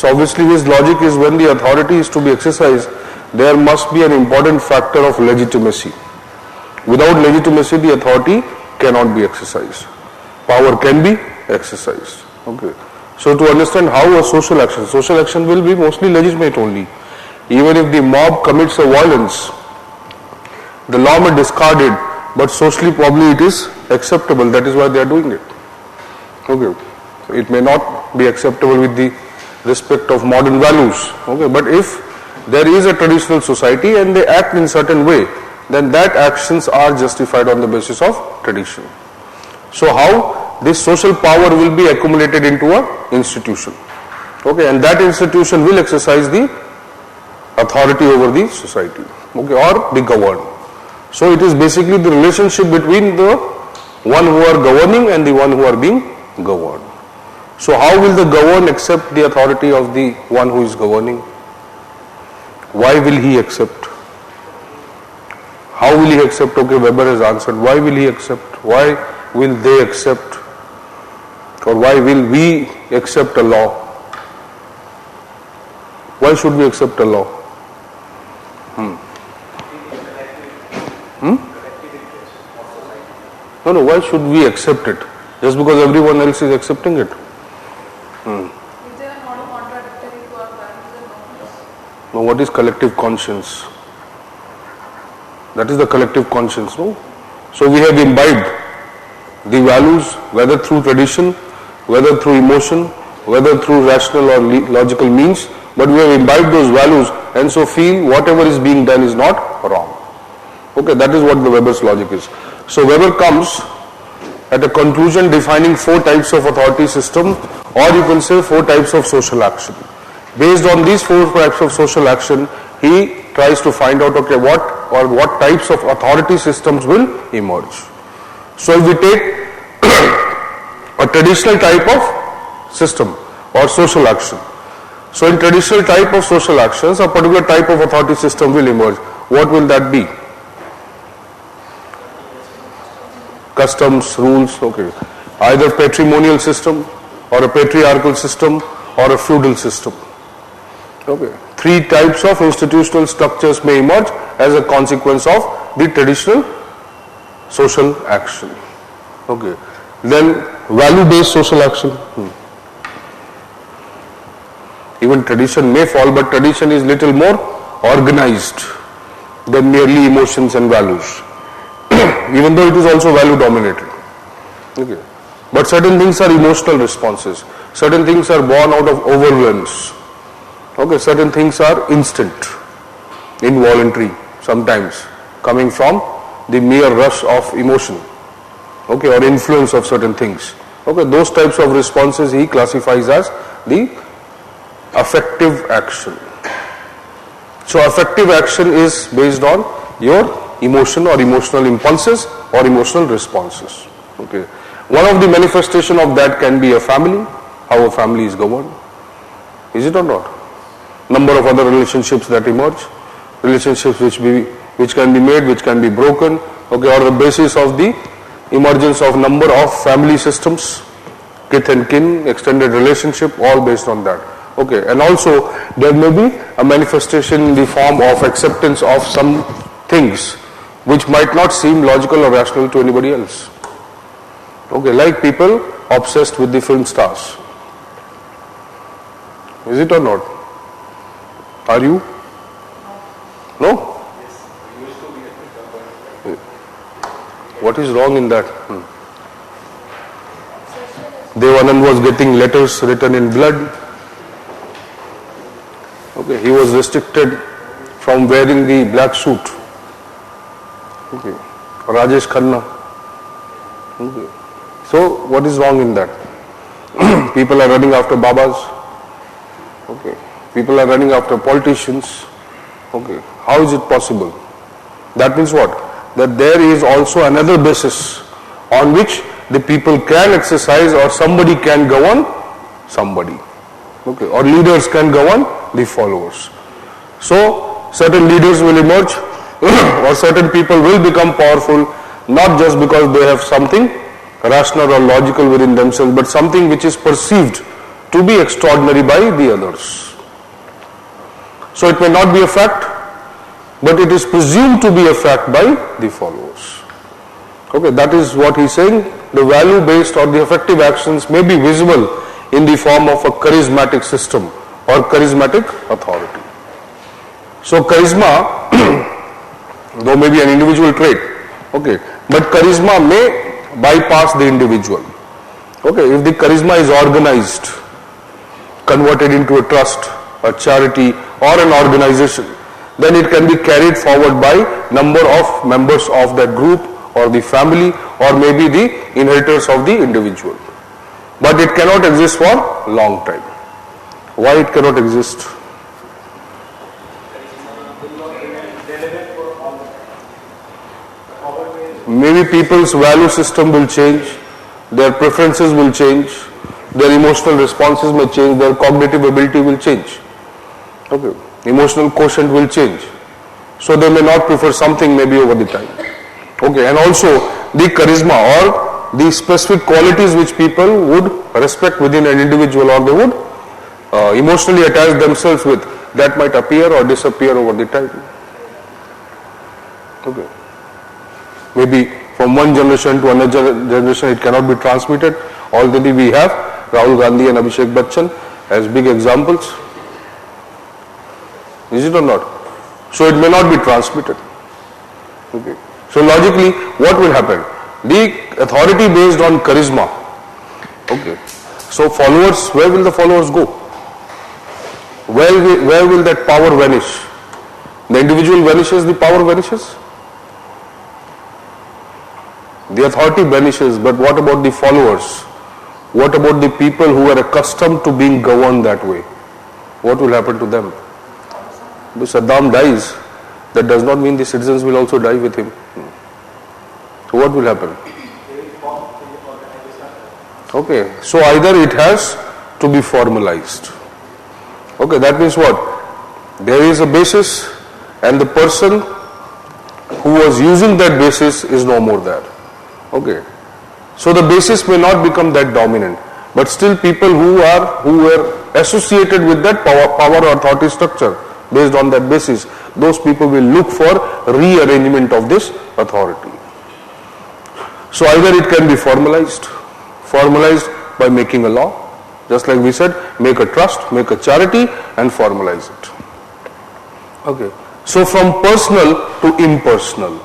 So obviously his logic is when the authority is to be exercised, there must be an important factor of legitimacy. Without legitimacy, the authority cannot be exercised. Power can be exercised. Okay. So to understand how a social action will be mostly legitimate only. Even if the mob commits a violence, the law may discard it, but socially probably it is acceptable. That is why they are doing it. Okay. So it may not be acceptable with the respect of modern values. Okay. But if there is a traditional society and they act in certain way, then that actions are justified on the basis of tradition. So how this social power will be accumulated into an institution. Okay, and that institution will exercise the authority over the society, okay, or be governed. So it is basically the relationship between the one who are governing and the one who are being governed. So how will the governed accept the authority of the one who is governing? Why will he accept? How will he accept? Okay, Weber has answered. Why will he accept? Why will they accept? Or why will we accept a law? Why should we accept a law? No, why should we accept it? Just because everyone else is accepting it? If they are not contradictory to our values and norms. No, what is collective conscience? That is the collective conscience, no? So we have imbibed the values, whether through tradition, whether through emotion, whether through rational or logical means, but we have imbibed those values and so feel whatever is being done is not wrong. Okay, that is what the Weber's logic is. So Weber comes at a conclusion defining 4 types of authority system, or you can say 4 types of social action. Based on these 4 types of social action, he tries to find out, okay, what types of authority systems will emerge. So if we take a traditional type of system or social action. So in traditional type of social actions, a particular type of authority system will emerge. What will that be? Customs, rules, okay. Either patrimonial system or a patriarchal system or a feudal system. Okay. 3 types of institutional structures may emerge as a consequence of the traditional social action. Okay. Then value-based social action. Even tradition may fall, but tradition is little more organized than merely emotions and values. Even though it is also value dominated. Okay. But certain things are emotional responses. Certain things are born out of overwhelms. Okay, certain things are instant, involuntary, sometimes coming from the mere rush of emotion, okay, or influence of certain things. Okay, those types of responses he classifies as the affective action. So affective action is based on your emotion or emotional impulses or emotional responses. Okay, one of the manifestation of that can be a family, how a family is governed. Is it or not? Number of other relationships that emerge, relationships which can be made, which can be broken, okay, on the basis of the emergence of number of family systems, kith and kin, extended relationship, all based on that. Okay, and also there may be a manifestation in the form of acceptance of some things which might not seem logical or rational to anybody else. Okay, like people obsessed with the film stars. Is it or not? Are you? No? What is wrong in that? Devanand was getting letters written in blood. Okay, he was restricted from wearing the black suit. Okay, Rajesh Khanna. Okay. So, what is wrong in that? People are running after Babas. Okay. People are running after politicians. Okay. How is it possible? That means what? That there is also another basis on which the people can exercise or somebody can govern somebody. Okay. Or leaders can govern the followers. So, certain leaders will emerge or certain people will become powerful not just because they have something rational or logical within themselves, but something which is perceived to be extraordinary by the others. So it may not be a fact, but it is presumed to be a fact by the followers. Okay, that is what he is saying. The value based or the effective actions may be visible in the form of a charismatic system or charismatic authority. So charisma, though may be an individual trait, okay, but charisma may bypass the individual. Okay, if the charisma is organized, converted into a trust, a charity or an organization, then it can be carried forward by number of members of that group or the family or maybe the inheritors of the individual. But it cannot exist for long time. Why it cannot exist? Maybe people's value system will change, their preferences will change, their emotional responses may change, their cognitive ability will change. Okay, emotional quotient will change. So they may not prefer something maybe over the time. Okay, and also the charisma or the specific qualities which people would respect within an individual or they would emotionally attach themselves with, that might appear or disappear over the time. Okay. Maybe from one generation to another generation it cannot be transmitted. Already we have Rahul Gandhi and Abhishek Bachchan as big examples. Is it or not? So it may not be transmitted. Okay. So logically, what will happen? The authority based on charisma. Okay. So followers, where will the followers go? Where will that power vanish? The individual vanishes, the power vanishes. The authority vanishes, but what about the followers? What about the people who are accustomed to being governed that way? What will happen to them? If Saddam dies, that does not mean the citizens will also die with him. So what will happen? Okay, so either it has to be formalized. Okay, that means what? There is a basis and the person who was using that basis is no more there. Okay, so the basis may not become that dominant, but still people who were associated with that power or authority structure based on that basis, those people will look for rearrangement of this authority. So either it can be formalized by making a law, just like we said, make a trust, make a charity and formalize it. Okay, so from personal to impersonal.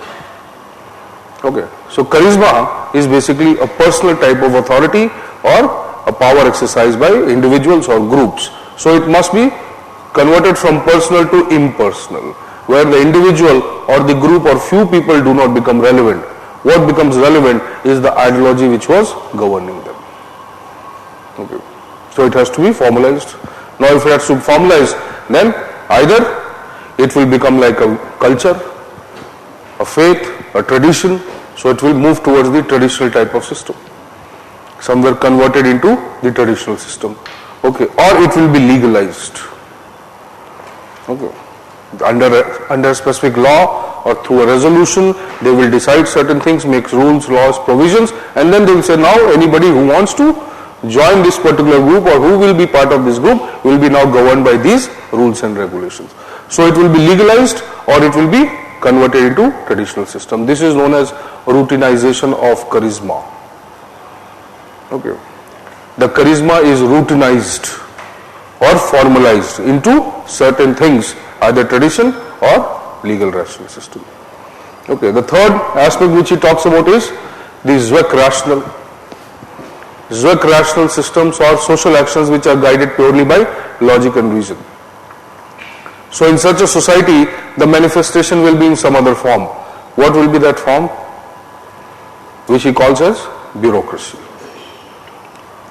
Okay, so charisma is basically a personal type of authority or a power exercised by individuals or groups. So it must be converted from personal to impersonal, where the individual or the group or few people do not become relevant. What becomes relevant is the ideology which was governing them. Okay. So it has to be formalized. Now if it has to be formalized, then either it will become like a culture, a faith, a tradition, so it will move towards the traditional type of system. Somewhere converted into the traditional system. Okay, or it will be legalized. Okay. Under a specific law or through a resolution, they will decide certain things, make rules, laws, provisions, and then they will say now anybody who wants to join this particular group or who will be part of this group will be now governed by these rules and regulations. So it will be legalized or it will be converted into traditional system. This is known as routinization of charisma. Okay. The charisma is routinized or formalized into certain things, either tradition or legal rational system. Okay, the third aspect which he talks about is the Zweck rational. Zweck rational systems are social actions which are guided purely by logic and reason. So in such a society, the manifestation will be in some other form. What will be that form? Which he calls as bureaucracy.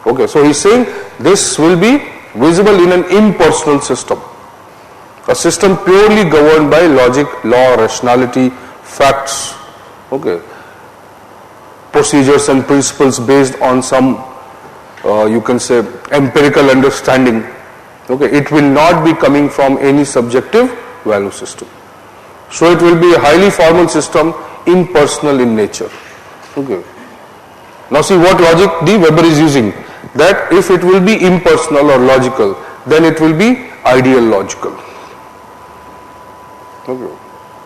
Okay, so he's saying this will be visible in an impersonal system. A system purely governed by logic, law, rationality, facts, okay, procedures and principles based on some, you can say, empirical understanding. Okay, it will not be coming from any subjective value system. So it will be a highly formal system, impersonal in nature. Okay. Now see what logic the Weber is using. that if it will be impersonal or logical, then it will be ideal logical. Okay.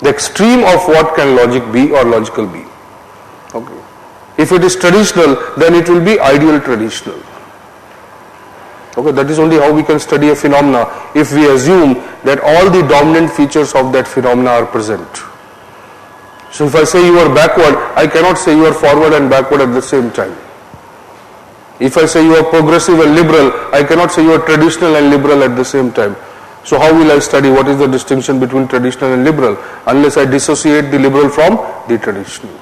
The extreme of what can logic be or logical be. Okay. If it is traditional, then it will be ideal traditional. Okay, that is only how we can study a phenomena, if we assume that all the dominant features of that phenomena are present. So if I say you are backward, I cannot say you are forward and backward at the same time. If I say you are progressive and liberal, I cannot say you are traditional and liberal at the same time. So how will I study what is the distinction between traditional and liberal unless I dissociate the liberal from the traditional?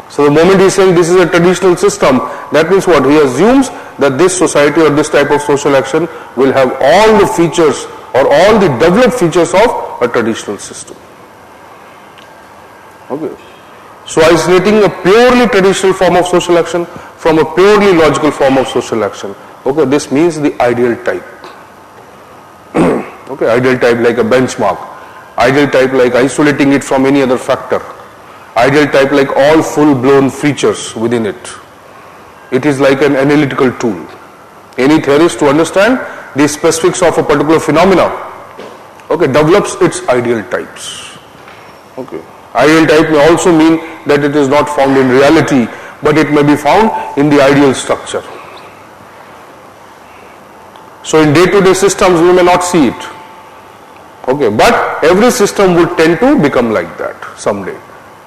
So the moment he is saying this is a traditional system, that means what? He assumes that this society or this type of social action will have all the features or all the developed features of a traditional system. Okay. So isolating a purely traditional form of social action from a purely logical form of social action. Okay, this means the ideal type. Okay, ideal type like a benchmark. Ideal type like isolating it from any other factor. Ideal type like all full-blown features within it. It is like an analytical tool. Any theorist to understand the specifics of a particular phenomena, okay, develops its ideal types. Okay. Ideal type may also mean that it is not found in reality, but it may be found in the ideal structure. So in day-to-day systems we may not see it. Okay, but every system would tend to become like that someday.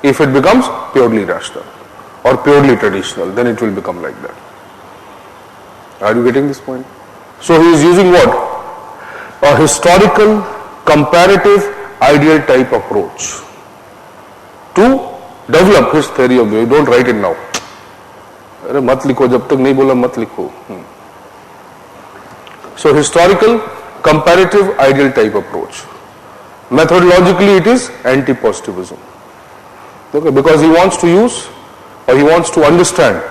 If it becomes purely rational or purely traditional, then it will become like that. Are you getting this point? So he is using what? A historical, comparative, ideal type approach to develop his theory of the. Don't write it now. अरे मत लिखो जब तक नहीं बोला मत लिखो. So historical, comparative, ideal type approach. Methodologically it is anti-positivism. Okay, because he wants to use or he wants to understand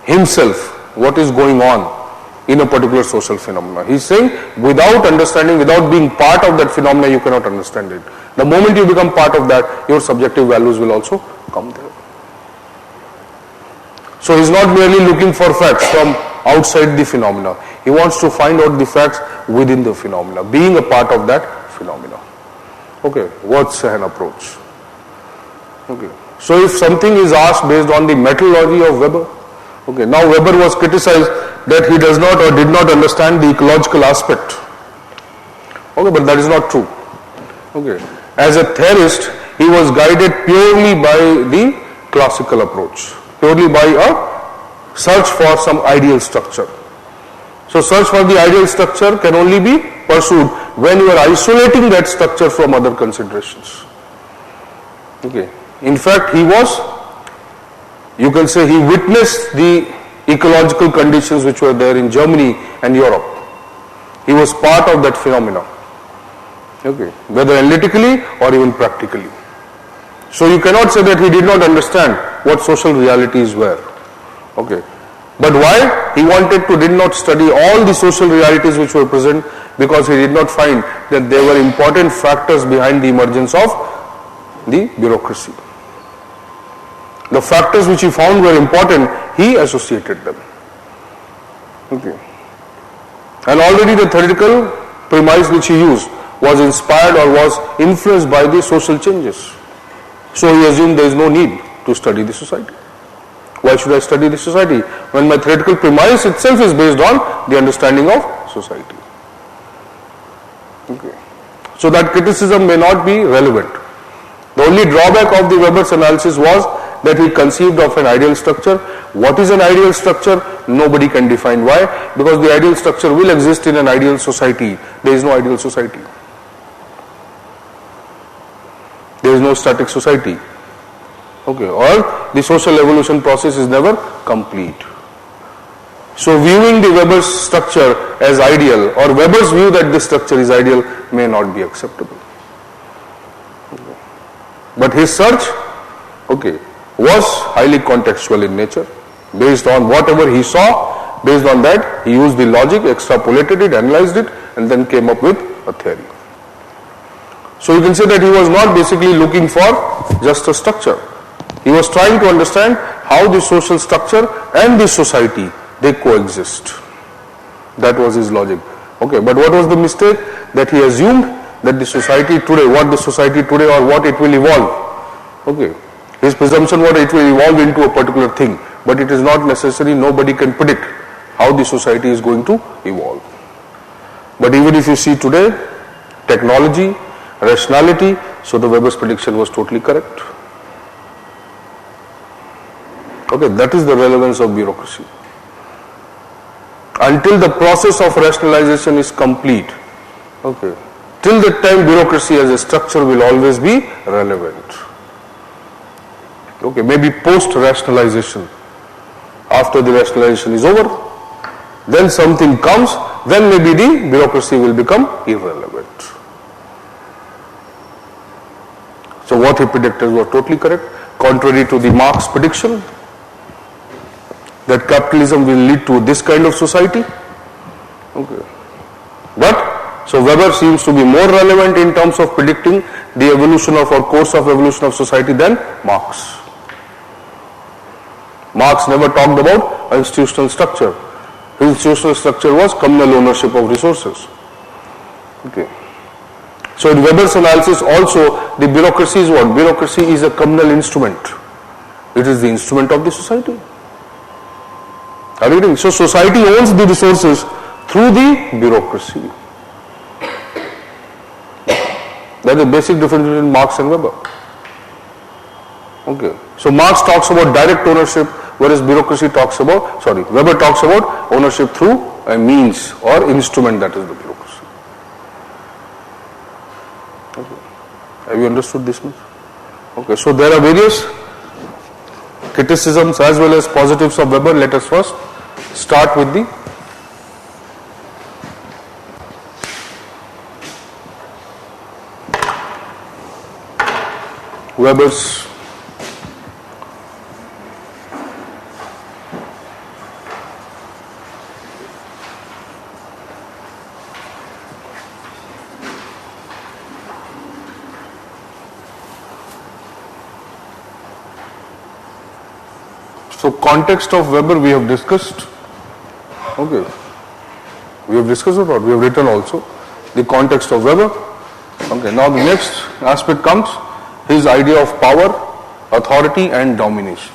himself what is going on in a particular social phenomena. He is saying without understanding, without being part of that phenomena, you cannot understand it. The moment you become part of that, your subjective values will also come there. So he is not merely looking for facts from outside the phenomena. He wants to find out the facts within the phenomena, being a part of that phenomena. Okay, what's an approach? Okay. So if something is asked based on the methodology of Weber, okay, now Weber was criticized that he does not or did not understand the ecological aspect. Okay, but that is not true. Okay. As a theorist, he was guided purely by the classical approach, purely by a search for some ideal structure. So search for the ideal structure can only be pursued when you are isolating that structure from other considerations. Okay. In fact, he was, you can say, he witnessed the ecological conditions which were there in Germany and Europe. He was part of that phenomena. Okay. Whether analytically or even practically. So you cannot say that he did not understand what social realities were. Okay. But why? He did not study all the social realities which were present, because he did not find that there were important factors behind the emergence of the bureaucracy. The factors which he found were important, he associated them. Okay. And already the theoretical premise which he used was inspired or was influenced by the social changes. So he assumed there is no need to study the society. Why should I study the society when my theoretical premise itself is based on the understanding of society? Okay. So that criticism may not be relevant. The only drawback of the Weber's analysis was that he conceived of an ideal structure. What is an ideal structure? Nobody can define. Why? Because the ideal structure will exist in an ideal society. There is no ideal society. There is no static society. Okay, or the social evolution process is never complete. So viewing the Weber's structure as ideal, or Weber's view that this structure is ideal, may not be acceptable. Okay. But his search, okay, was highly contextual in nature. Based on whatever he saw, based on that, he used the logic, extrapolated it, analyzed it, and then came up with a theory. So you can say that he was not basically looking for just a structure. He was trying to understand how the social structure and the society, they coexist. That was his logic. Okay, but what was the mistake? That he assumed that the society today, or what it will evolve. Okay, his presumption was it will evolve into a particular thing, but it is not necessary. Nobody can predict how the society is going to evolve. But even if you see today, technology, rationality, so the Weber's prediction was totally correct. Okay, that is the relevance of bureaucracy. Until the process of rationalization is complete, okay, till that time bureaucracy as a structure will always be relevant. Okay, maybe post-rationalization, after the rationalization is over, then something comes, then maybe the bureaucracy will become irrelevant. So what he predicted was totally correct, contrary to the Marx prediction that capitalism will lead to this kind of society. Okay. But, so Weber seems to be more relevant in terms of predicting the evolution of or course of evolution of society than Marx. Marx never talked about institutional structure. His institutional structure was communal ownership of resources. Okay. So in Weber's analysis also, the bureaucracy is what? Bureaucracy is a communal instrument. It is the instrument of the society. Are you getting? So society owns the resources through the bureaucracy. That is the basic difference between Marx and Weber. Okay. So Marx talks about direct ownership, whereas bureaucracy talks about, Weber talks about ownership through a means or instrument, that is the bureaucracy. Okay. Have you understood this much? Okay. So there are various criticisms as well as positives of Weber. Let us first start with the Weber's context of Weber we have discussed. Okay. We have discussed or not? We have written also the context of Weber. Okay. Now the next aspect comes his idea of power, authority and domination.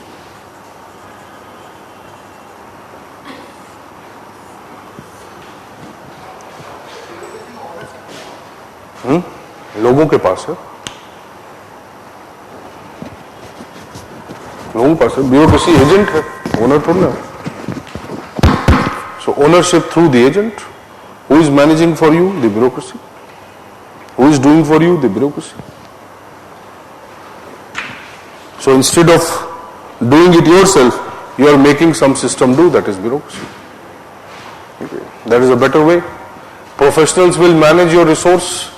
लोगों के पास है, लोगों के पास है, bureaucracy agent है, owner थोड़ा ना. So ownership through the agent, who is managing for you? The bureaucracy. Who is doing for you? The bureaucracy. So instead of doing it yourself, you are making some system do, that is bureaucracy. Okay. That is a better way. Professionals will manage your resource.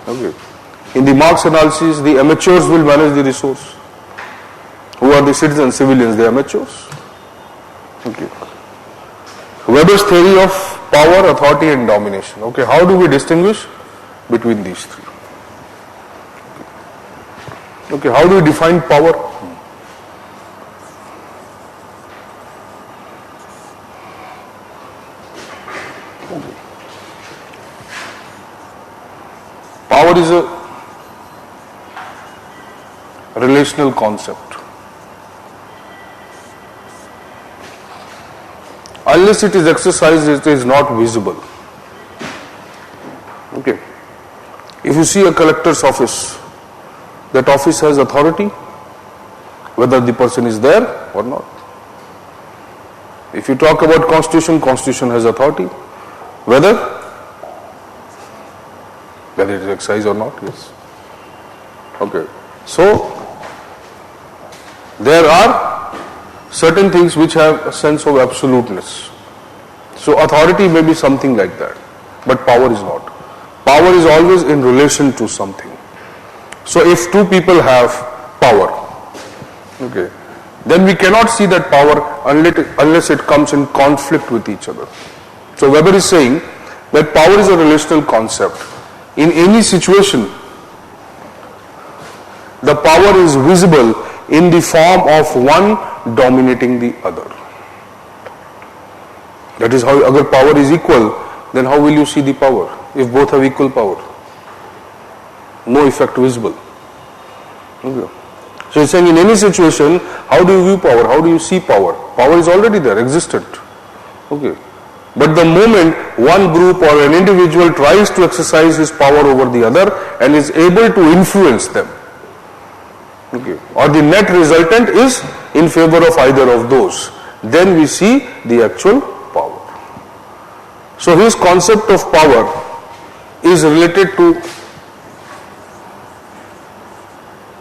Okay. In the Marx analysis, the amateurs will manage the resource. Who are the citizens, civilians? They are amateurs. Okay. Weber's theory of power, authority and domination. Okay, how do we distinguish between these three? Okay, how do we define power? Okay. Power is a relational concept. Unless it is exercised, it is not visible. Okay. If you see a collector's office, that office has authority, whether the person is there or not. If you talk about constitution, constitution has authority, whether it is exercised or not, yes. Okay. So, there are certain things which have a sense of absoluteness. So authority may be something like that, but power is not. Power is always in relation to something. So if two people have power, okay, then we cannot see that power unless it comes in conflict with each other. So Weber is saying that power is a relational concept. In any situation, the power is visible in the form of one dominating the other. That is how, agar power is equal, then how will you see the power if both have equal power? No effect visible. Okay. So he's saying in any situation, how do you view power? How do you see power? Power is already there, existent. Okay. But the moment one group or an individual tries to exercise his power over the other and is able to influence them, okay, or the net resultant is in favor of either of those, then we see the actual power. So his concept of power is related to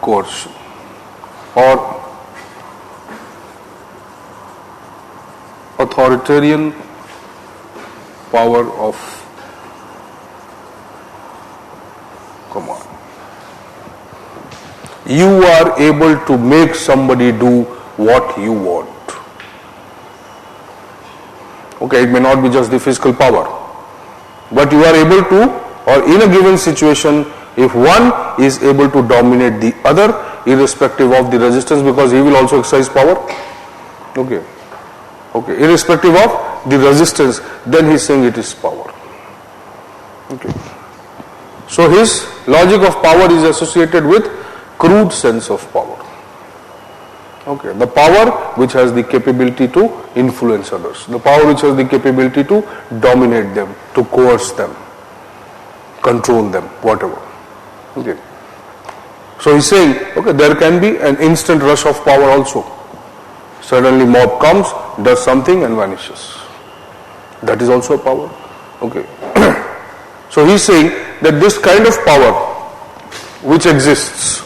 coercion or authoritarian power of command. You are able to make somebody do what you want. Okay, it may not be just the physical power, but you are able to, or in a given situation, if one is able to dominate the other, irrespective of the resistance, because he will also exercise power. Okay. Okay, irrespective of the resistance, then he is saying it is power. Okay. So his logic of power is associated with crude sense of power. Okay, the power which has the capability to influence others, the power which has the capability to dominate them, to coerce them, control them, whatever. Okay. So he's saying, okay, there can be an instant rush of power also. Suddenly mob comes, does something and vanishes. That is also a power. Okay. So he's saying that this kind of power which exists,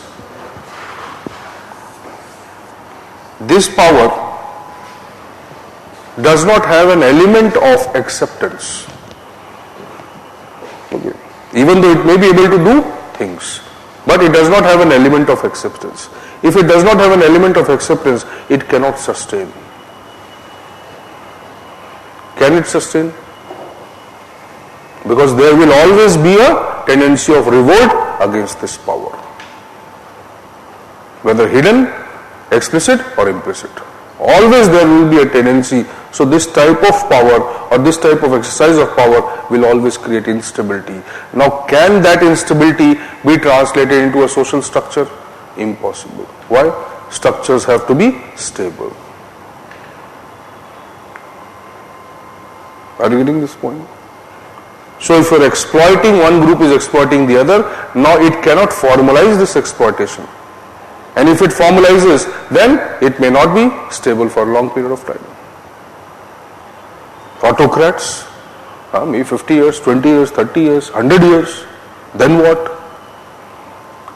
this power does not have an element of acceptance. Okay. Even though it may be able to do things, but it does not have an element of acceptance. If it does not have an element of acceptance, it cannot sustain. Can it sustain? Because there will always be a tendency of revolt against this power, whether hidden, explicit or implicit. Always there will be a tendency. So this type of power or this type of exercise of power will always create instability. Now, can that instability be translated into a social structure? Impossible. Why? Structures have to be stable. Are you getting this point? So if you are exploiting, one group is exploiting the other, now it cannot formalize this exploitation. And if it formalizes, then it may not be stable for a long period of time. Autocrats, maybe 50 years, 20 years, 30 years, 100 years, then what?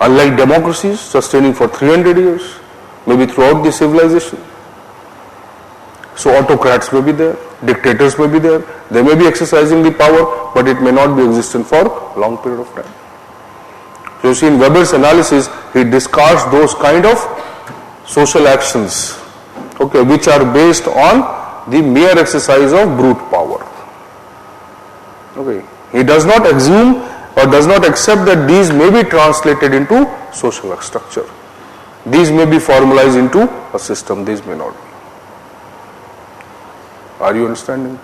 Unlike democracies sustaining for 300 years, maybe throughout the civilization. So autocrats may be there, dictators may be there, they may be exercising the power, but it may not be existent for a long period of time. So you see, in Weber's analysis, he discards those kind of social actions, okay, which are based on the mere exercise of brute power. Okay, he does not assume or does not accept that these may be translated into social structure. These may be formalized into a system, these may not be. Are you understanding?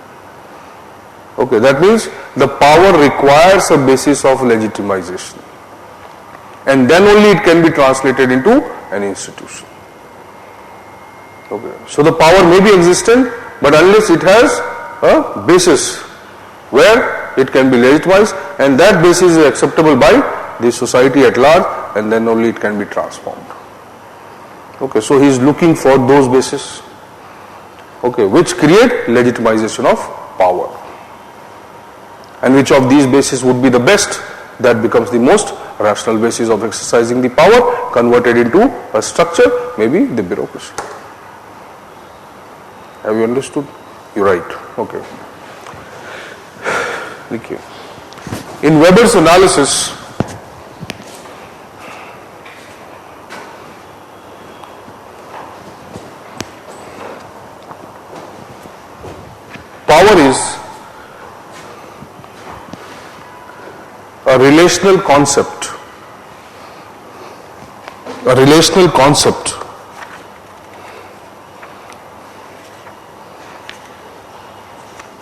Okay, that means the power requires a basis of legitimization. And then only it can be translated into an institution. Okay. So the power may be existent, but unless it has a basis where it can be legitimized, and that basis is acceptable by the society at large, and then only it can be transformed. Okay, so he is looking for those bases, okay, which create legitimization of power. And which of these bases would be the best? That becomes the most rational basis of exercising the power, converted into a structure, maybe the bureaucracy. Have you understood? You're right. Okay. Thank you. In Weber's analysis, power is a relational concept a relational concept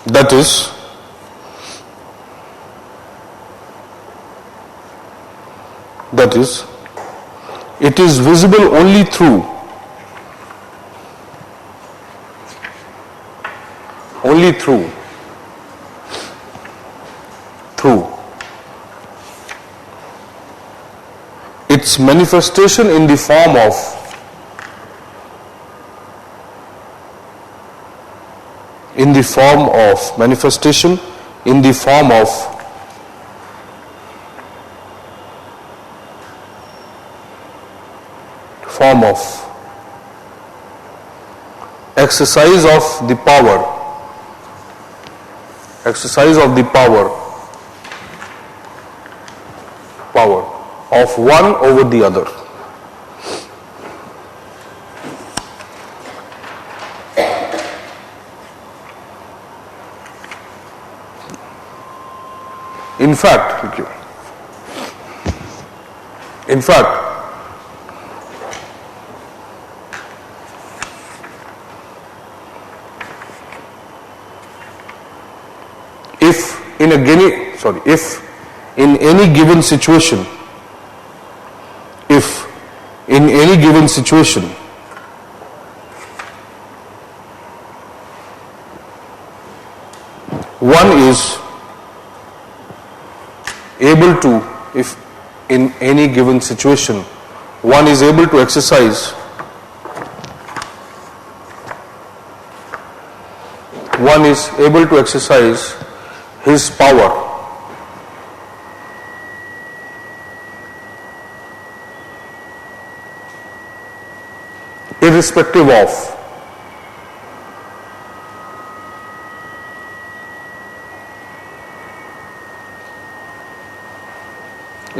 that is it is visible only through its manifestation in the form of manifestation in the form of exercise of the power of one over the other. In fact, if in any given situation, one is able to exercise his power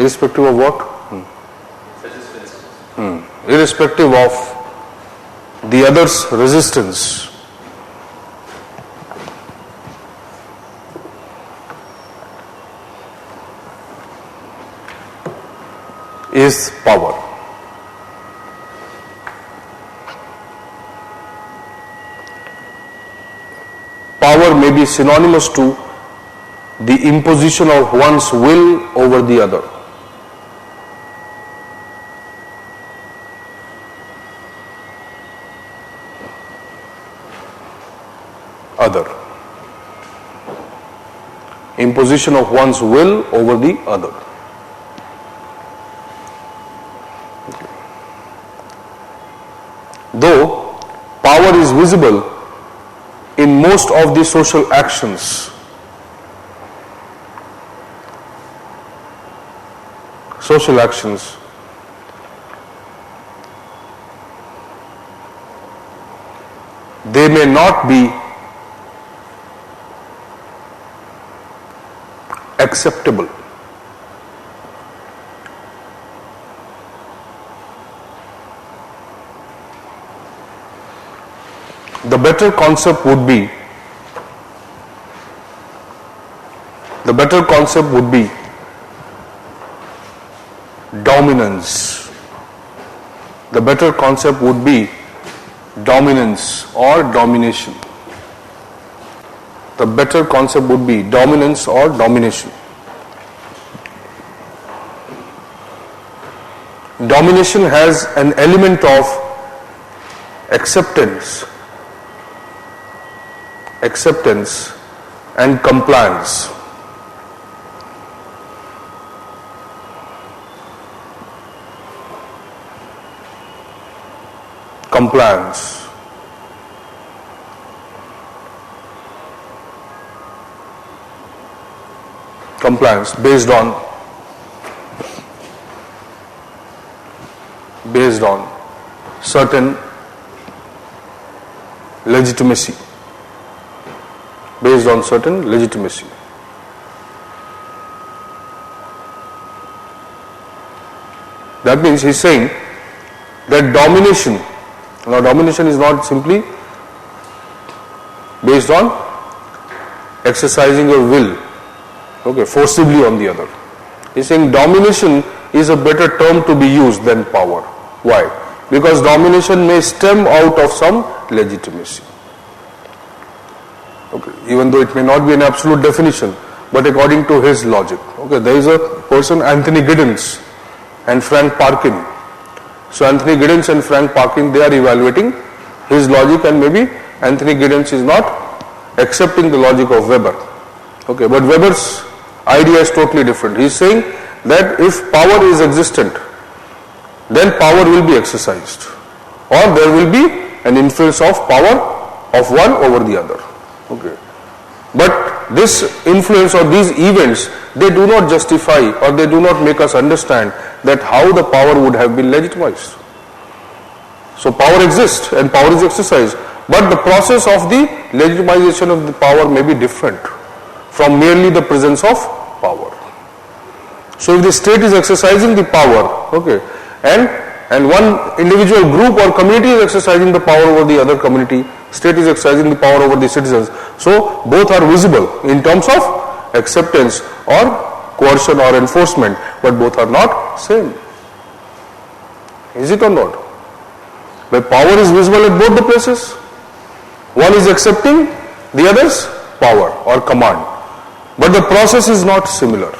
irrespective of what? Irrespective of the other's resistance. Is power. Power may be synonymous to the imposition of one's will over the other. Imposition of one's will over the other. Though power is visible in most of the social actions, they may not be acceptable. The better concept would be dominance. The better concept would be dominance or domination. The better concept would be dominance or domination. Domination has an element of acceptance and compliance. Compliance based on certain legitimacy. That means he's saying that domination is not simply based on exercising your will, forcibly on the other. He's saying domination is a better term to be used than power. Why? Because domination may stem out of some legitimacy. Okay, even though it may not be an absolute definition, but according to his logic. Okay, there is a person, Anthony Giddens and Frank Parkin. So Anthony Giddens and Frank Parkin, they are evaluating his logic, and maybe Anthony Giddens is not accepting the logic of Weber. Okay, but Weber's idea is totally different. He is saying that if power is existent, then power will be exercised, or there will be an influence of power of one over the other. Okay, but this influence or these events, they do not justify or they do not make us understand that how the power would have been legitimized. So power exists and power is exercised, but the process of the legitimization of the power may be different from merely the presence of power. So if the state is exercising the power, okay, and one individual group or community is exercising the power over the other community, state is exercising the power over the citizens. So both are visible in terms of acceptance or coercion or enforcement, but both are not same. Is it or not? Where power is visible at both the places. One is accepting, the other's power or command. But the process is not similar.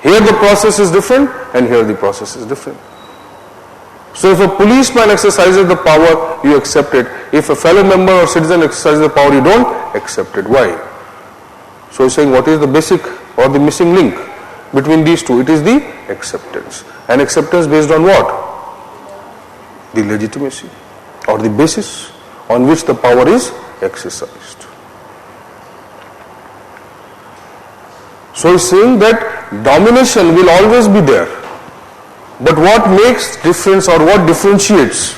Here the process is different and here the process is different. So if a policeman exercises the power, you accept it. If a fellow member or citizen exercises the power, you don't accept it. Why? So he's saying, what is the basic or the missing link between these two? It is the acceptance. And acceptance based on what? The legitimacy or the basis on which the power is exercised. So he's saying that domination will always be there. But what makes difference or what differentiates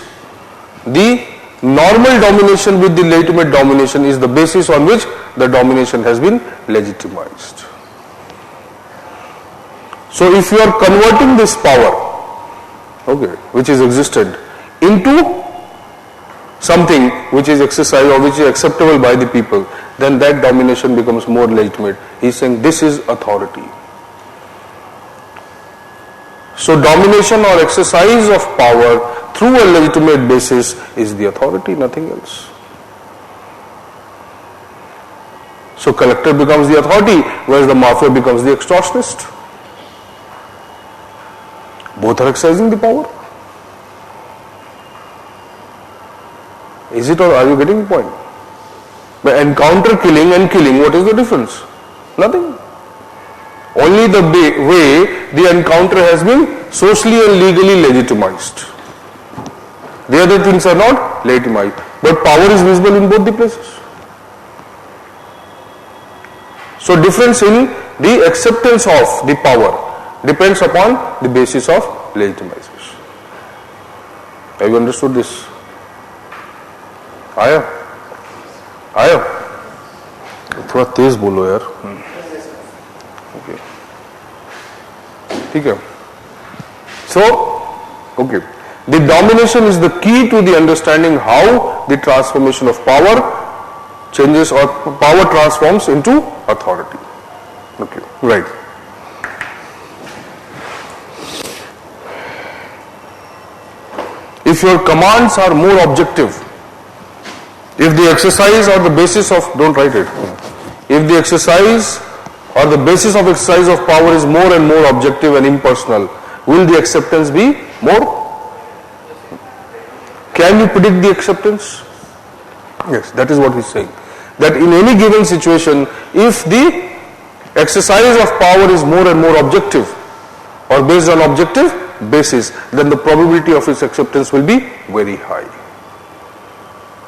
the normal domination with the legitimate domination is the basis on which the domination has been legitimized. So if you are converting this power, okay, which is existent, into something which is exercised or which is acceptable by the people, then that domination becomes more legitimate. He is saying this is authority. So domination or exercise of power through a legitimate basis is the authority, nothing else. So collector becomes the authority, whereas the mafia becomes the extortionist. Both are exercising the power. Is it, or are you getting the point? By encounter killing and killing, what is the difference? Nothing. Only the way the encounter has been socially and legally legitimized. The other things are not legitimized, but power is visible in both the places. So difference in the acceptance of the power depends upon the basis of legitimization. Have you understood this? आया? आया? थोड़ा तेज बोलो यार. Okay. ठीक है. So, okay. The domination is the key to the understanding how the transformation of power changes or power transforms into authority. Okay, right. If your commands are more objective, if the exercise or the basis of, don't write it, if the exercise or the basis of exercise of power is more and more objective and impersonal, will the acceptance be more? Can you predict the acceptance? Yes, that is what he's saying. That in any given situation, if the exercise of power is more and more objective or based on objective basis, then the probability of its acceptance will be very high.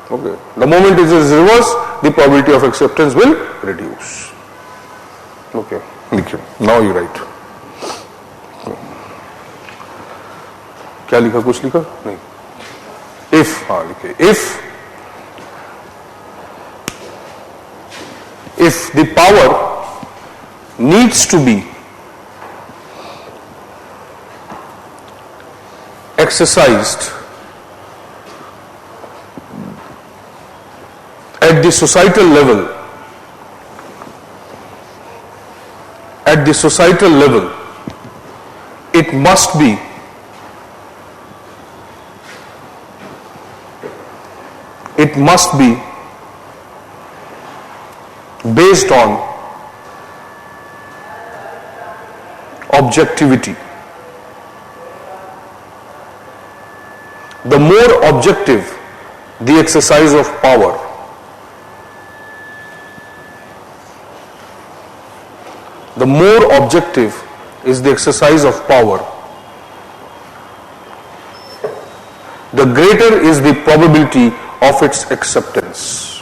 Okay. The moment it is reversed, the probability of acceptance will reduce. Okay. Thank you. Now you write. क्या लिखा? कुछ लिखा? नहीं. If, हाँ लिखे. If the power needs to be exercised at the societal level, it must be it must be based on objectivity. The more objective the exercise of power, the more objective is the exercise of power, the greater is the probability of its acceptance.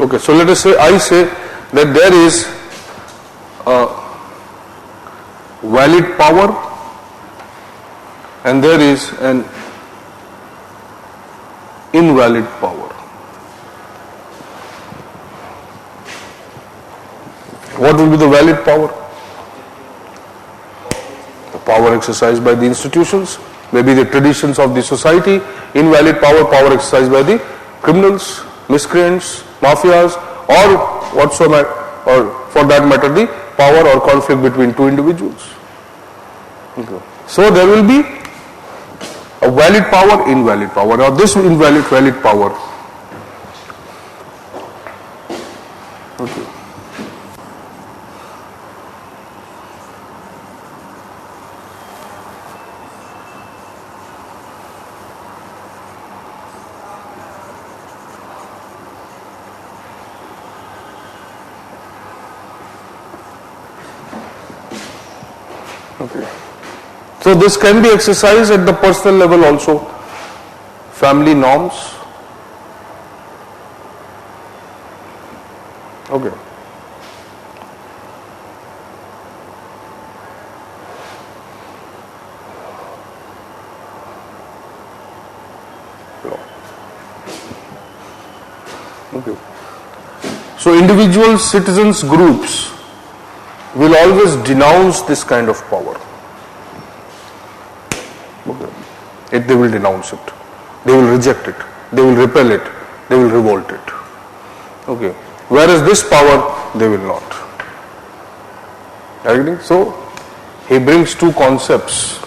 Okay, so let us say, I say that there is a valid power and there is an invalid power. What will be the valid power? The power exercised by the institutions, maybe the traditions of the society. Invalid power, power exercised by the criminals, miscreants, mafias, or whatsoever, or for that matter the power or conflict between two individuals. Okay. So there will be a valid power, invalid power. Now this valid power, okay, okay. So this can be exercised at the personal level also. Family norms. Okay. Okay. So individuals, citizens, groups will always denounce this kind of power. Okay. They will denounce it. They will reject it. They will repel it. They will revolt it. Okay. Whereas this power, they will not. Agreeing? So, he brings two concepts.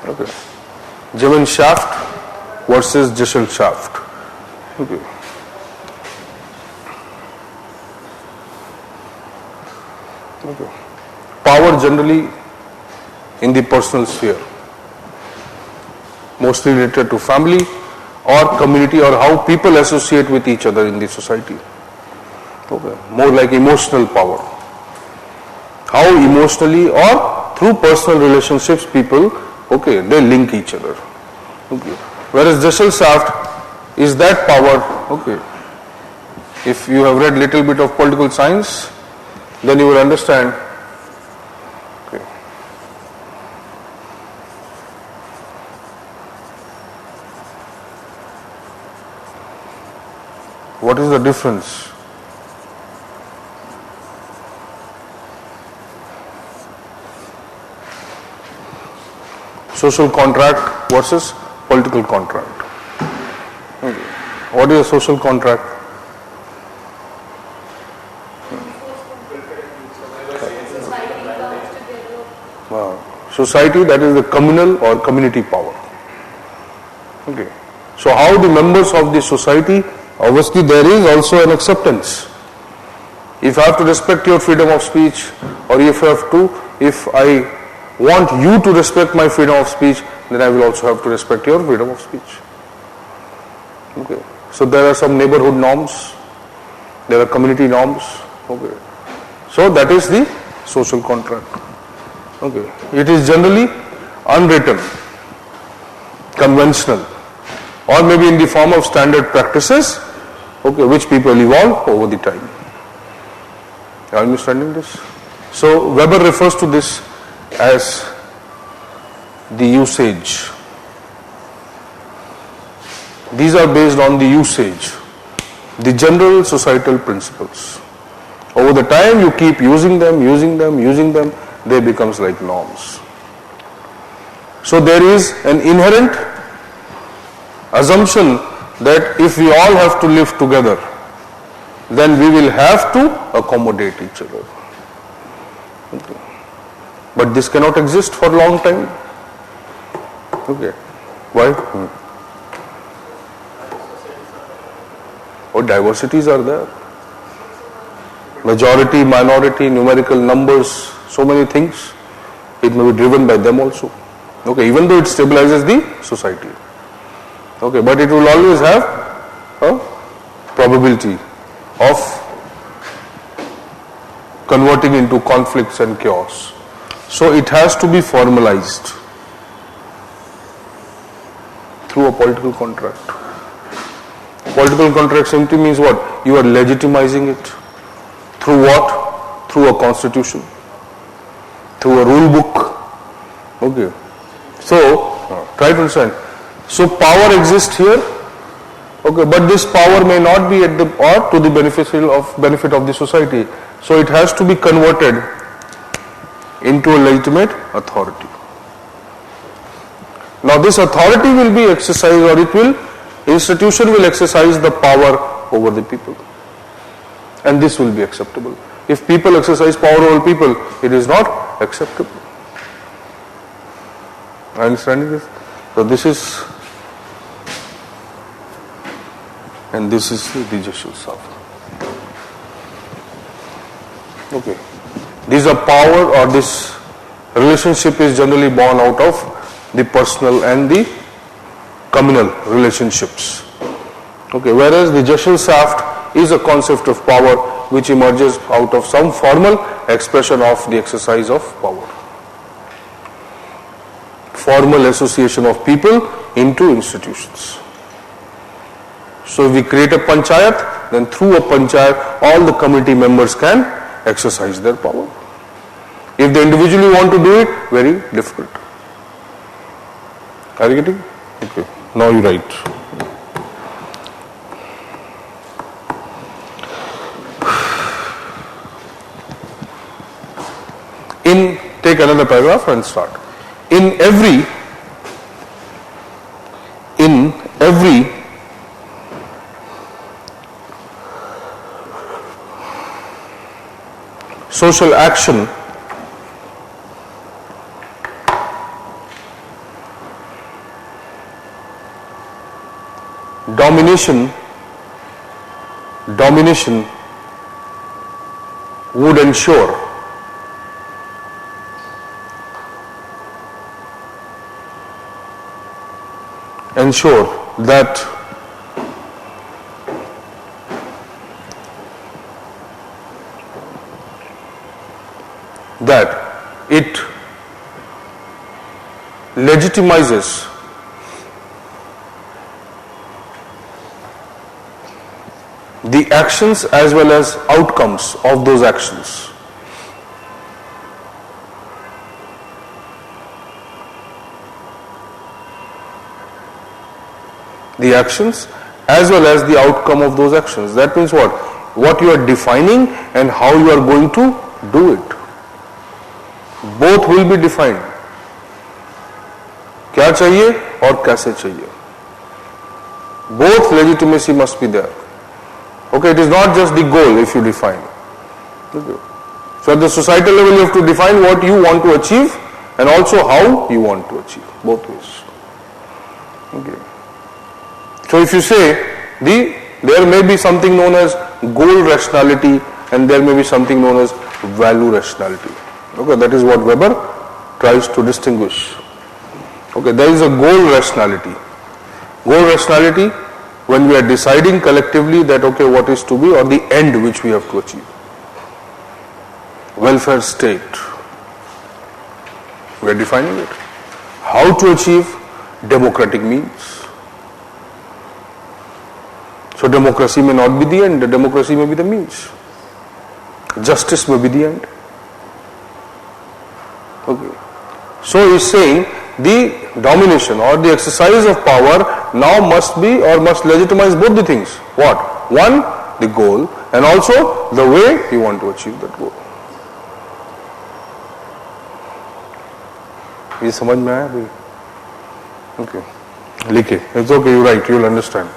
Okay. Gemeinschaft versus Gesellschaft. Okay. Okay. Power generally in the personal sphere, mostly related to family or community or how people associate with each other in the society. Okay. More like emotional power. How emotionally or through personal relationships people, okay, they link each other. Okay. Whereas Gesellschaft is that power, okay. If you have read little bit of political science, then you will understand. Okay. What is the difference? Social contract versus political contract. Okay. What is a social contract? Society, that is the communal or community power. Okay. So how the members of the society, obviously there is also an acceptance. If I have to respect your freedom of speech, or if I want you to respect my freedom of speech, then I will also have to respect your freedom of speech. Okay. So there are some neighborhood norms, there are community norms. Okay. So that is the social contract. Okay. It is generally unwritten, conventional, or maybe in the form of standard practices, okay, which people evolve over the time. Are you understanding this? So Weber refers to this as the usage. These are based on the usage, the general societal principles. Over the time you keep using them, they becomes like norms. So there is an inherent assumption that if we all have to live together, then we will have to accommodate each other. Okay. But this cannot exist for a long time. Okay. Why? Or diversities are there. Majority, minority, numerical numbers, so many things. It may be driven by them also. Okay, even though it stabilizes the society. Okay, but it will always have a probability of converting into conflicts and chaos. So it has to be formalized through a political contract. Political contract simply means what? You are legitimizing it. Through what? Through a constitution. Through a rule book. Okay. So, try to understand. So power exists here. Okay, but this power may not be at the or to the benefit of the society. So it has to be converted into a legitimate authority. Now this authority will be exercised, or institution will exercise the power over the people. And this will be acceptable. If people exercise power over people, it is not acceptable. Are you understanding this? So this is, and this is the judicial sovereign. Okay. These are power, or this relationship is generally born out of the personal and the communal relationships. Okay. Whereas the judicial shaft is a concept of power which emerges out of some formal expression of the exercise of power. Formal association of people into institutions. So if we create a panchayat, then through a panchayat all the community members can exercise their power. If they individually want to do it, very difficult. Are you getting? Okay. Now you write. Take another paragraph and start. In every social action, domination would ensure that it legitimizes the actions as well as outcomes of those actions. The actions as well as the outcome of those actions. That means what? What you are defining and how you are going to do it. Both will be defined. क्या चाहिए और कैसे चाहिए. Both legitimacy must be there. Okay, it is not just the goal if you define. Okay. So at the societal level you have to define what you want to achieve and also how you want to achieve. Both ways. Okay. So if you say there may be something known as goal rationality and there may be something known as value rationality. Okay, that is what Weber tries to distinguish. Okay, there is a goal rationality. Goal rationality when we are deciding collectively that okay, what is to be or the end which we have to achieve. Welfare state. We are defining it. How to achieve democratic means. So democracy may not be the end, democracy may be the means. Justice may be the end. Okay. So he is saying the domination or the exercise of power now must be or must legitimize both the things. What? One, the goal, and also the way you want to achieve that goal. ये समझ में आया भाई? Okay. लिखे. It's okay. You write. You'll understand.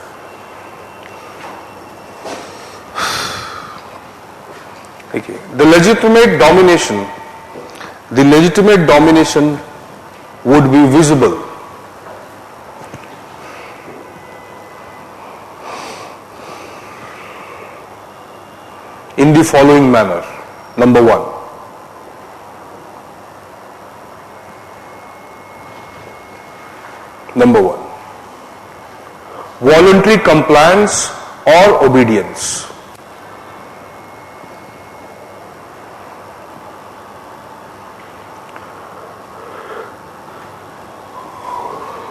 Okay. The legitimate domination would be visible in the following manner. Number one, voluntary compliance or obedience.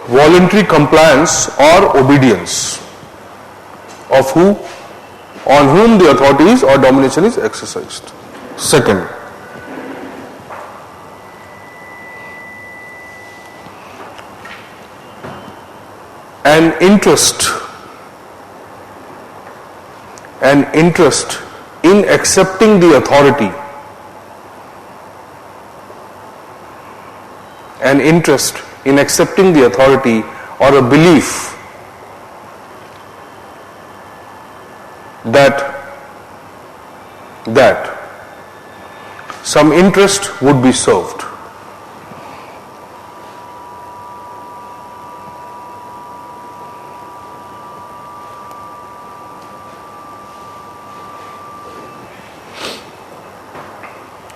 Voluntary compliance or obedience of who? On whom the authority is or domination is exercised. Second, an interest in accepting the authority, an interest in accepting the authority or a belief that some interest would be served.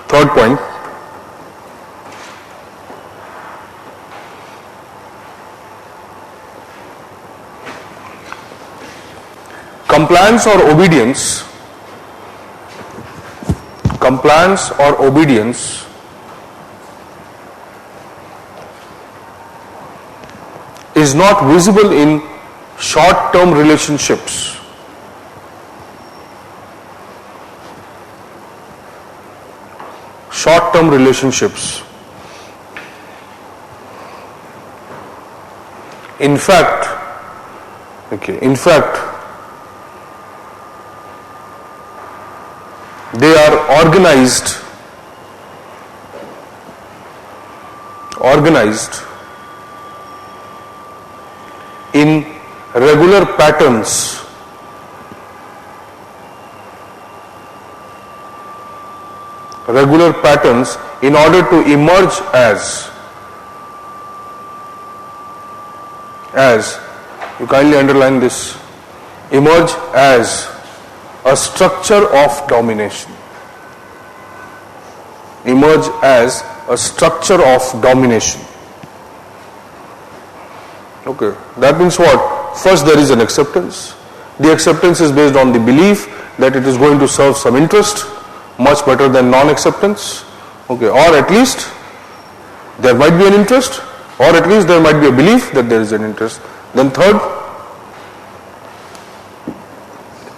Third point, compliance or obedience is not visible in short-term relationships. Short-term relationships. In fact, they are organized in regular patterns in order to emerge as you kindly underline this, emerge as a structure of domination. Emerge as a structure of domination. Okay, that means what? First, there is an acceptance. The acceptance is based on the belief that it is going to serve some interest, much better than non-acceptance. Okay, or at least there might be an interest, or at least there might be a belief that there is an interest. Then third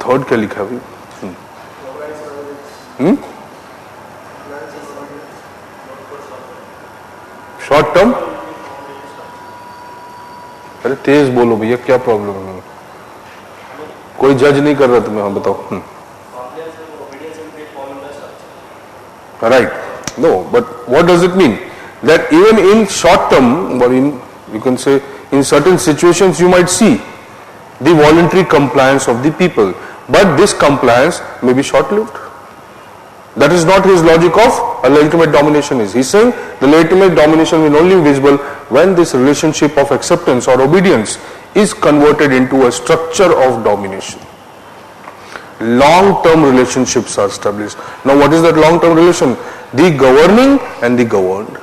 क्या लिखा है? Short term? अरे तेज बोलो भैया, क्या problem है? कोई जज नहीं कर रहा तुम्हें, हाँ बताओ. Right. No, but what does it mean? That even in short term, or in, you can say, in certain situations you might see the voluntary compliance of the people, but this compliance may be short-lived. That is not his logic of a legitimate domination is. He is saying the legitimate domination will only be visible when this relationship of acceptance or obedience is converted into a structure of domination. Long-term relationships are established. Now what is that long-term relation? The governing and the governed.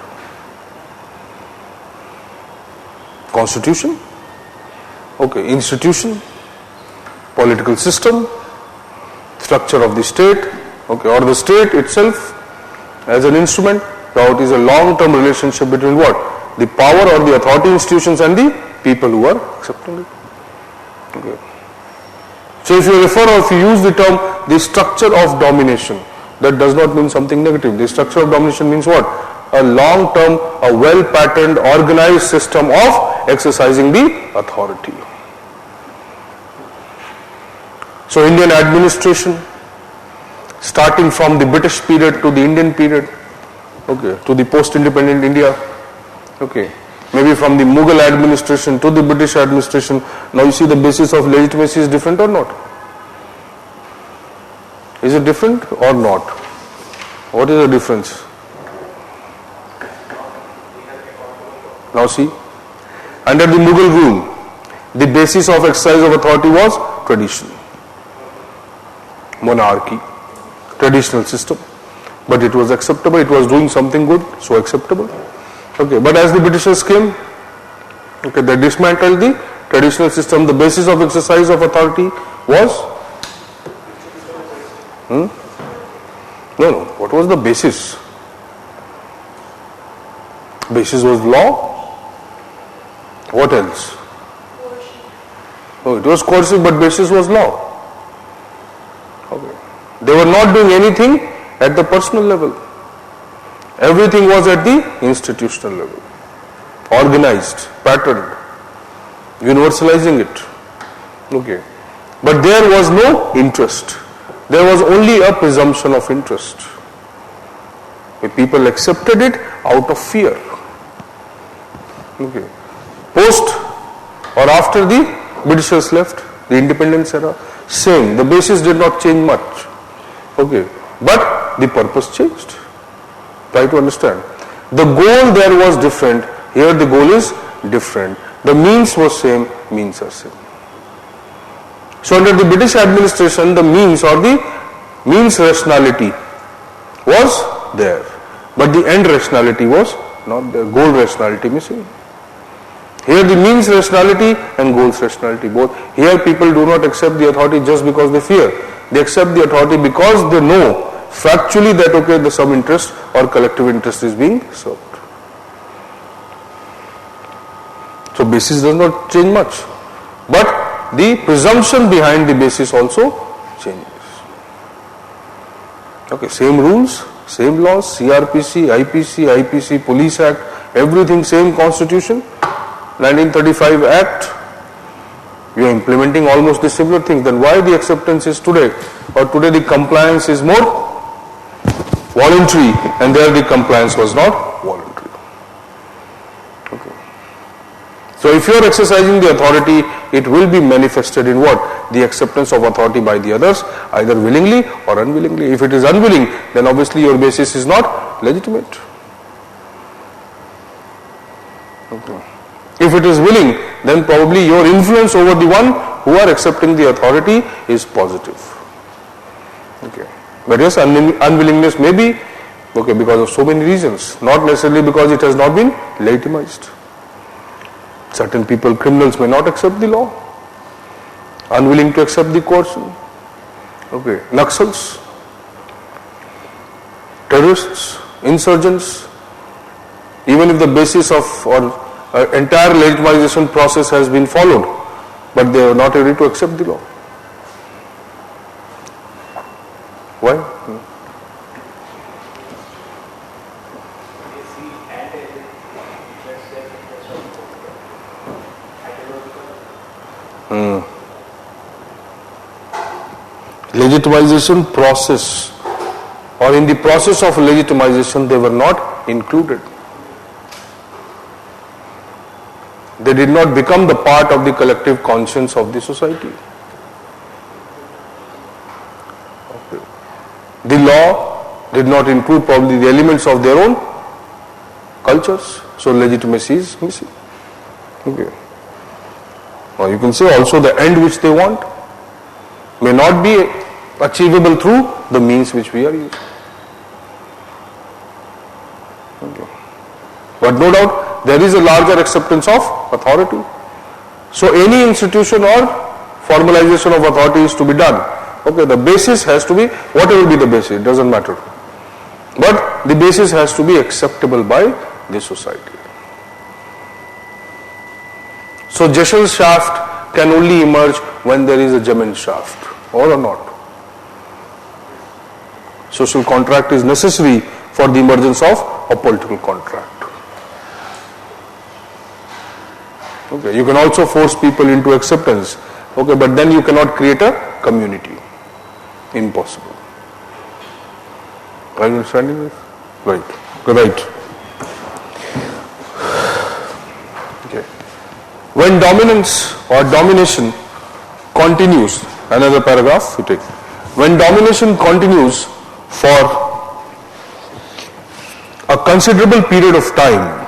Constitution, okay, institution, political system, structure of the state, okay, or the state itself as an instrument. Now it is a long-term relationship between what? The power or the authority institutions and the people who are accepting it. Okay. So if you refer or if you use the term the structure of domination, that does not mean something negative. The structure of domination means what? a long-term, a well-patterned, organized system of exercising the authority. So Indian administration, starting from the British period to the Indian period, okay, to the post-independent India, okay, maybe from the Mughal administration to the British administration, now you see the basis of legitimacy is different or not? Is it different or not? What is the difference? Now see, under the Mughal rule, the basis of exercise of authority was tradition, monarchy, traditional system. But it was acceptable, it was doing something good, so acceptable. Okay, but as the Britishers came, okay, they dismantled the traditional system. The basis of exercise of authority was? No, what was the basis? Basis was law. What else? Oh, it was coercive, but basis was law. Okay. They were not doing anything at the personal level. Everything was at the institutional level. Organized, patterned, universalizing it. Okay. But there was no interest. There was only a presumption of interest. The people accepted it out of fear. Okay. Post or after the Britishers left, the independence era, same. The basis did not change much. Okay. But the purpose changed. Try to understand. The goal there was different. Here the goal is different. The means was same, means are same. So under the British administration, the means or the means rationality was there. But the end rationality was not there. Goal rationality missing. Here the means rationality and goals rationality both. Here people do not accept the authority just because they fear. They accept the authority because they know factually that okay, the some interest or collective interest is being served. So basis does not change much. But the presumption behind the basis also changes. Okay, same rules, same laws, CRPC, IPC, Police Act, everything same constitution, 1935 Act. We are implementing almost the similar things. Then why the acceptance is today? Or today the compliance is more voluntary and there the compliance was not voluntary. Okay. So if you are exercising the authority, it will be manifested in what? The acceptance of authority by the others, either willingly or unwillingly. If it is unwilling, then obviously your basis is not legitimate. Okay. If it is willing, then probably your influence over the one who are accepting the authority is positive. Okay. But yes, unwillingness may be okay because of so many reasons, not necessarily because it has not been legitimized. Certain people, criminals, may not accept the law, unwilling to accept the coercion. Okay, Naxals, terrorists, insurgents, even if the basis of or entire legitimization process has been followed, but they are not ready to accept the law. Why? Legitimization process, or in the process of legitimization, they were not included. They did not become the part of the collective conscience of the society. Okay. The law did not include probably the elements of their own cultures, so legitimacy is missing. Okay. Or you can say also the end which they want may not be achievable through the means which we are using. Okay. But no doubt there is a larger acceptance of authority. So any institution or formalization of authority is to be done. Okay, the basis has to be, whatever be the basis, it doesn't matter. But the basis has to be acceptable by the society. So Jessel's shaft can only emerge when there is a genuine shaft, or not. Social contract is necessary for the emergence of a political contract. Okay, you can also force people into acceptance. Okay, but then you cannot create a community. Impossible. Are you understanding this? Right. Right. Okay. When dominance or domination continues, another paragraph you take. When domination continues for a considerable period of time,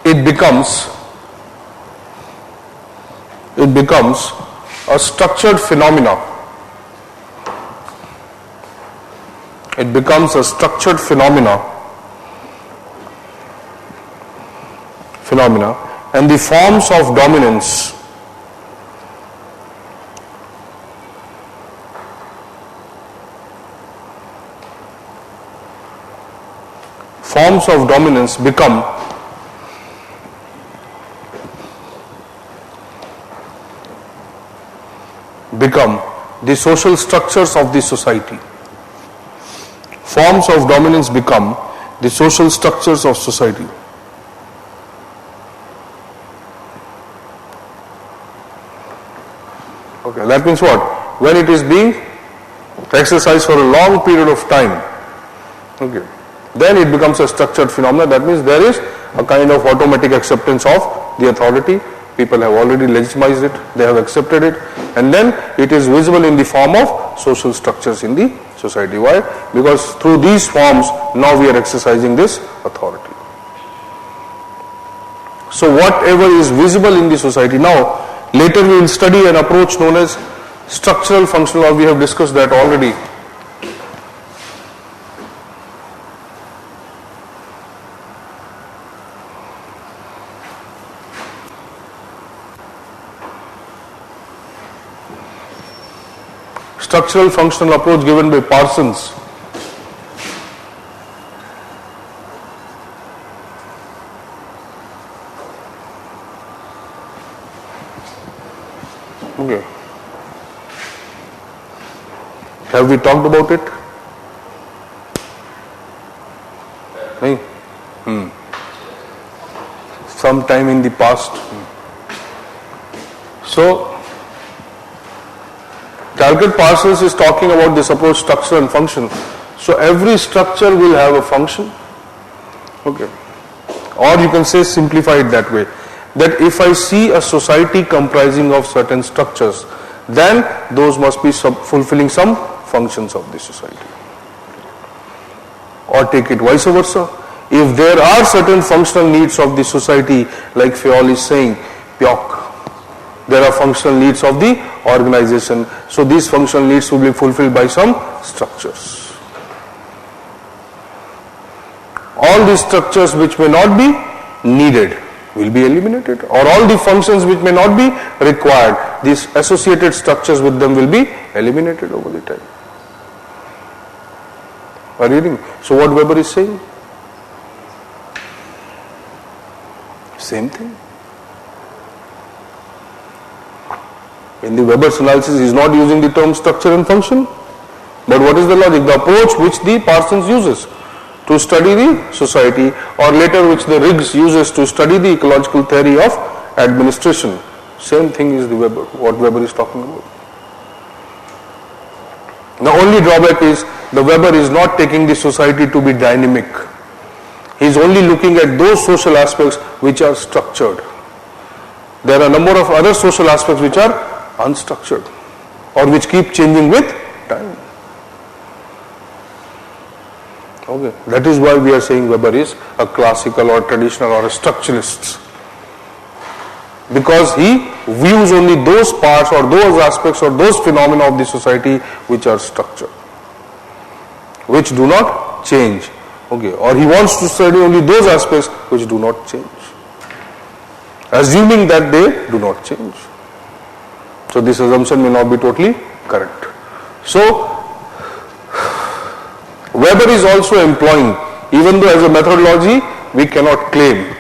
it becomes a structured phenomena. It becomes a structured phenomena, and the forms of dominance become the social structures of the society. Forms of dominance become the social structures of society. Okay, that means what? When it is being exercised for a long period of time, okay, then it becomes a structured phenomenon. That means there is a kind of automatic acceptance of the authority. People have already legitimized it, they have accepted it, and then it is visible in the form of social structures in the society. Why? Because through these forms, now we are exercising this authority. So whatever is visible in the society, now later we will study an approach known as structural functional law. We have discussed that already. Structural functional approach given by Parsons. Okay. Have we talked about it? No? Sometime in the past. So, Talcott Parsons is talking about this approach, structure and function. So every structure will have a function. Okay. Or you can say, simplify it that way, that if I see a society comprising of certain structures, then those must be fulfilling some functions of the society. Or take it vice versa. If there are certain functional needs of the society, like Fayol is saying, Pyok, there are functional needs of the organization. So these functional needs will be fulfilled by some structures. All these structures which may not be needed will be eliminated, or all the functions which may not be required, these associated structures with them will be eliminated over the time. Are you reading? So what Weber is saying? Same thing. In the Weber's analysis, he is not using the term structure and function. But what is the logic? The approach which the Parsons uses to study the society, or later which the Riggs uses to study the ecological theory of administration. Same thing is the Weber, what Weber is talking about. The only drawback is the Weber is not taking the society to be dynamic. He is only looking at those social aspects which are structured. There are a number of other social aspects which are unstructured, or which keep changing with time. Okay, that is why we are saying Weber is a classical or traditional or a structuralist, because he views only those parts or those aspects or those phenomena of the society which are structured, which do not change. Okay, or he wants to study only those aspects which do not change, assuming that they do not change. So this assumption may not be totally correct. So Weber is also employing, even though as a methodology we cannot claim,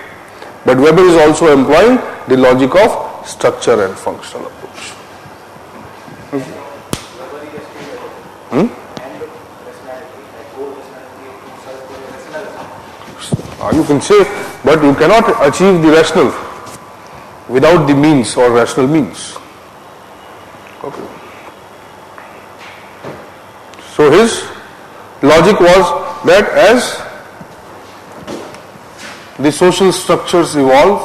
but Weber is also employing the logic of structure and functional approach. Okay. You can say, but you cannot achieve the rational without the means or rational means. Okay. So his logic was that as the social structures evolve,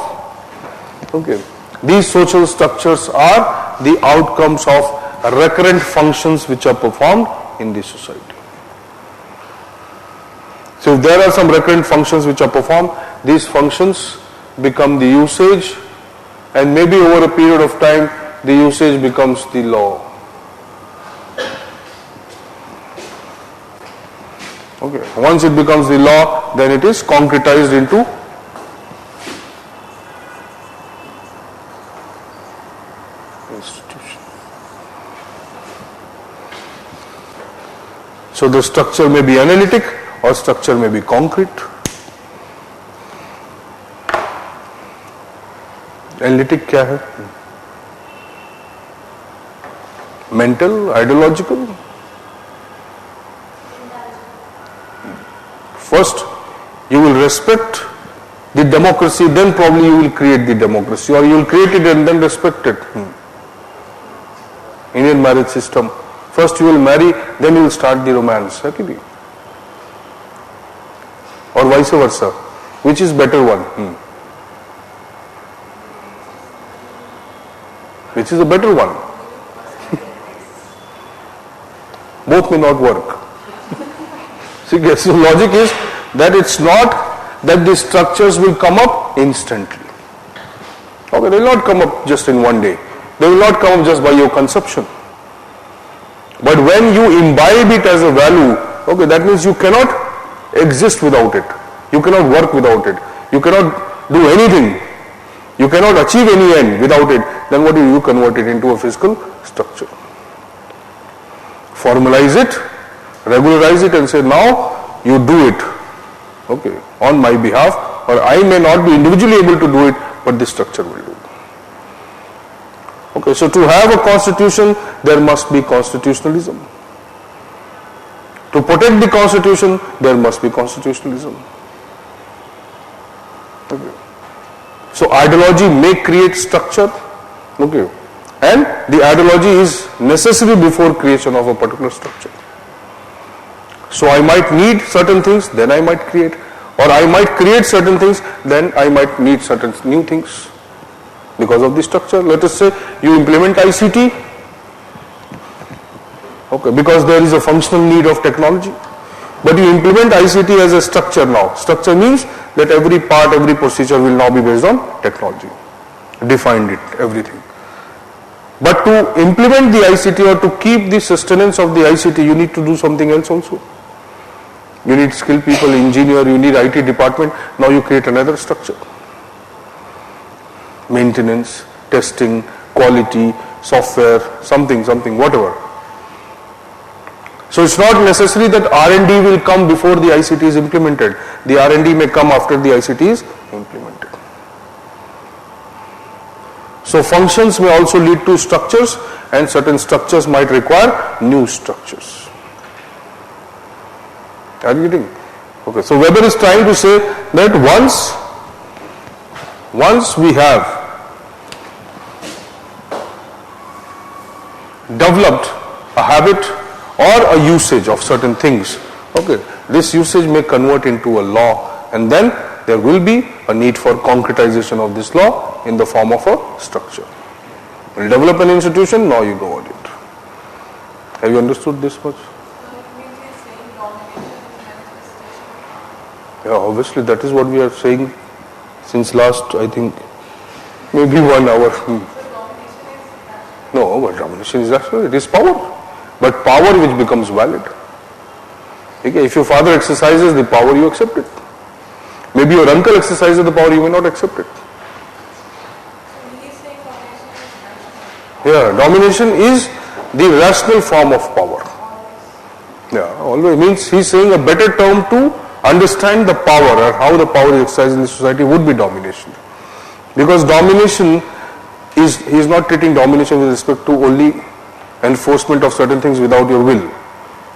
okay, these social structures are the outcomes of recurrent functions which are performed in the society. So if there are some recurrent functions which are performed, these functions become the usage, and maybe over a period of time the usage becomes the law. Okay. Once it becomes the law, then it is concretized into institution. So the structure may be analytic or structure may be concrete. Analytic क्या है? Mental, ideological. First, you will respect the democracy, then probably you will create the democracy, or you will create it and then respect it. Indian marriage system. First you will marry, then you will start the romance. Or vice versa. Which is better one? Which is a better one? Both may not work. See, so logic is that it's not that the structures will come up instantly. Okay, they will not come up just in one day. They will not come up just by your conception. But when you imbibe it as a value, okay, that means you cannot exist without it. You cannot work without it. You cannot do anything. You cannot achieve any end without it. Then what do you convert it into a physical structure? Formalize it, regularize it and say, now you do it, okay, on my behalf, or I may not be individually able to do it, but the structure will do. Okay, so to have a constitution, there must be constitutionalism. To protect the constitution, there must be constitutionalism. Okay. So ideology may create structure, okay, and the ideology is necessary before creation of a particular structure. So I might need certain things, then I might create, or I might create certain things, then I might need certain new things because of the structure. Let us say you implement ICT, okay, because there is a functional need of technology, but you implement ICT as a structure now. Structure means that every part, every procedure will now be based on technology, defined it, everything. But to implement the ICT or to keep the sustenance of the ICT, you need to do something else also. You need skilled people, engineer, you need IT department. Now you create another structure. Maintenance, testing, quality, software, something, whatever. So it's not necessary that R&D will come before the ICT is implemented. The R&D may come after the ICT is implemented. So functions may also lead to structures, and certain structures might require new structures. Are you getting? Okay, so Weber is trying to say that once we have developed a habit or a usage of certain things, okay, this usage may convert into a law, and then there will be a need for concretization of this law in the form of a structure. You develop an institution, now you go at it. Have you understood this much? Yeah, obviously that is what we are saying since last, I think, maybe 1 hour. No, but domination is actually, it is power. But power which becomes valid. Okay, if your father exercises the power, you accept it. Maybe your uncle exercises the power, you may not accept it. Yeah, domination is the rational form of power. Yeah, always means he's saying a better term to understand the power or how the power is exercised in the society would be domination. Because domination is, he is not treating domination with respect to only enforcement of certain things without your will.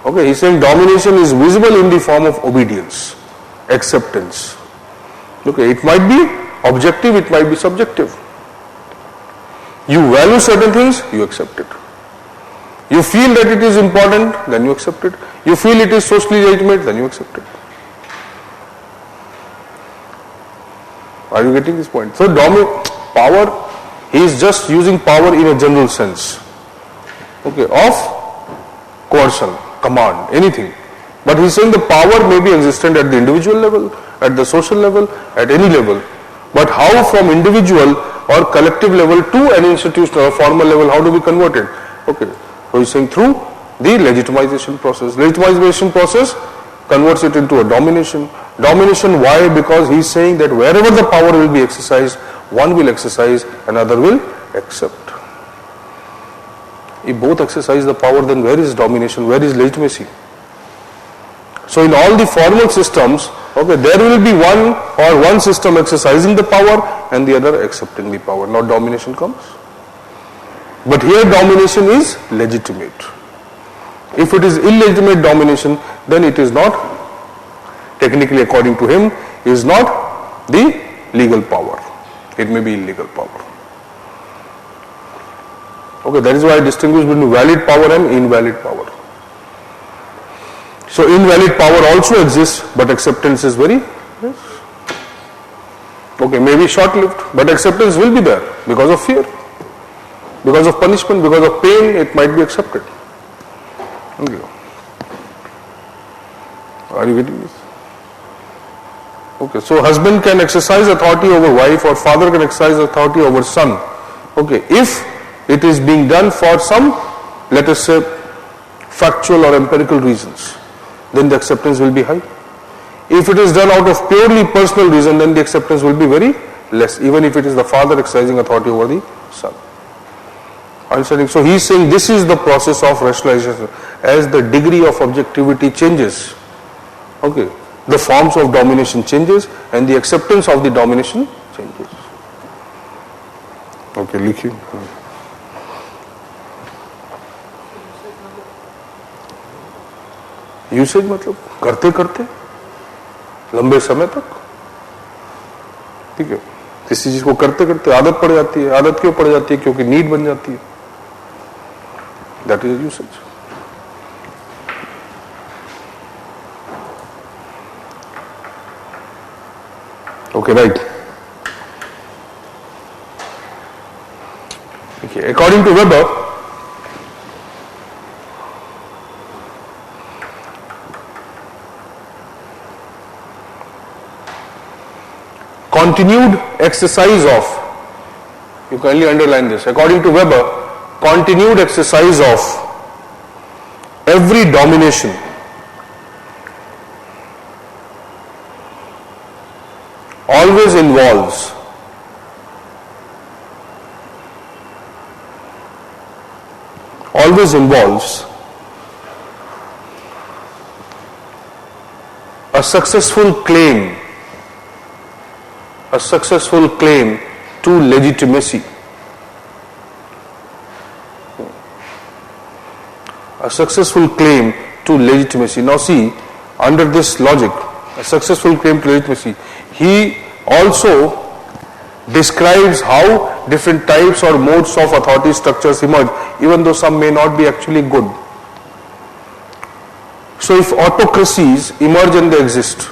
Okay, he's saying domination is visible in the form of obedience, acceptance. Okay, it might be objective, it might be subjective. You value certain things, you accept it. You feel that it is important, then you accept it. You feel it is socially legitimate, then you accept it. Are you getting this point? So power, he is just using power in a general sense. Okay, of coercion, command, anything. But he is saying the power may be existent at the individual level, at the social level, at any level. But how from individual or collective level to an institutional or formal level, how do we convert it? Okay, so he is saying through the legitimization process. Legitimization process converts it into a domination. Domination, why? Because he is saying that wherever the power will be exercised, one will exercise, another will accept. If both exercise the power, then where is domination? Where is legitimacy? So in all the formal systems, okay, there will be one system exercising the power and the other accepting the power. Now domination comes. But here domination is legitimate. If it is illegitimate domination, then it is not, technically according to him, is not the legal power. It may be illegal power. Okay, that is why I distinguish between valid power and invalid power. So invalid power also exists, but acceptance is very, okay, maybe short-lived, but acceptance will be there because of fear, because of punishment, because of pain, it might be accepted. Okay. Are you getting this? Okay, so husband can exercise authority over wife, or father can exercise authority over son. Okay, if it is being done for some, let us say, factual or empirical reasons, then the acceptance will be high. If it is done out of purely personal reason, then the acceptance will be very less, even if it is the father exercising authority over the son. Understanding? So he is saying this is the process of rationalization. As the degree of objectivity changes, okay, the forms of domination changes and the acceptance of the domination changes. Okay, लिखिए. Usage मतलब करते करते लंबे समय तक, ठीक है, किसी चीज को करते करते आदत पड़ जाती है. आदत क्यों पड़ जाती है? क्योंकि नीड बन जाती है. That is usage. Okay, right. Okay, according to Weber, continued exercise of, you kindly underline this, according to Weber, continued exercise of every domination always involves a successful claim to legitimacy. A successful claim to legitimacy. Now see, under this logic, a successful claim to legitimacy, he also describes how different types or modes of authority structures emerge, even though some may not be actually good. So if autocracies emerge and they exist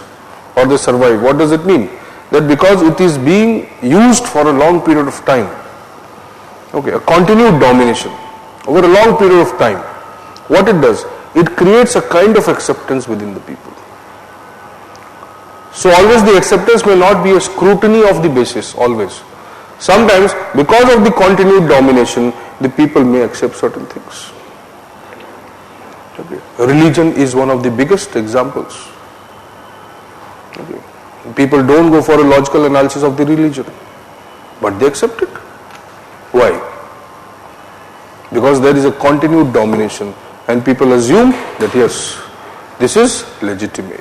or they survive, what does it mean? That because it is being used for a long period of time, okay, a continued domination over a long period of time, what it does, it creates a kind of acceptance within the people. So always the acceptance may not be a scrutiny of the basis, always. Sometimes because of the continued domination, the people may accept certain things. Okay. Religion is one of the biggest examples. Okay. People don't go for a logical analysis of the religion, but they accept it. Why? Because there is a continued domination and people assume that yes, this is legitimate.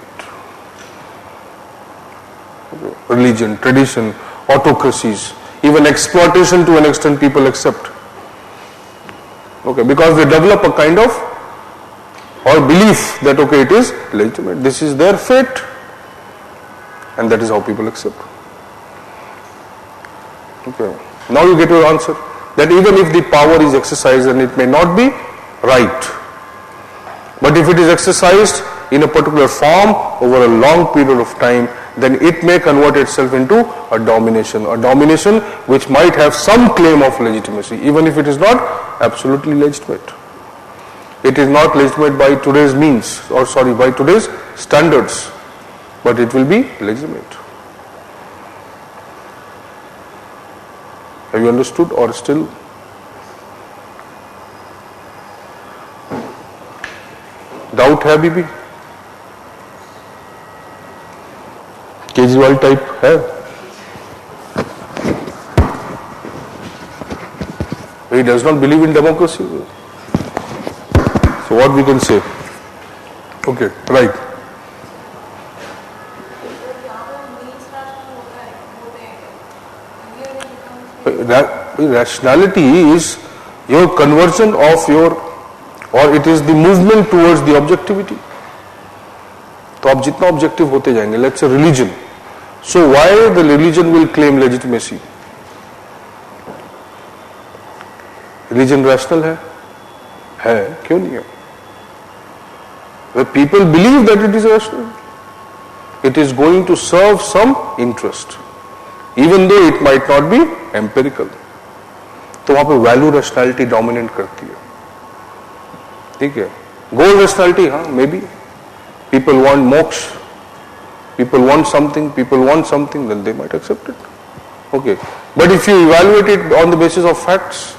Religion, tradition, autocracies, even exploitation to an extent people accept. Okay, because they develop a kind of or belief that okay, it is legitimate. This is their fate, and that is how people accept. Okay. Now you get your answer that even if the power is exercised, and it may not be right, but if it is exercised in a particular form over a long period of time, then it may convert itself into a domination which might have some claim of legitimacy, even if it is not absolutely legitimate. It is not legitimate by today's means, or by today's standards, but it will be legitimate. Have you understood, or still? Doubt है अभी भी? Kejriwal type है? He does not believe in democracy. So what we can say? Okay, right. Rationality is your conversion of your, or it is the movement towards the objectivity. तो आप जितना objective होते जाएंगे, let's say religion. So why the religion will claim legitimacy? Religion rational है? है, क्यों नहीं है? Where people believe that it is rational, it is going to serve some interest, even though it might not be empirical. तो वहां पे value rationality dominate करती है. ठीक है, गोल रैशनैलिटी, हाँ, may be people want moksha, people want something, then they might accept it. Okay, but if you evaluate it on the basis of facts,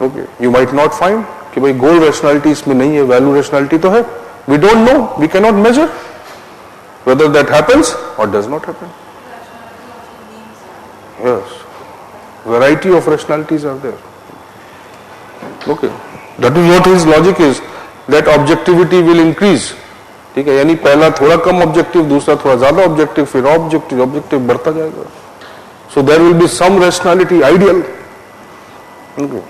okay, you might not find कि भाई गोल rationality इसमें नहीं है, value rationality तो है. We don't know, we cannot measure whether that happens or does not happen. Yes, variety of rationalities are there. Okay, that is what his logic is, that objectivity will increase. ठीक है, यानी पहला थोड़ा कम objective, दूसरा थोड़ा ज्यादा objective, फिर objective बढ़ता जाएगा. So there will be some rationality ideal. Okay.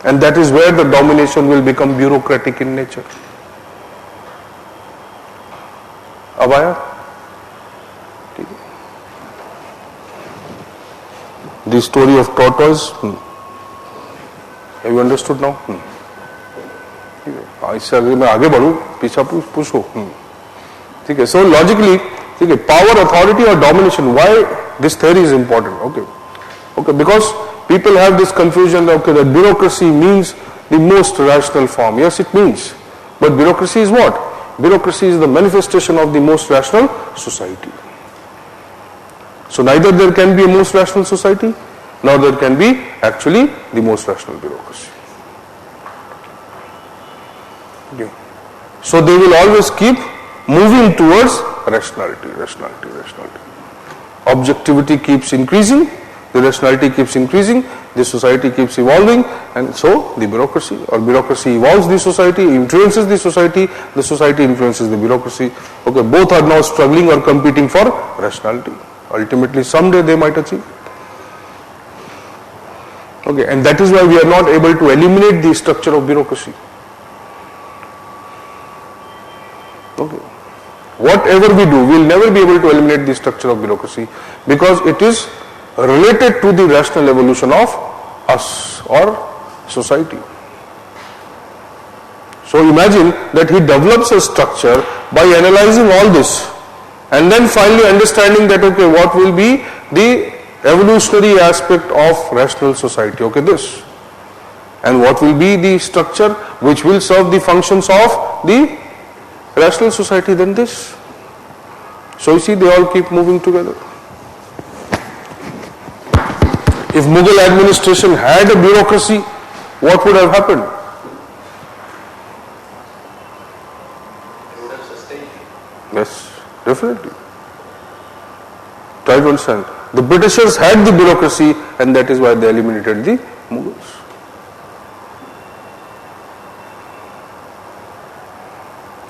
And that is where the domination will become bureaucratic in nature. अब आया? The story of tortoise. Have you understood now? इससे अगर मैं आगे बढ़ूं, पीछा पूछो. ठीक है. So logically, ठीक है, power, authority or domination. Why this theory is important? Okay, because people have this confusion that okay, that bureaucracy means the most rational form. Yes, it means, but bureaucracy is what? Bureaucracy is the manifestation of the most rational society. So neither there can be a most rational society, nor there can be actually the most rational bureaucracy. Okay. So they will always keep moving towards rationality. Objectivity keeps increasing, the rationality keeps increasing, the society keeps evolving, and so the bureaucracy evolves the society, influences the society influences the bureaucracy. Okay, both are now struggling or competing for rationality. Ultimately, someday they might achieve. Okay, and that is why we are not able to eliminate the structure of bureaucracy. Okay. Whatever we do, we will never be able to eliminate the structure of bureaucracy because it is related to the rational evolution of us or society. So imagine that he develops a structure by analyzing all this and then finally understanding that okay, what will be the evolutionary aspect of rational society, okay, this, and what will be the structure which will serve the functions of the rational society, then this. So you see, they all keep moving together. If Mughal administration had a bureaucracy, what would have happened? It would have sustained. Yes, definitely. Try to understand. The Britishers had the bureaucracy and that is why they eliminated the Mughals.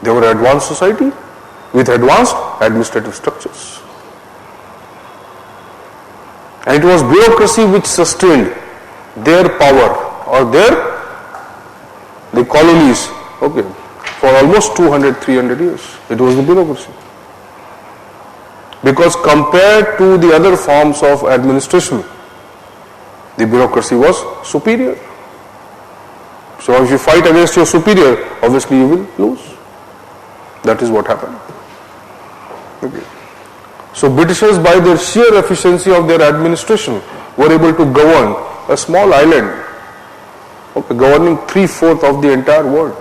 They were an advanced society with advanced administrative structures. And it was bureaucracy which sustained their power or the colonies, okay, For almost 200, 300 years, it was the bureaucracy. Because compared to the other forms of administration, the bureaucracy was superior. So if you fight against your superior, obviously you will lose. That is what happened. Okay. So Britishers, by their sheer efficiency of their administration, were able to govern a small island, okay, governing 3/4 of the entire world.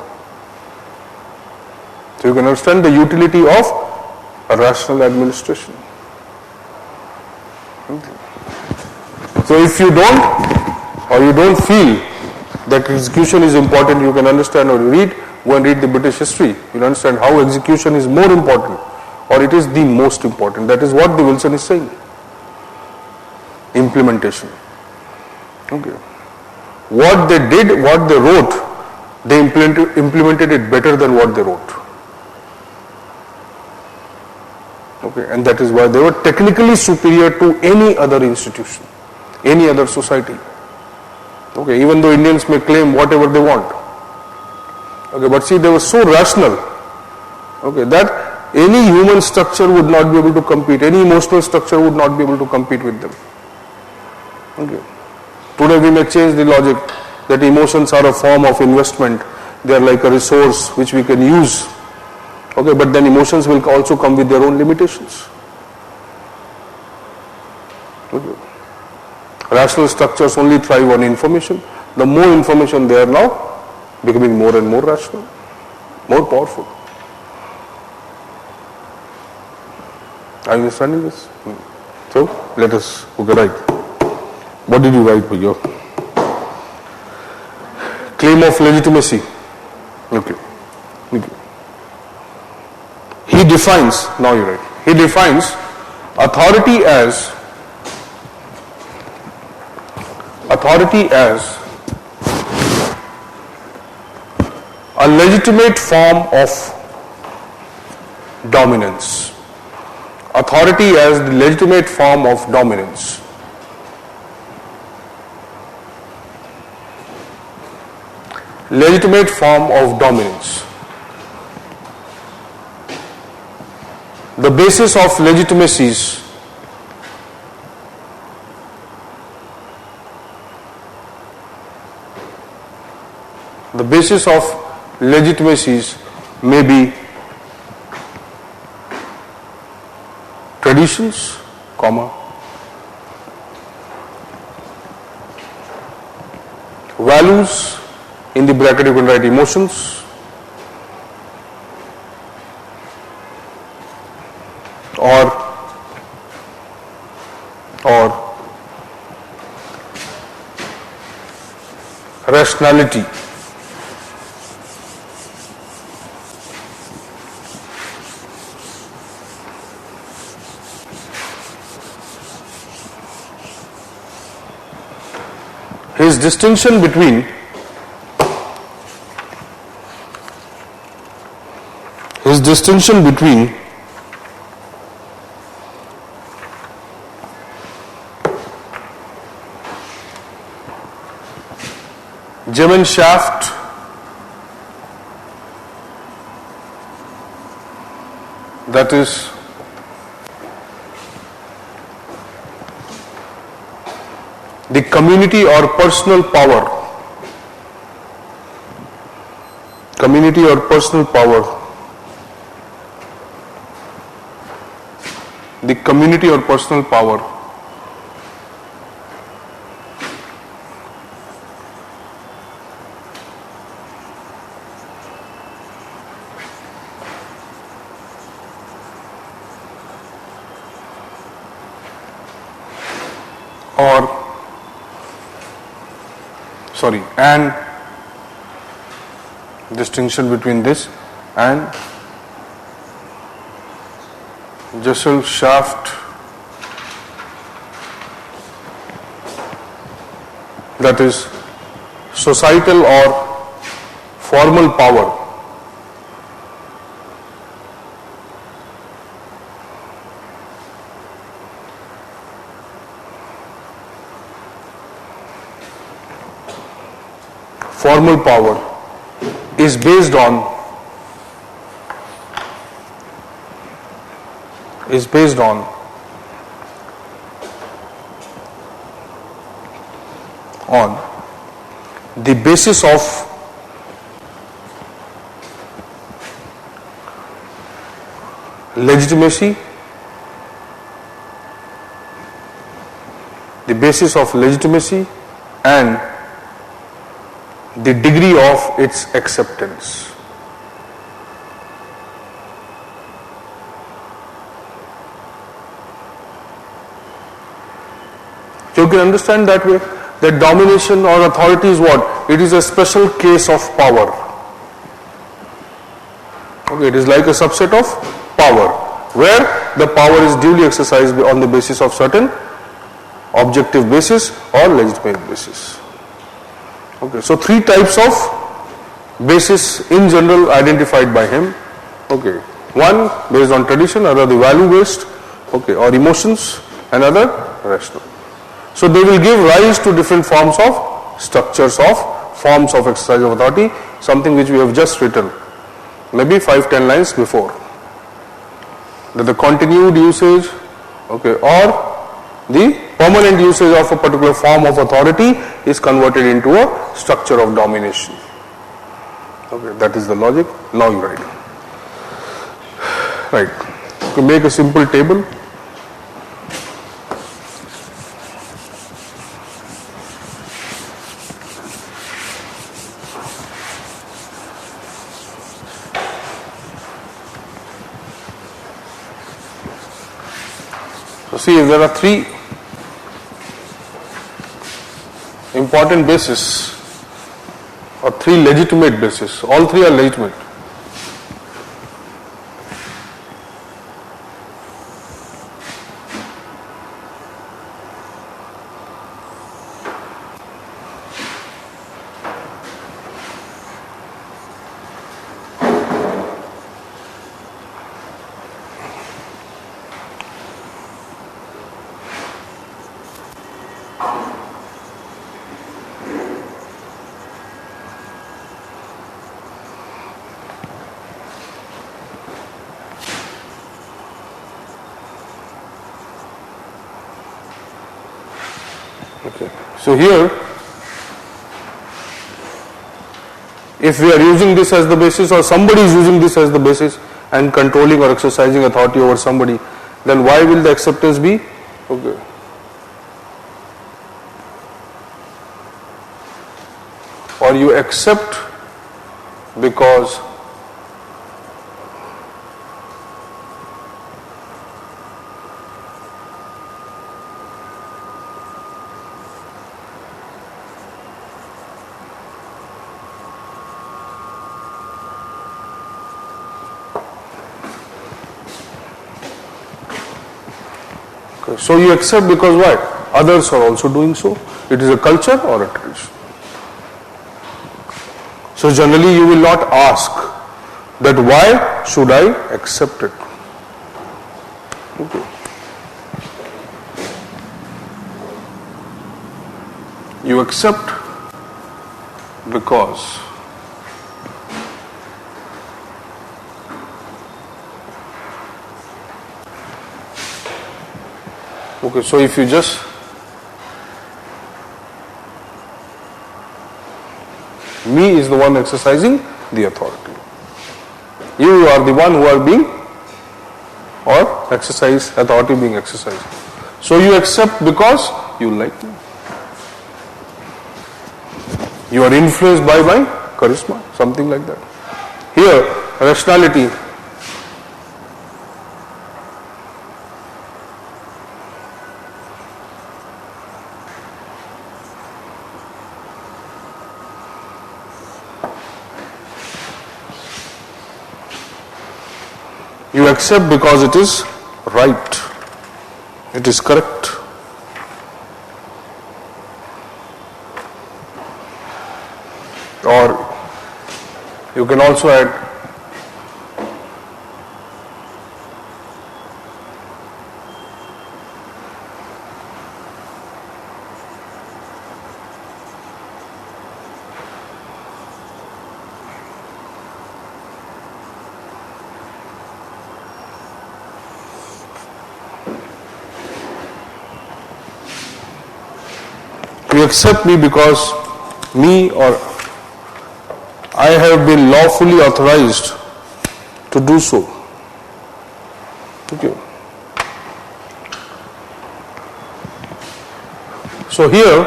So you can understand the utility of a rational administration. Okay. So if you don't feel that execution is important, you can understand or go and read the British history. You'll understand how execution is more important, or it is the most important. That is what the Wilson is saying. Implementation. Okay. What they did, what they wrote, they implemented it better than what they wrote. Okay, and that is why they were technically superior to any other institution, any other society. Okay, even though Indians may claim whatever they want. Okay, but see, they were so rational. Okay, that any human structure would not be able to compete, any emotional structure would not be able to compete with them. Okay. Today we may change the logic that emotions are a form of investment, they are like a resource which we can use. Okay, but then emotions will also come with their own limitations. Okay. Rational structures only thrive on information. The more information they are now, becoming more and more rational, more powerful. Are you understanding this? So, let us write. What did you write for your claim of legitimacy? Okay. Okay. He defines, now you write, he defines authority as a legitimate form of dominance. Authority as the legitimate form of dominance. Legitimate form of dominance. The basis of legitimacies may be traditions, values, in the bracket you can write emotions, or rationality. His distinction between Gemeinschaft that is the community or personal power, the community or personal power and distinction between this and Gesellschaft that is societal or formal power. Formal power is based on is based on the basis of legitimacy, and the degree of its acceptance. So you can understand that way, that domination or authority is what? It is a special case of power. Okay, it is like a subset of power, where the power is duly exercised on the basis of certain objective basis or legitimate basis. Okay, so three types of basis in general identified by him. Okay, one based on tradition, another the value based, okay, or emotions, another rational. So they will give rise to different forms of structures of forms of exercise of authority, something which we have just written, maybe 5-10 lines before. That the continued usage, okay, or the permanent usage of a particular form of authority is converted into a structure of domination. Okay, that is the logic. Now you write. Right. You can make a simple table. So see, there are three important bases or three legitimate bases. All three are legitimate. Okay. So here, if we are using this as the basis or somebody is using this as the basis and controlling or exercising authority over somebody, then why will the acceptance be? Okay. Or you accept because so you accept because why? Others are also doing so. It is a culture or a tradition. So generally you will not ask that why should I accept it? Okay. You accept because okay, so if you just me is the one exercising the authority. You are the one who are being or exercise authority being exercised. So you accept because you like me. You are influenced by my charisma, something like that. Here, rationality. You accept because it is right, it is correct. Or you can also add You accept me because me or I have been lawfully authorized to do so. Okay. So here,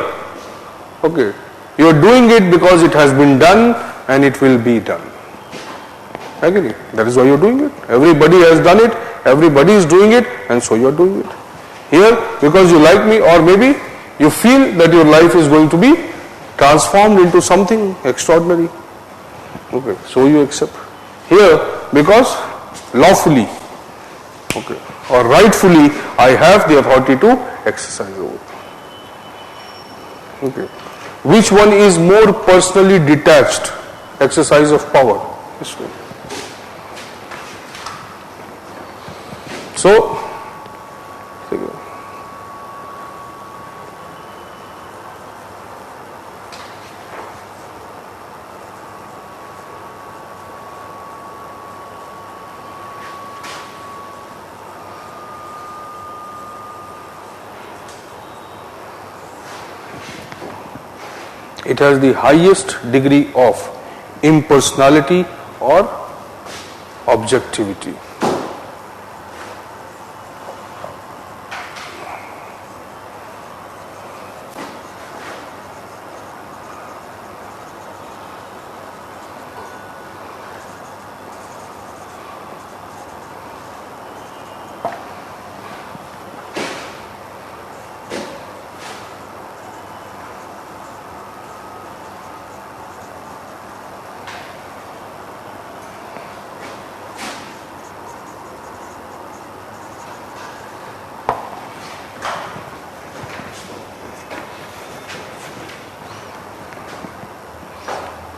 okay, you are doing it because it has been done and it will be done. Agree? That is why you are doing it. Everybody has done it, everybody is doing it, and so you are doing it. Here, because you like me, or maybe you feel that your life is going to be transformed into something extraordinary. Okay, so you accept. Here, because lawfully, okay, or rightfully, I have the authority to exercise over. Okay. Which one is more personally detached exercise of power? This one. So, it has the highest degree of impersonality or objectivity.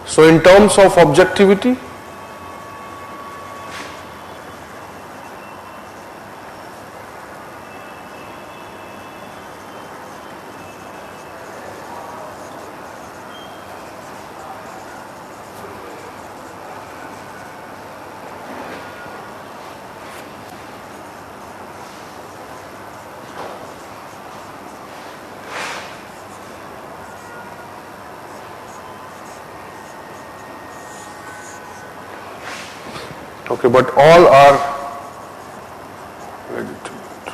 So in terms of objectivity, okay, but all are legitimate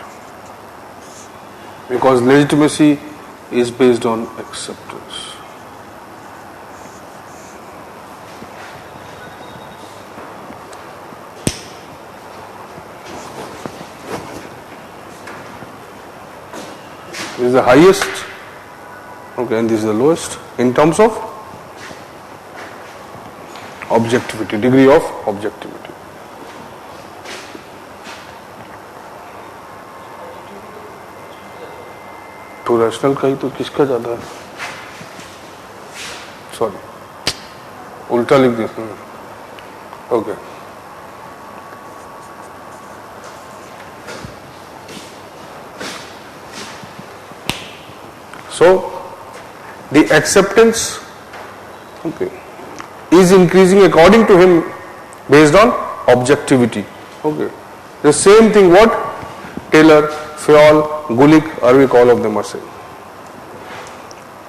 because legitimacy is based on acceptance. This is the highest, okay, and this is the lowest in terms of objectivity, degree of objectivity. तो rational का ही तो किसका ज्यादा है? Sorry, उल्टा लिख दिया. Okay. So the acceptance, okay, is increasing according to him based on objectivity. Okay. The same thing what Taylor, Fayol, Gulick, Arvik, all of them are saying.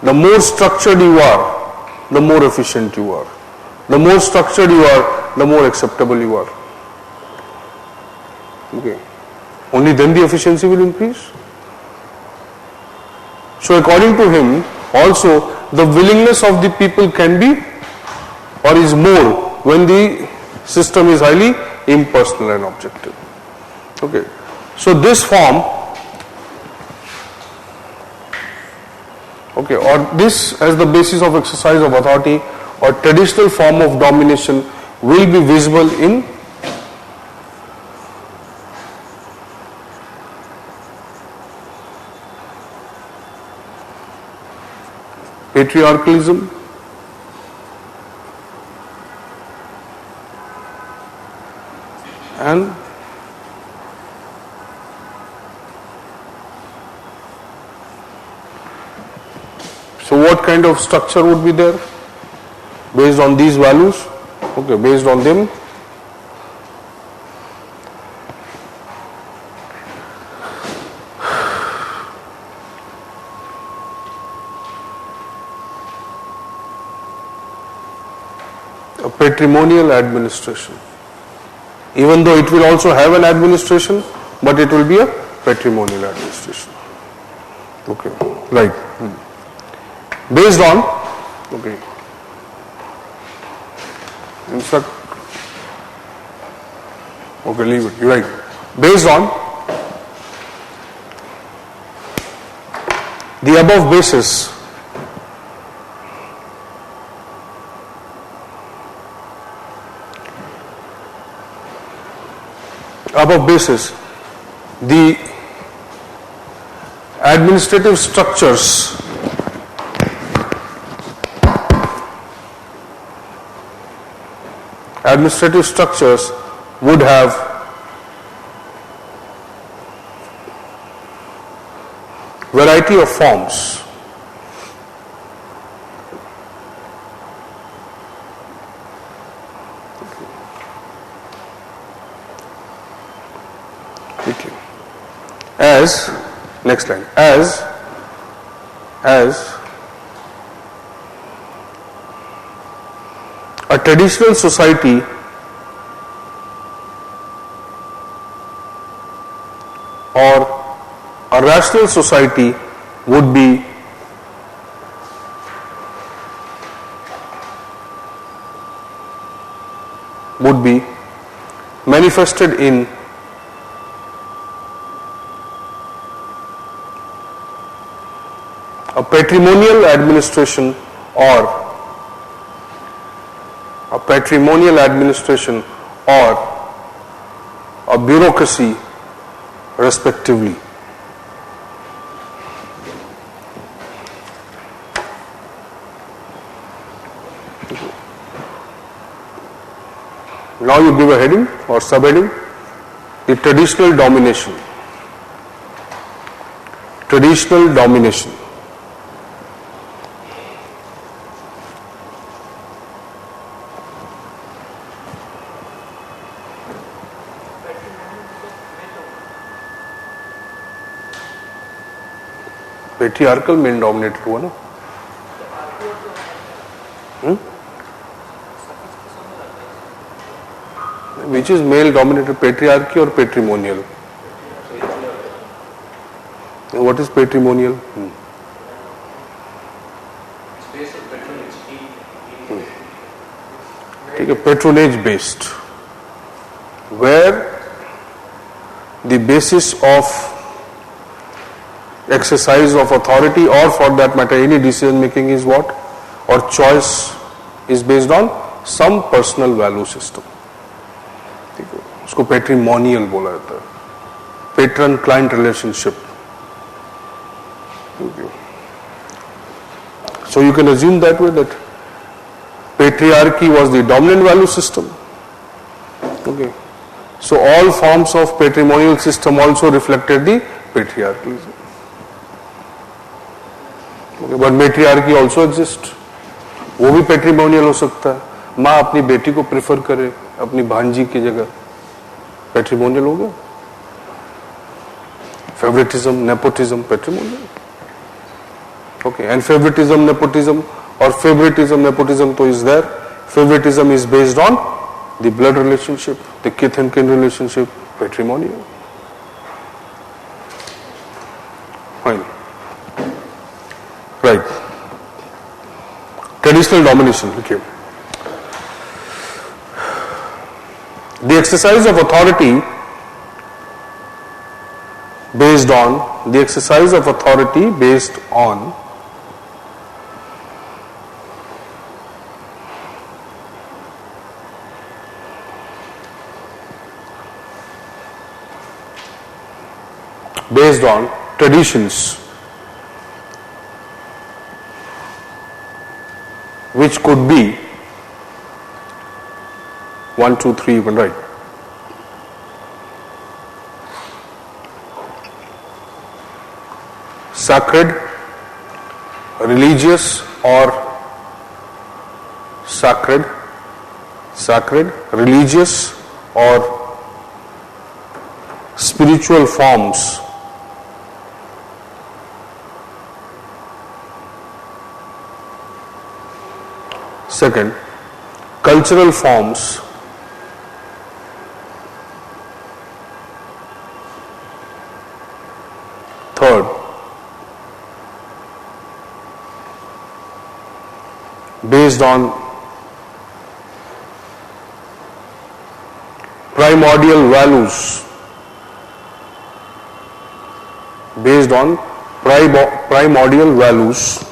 The more structured you are, the more efficient you are. The more structured you are, the more acceptable you are. Okay. Only then the efficiency will increase. So according to him, also the willingness of the people can be or is more when the system is highly impersonal and objective. Okay. So this form, okay, or this as the basis of exercise of authority or traditional form of domination will be visible in patriarchalism, and so what kind of structure would be there based on these values? Okay, based on them, a patrimonial administration. Even though it will also have an administration, but it will be a patrimonial administration. Okay, right. Based on, okay, in fact, okay, leave it, you're right. Based on the above basis, the administrative structures would have variety of forms. Okay. As, next line, as a traditional society or a rational society would be manifested in a patrimonial administration or a bureaucracy respectively. Now you give a heading or subheading, the traditional domination. Traditional domination. Patriarchal men dominated हुआ ना, which is male dominated, patriarchy और patrimonial. What is patrimonial? ठीक है, patronage based, where the basis of exercise of authority or for that matter any decision making is what, or choice is based on some personal value system. ठीक है, उसको patrimonial बोला जाता है, patron client relationship. So you can assume that way that patriarchy was the dominant value system. Okay, so all forms of patrimonial system also reflected the patriarchy. But matriarchy also exist, वो भी पेट्रीमोनियल हो सकता है. माँ अपनी बेटी को prefer करे अपनी भांजी की जगह, पेट्रीमोनियल हो गया. Favouritism, nepotism, patrimonial. Okay, and favouritism, nepotism और फेवरेटिज्म, नेपोटिज्म तो is there. Favouritism is based on the blood relationship, the kith and kin relationship, patrimonial. Fine. Right. Traditional domination. Okay. The exercise of authority based on traditions which could be 1, 2, 3 even, right? Sacred, religious or religious or spiritual forms Second, cultural forms third, based on primordial values, based on primordial values,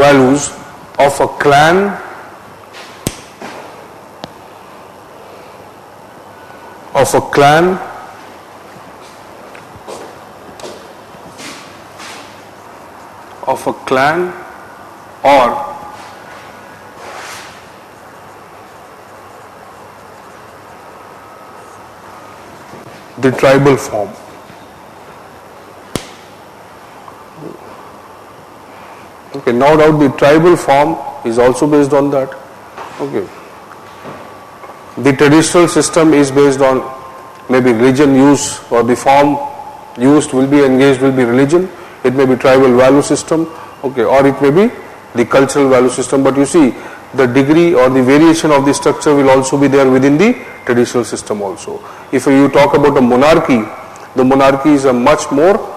values of a clan, of a clan, of a clan or the tribal form. Okay, no doubt the tribal form is also based on that. Okay. The traditional system is based on maybe religion use, or the form used will be engaged will be religion. It may be tribal value system, okay, or it may be the cultural value system. But you see, the degree or the variation of the structure will also be there within the traditional system also. If you talk about a monarchy, the monarchy is a much more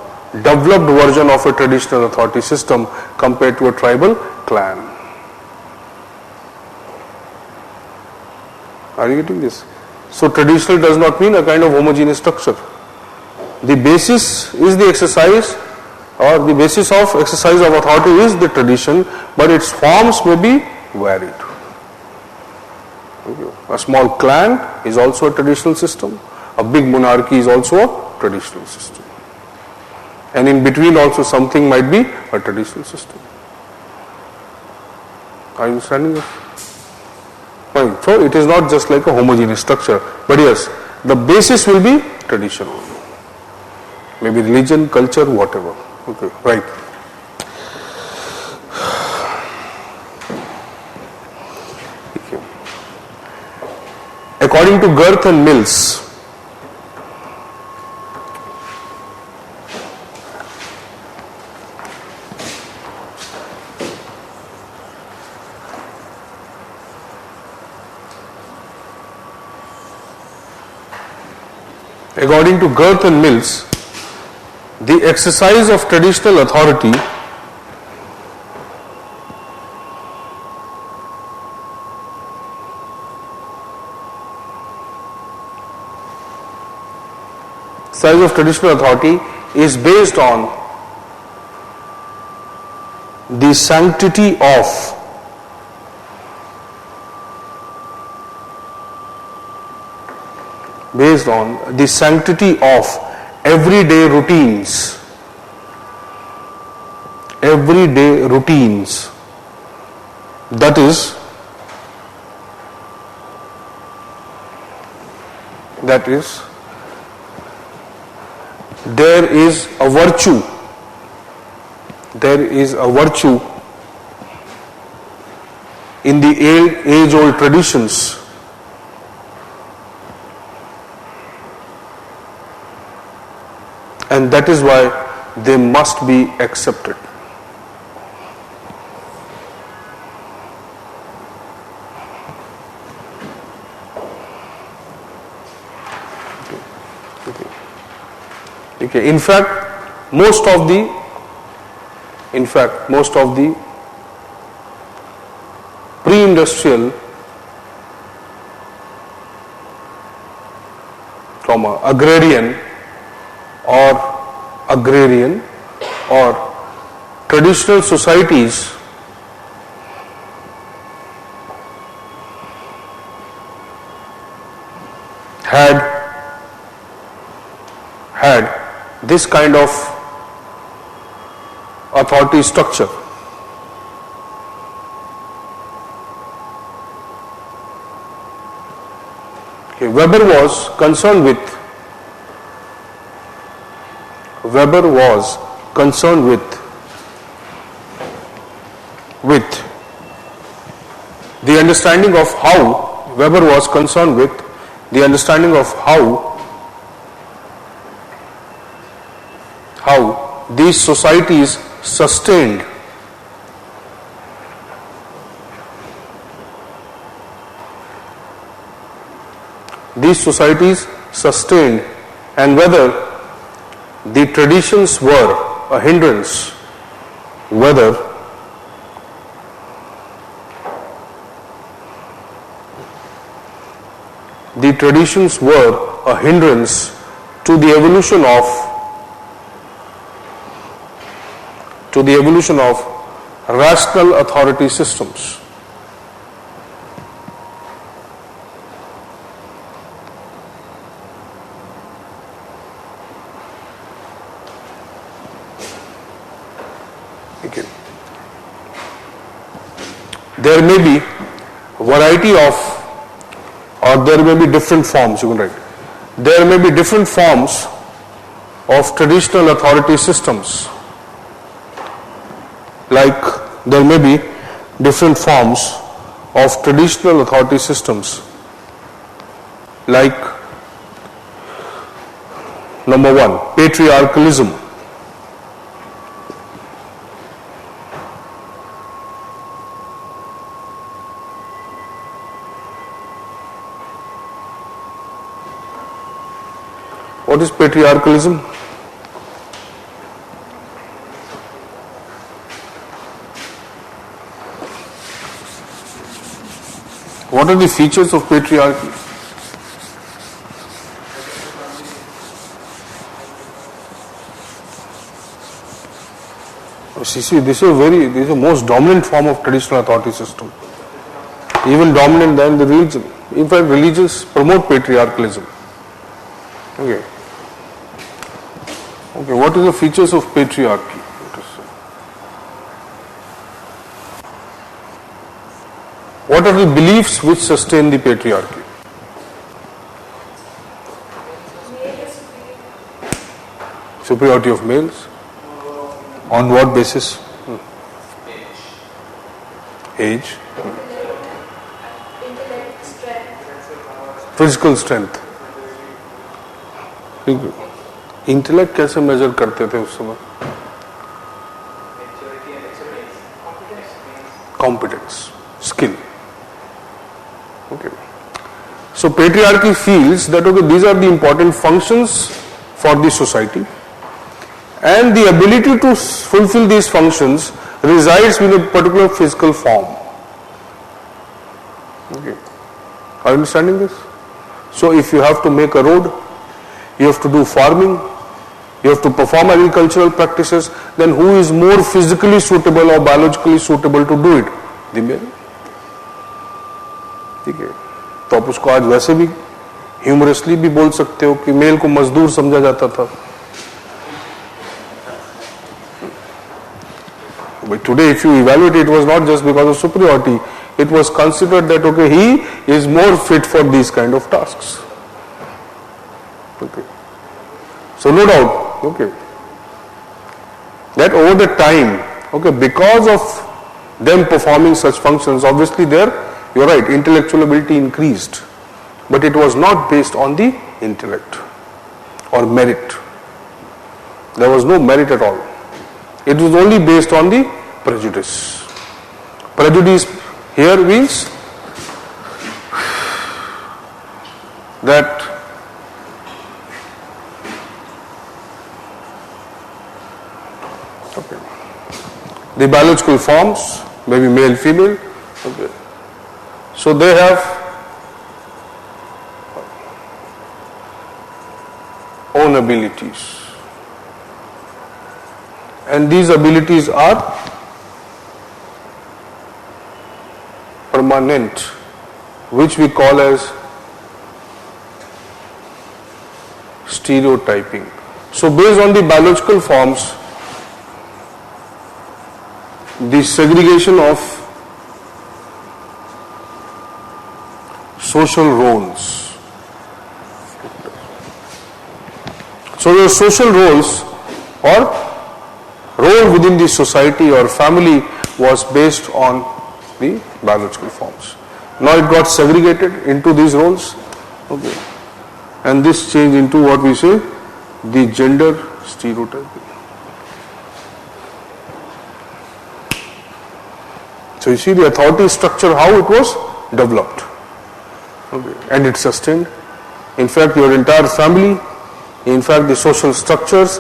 developed version of a traditional authority system compared to a tribal clan. Are you getting this? So traditional does not mean a kind of homogeneous structure. The basis is the exercise, or the basis of exercise of authority is the tradition, but its forms may be varied. A small clan is also a traditional system. A big monarchy is also a traditional system. And in between also something might be a traditional system. Are you understanding this? Fine. So it is not just like a homogeneous structure, but yes, the basis will be tradition. Maybe religion, culture, whatever. Okay, right. Okay. According to Girth and Mills, according to Girth and Mills, the exercise of traditional authority is based on the sanctity of everyday routines. That is, there is a virtue in the age-old traditions and that is why they must be accepted. Okay. In fact, most of the pre-industrial agrarian or traditional societies had this kind of authority structure. Okay, Weber was concerned with the understanding of how how these societies sustained and whether the traditions were a hindrance, whether the traditions were a hindrance to the evolution of rational authority systems. Okay. There may be variety of, or there may be different forms, you can write. There may be different forms of traditional authority systems. Like there may be different forms of traditional authority systems. Like number one, patriarchalism. What is patriarchalism? What are the features of patriarchy? See, this is the most dominant form of traditional authority system. Even dominant than the religion. In fact, religions promote patriarchalism. Okay. Okay, what are the features of patriarchy? What are the beliefs which sustain the patriarchy? Superiority of males. On what basis? Age. Intellect, strength. Physical strength. Intellect कैसे major करते थे उस समय? Competence, skill. Okay. So patriarchy feels that okay, these are the important functions for the society, and the ability to fulfill these functions resides in a particular physical form. Okay. Are you understanding this? So if you have to make a road, you have to do farming, you have to perform agricultural practices, then who is more physically suitable or biologically suitable to do it? The male. ठीक है, तो आप उसको आज वैसे भी humorously भी बोल सकते हो कि मेल को मजदूर समझा जाता था. But today if you evaluate it was not just because of superiority, it was considered that okay, he is more fit for these kind of tasks. Okay. So no doubt, okay, that over the time, okay, because of them performing such functions, obviously there, you're right, intellectual ability increased, but it was not based on the intellect or merit. There was no merit at all. It was only based on the prejudice. Prejudice here means that okay, the biological forms, maybe male, female, okay, so they have own abilities. And these abilities are permanent, which we call as stereotyping. So based on the biological forms, the segregation of social roles. So the social roles or role within the society or family was based on the biological forms. Now it got segregated into these roles, okay, and this changed into what we say the gender stereotyping. So you see the authority structure, how it was developed. Okay. And it sustained. In fact, your entire family, in fact the social structures,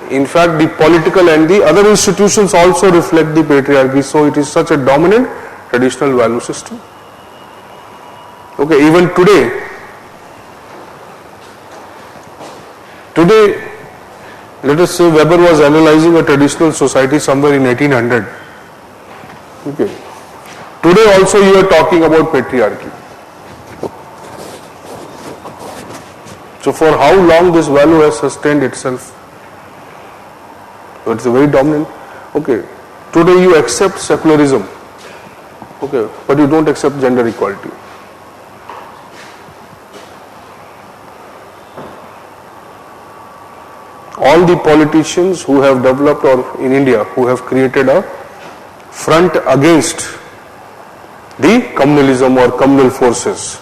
in fact the political and the other institutions also reflect the patriarchy. So it is such a dominant traditional value system. Okay, even today, let us say Weber was analyzing a traditional society somewhere in 1800. Okay. Today also you are talking about patriarchy. So for how long this value has sustained itself? So it's a very dominant. Okay. Today you accept secularism. Okay. But you don't accept gender equality. All the politicians who have developed, or in India, who have created a front against the communalism or communal forces,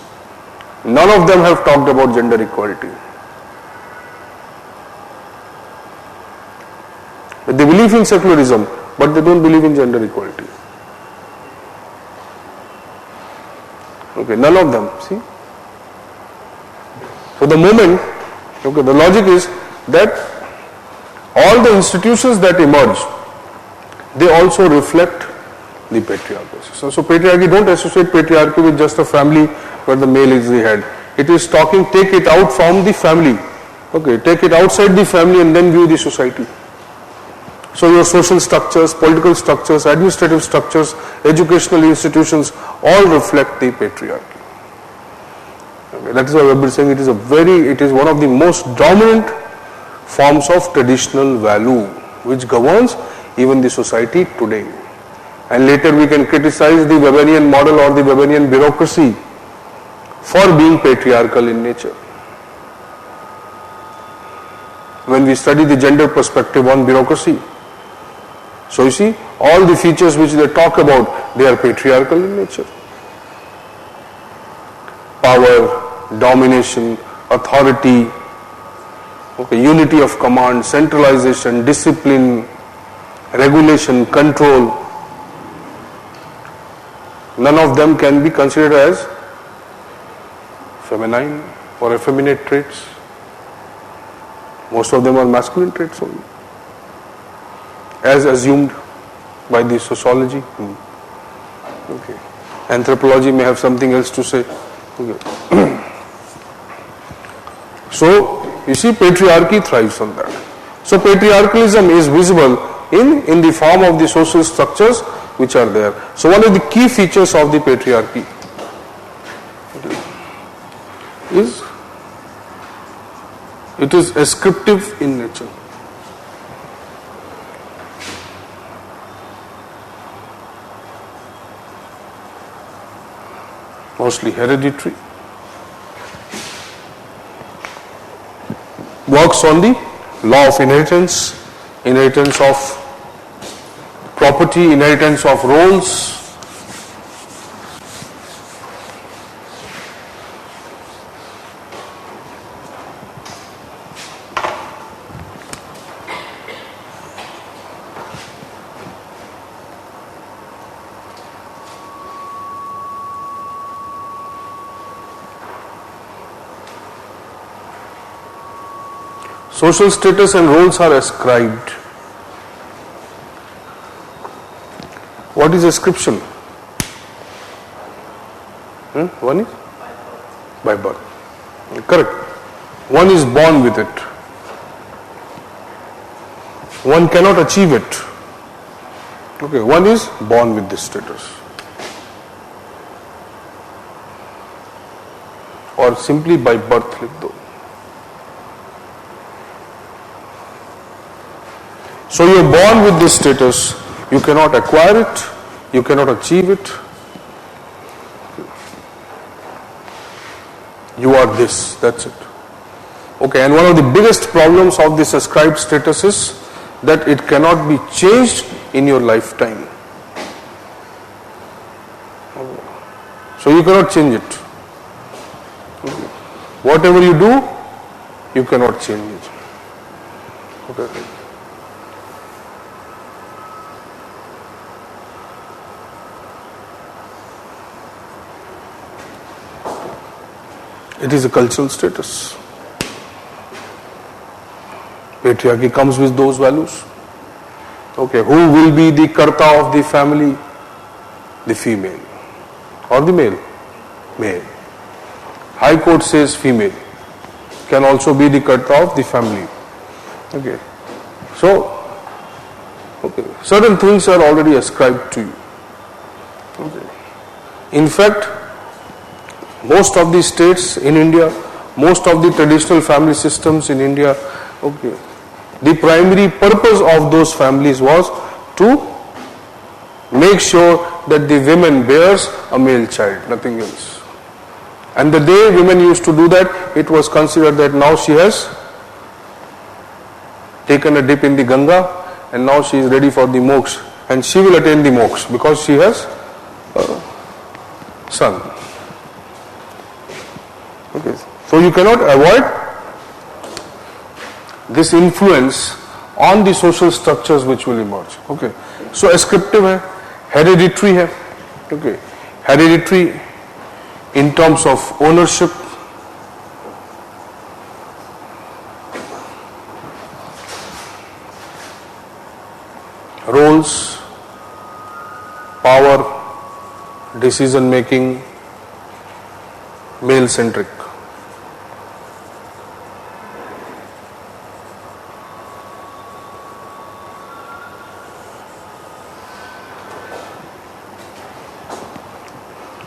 none of them have talked about gender equality. They believe in secularism, but they don't believe in gender equality. Okay, none of them, see. So the moment, okay, the logic is that all the institutions that emerge, they also reflect the patriarchal system. So patriarchy, don't associate patriarchy with just a family where the male is the head. It is talking, take it out from the family. Okay, take it outside the family and then view the society. So your social structures, political structures, administrative structures, educational institutions all reflect the patriarchy. Okay, that is why Weber is saying it is one of the most dominant forms of traditional value which governs even the society today. And later we can criticize the Weberian model or the Weberian bureaucracy for being patriarchal in nature. When we study the gender perspective on bureaucracy, so you see, all the features which they talk about, they are patriarchal in nature. Power, domination, authority, okay, unity of command, centralization, discipline, regulation, control. None of them can be considered as feminine or effeminate traits. Most of them are masculine traits only, as assumed by the sociology. Okay. Anthropology may have something else to say. Okay. So, you see, patriarchy thrives on that. So, patriarchalism is visible in the form of the social structures which are there. So, one of the key features of the patriarchy is it is ascriptive in nature. Mostly hereditary. Works on the law of inheritance, inheritance of property, inheritance of roles. Social status and roles are ascribed. What is ascription? One is? By birth. Correct. One is born with it. One cannot achieve it. Okay, one is born with this status. Or simply by birth, लिख दो. So you are born with this status, you cannot acquire it, you cannot achieve it. You are this, that's it. Okay, and one of the biggest problems of this ascribed status is that it cannot be changed in your lifetime. So you cannot change it. Whatever you do, you cannot change it. Okay. It is a cultural status. Patriarchy comes with those values. Okay, who will be the karta of the family? The female. Or the male? Male. High Court says female can also be the karta of the family. Okay. So, okay, certain things are already ascribed to you. Okay. In fact, most of the states in India, most of the traditional family systems in India, okay, the primary purpose of those families was to make sure that the woman bears a male child, nothing else. And the day women used to do that, it was considered that now she has taken a dip in the Ganga and now she is ready for the moksha, and she will attain the moksha because she has a son. Okay. So you cannot avoid this influence on the social structures which will emerge. Okay. So ascriptive है, hereditary है. Okay. Hereditary in terms of ownership. Roles, power, decision making, male centric.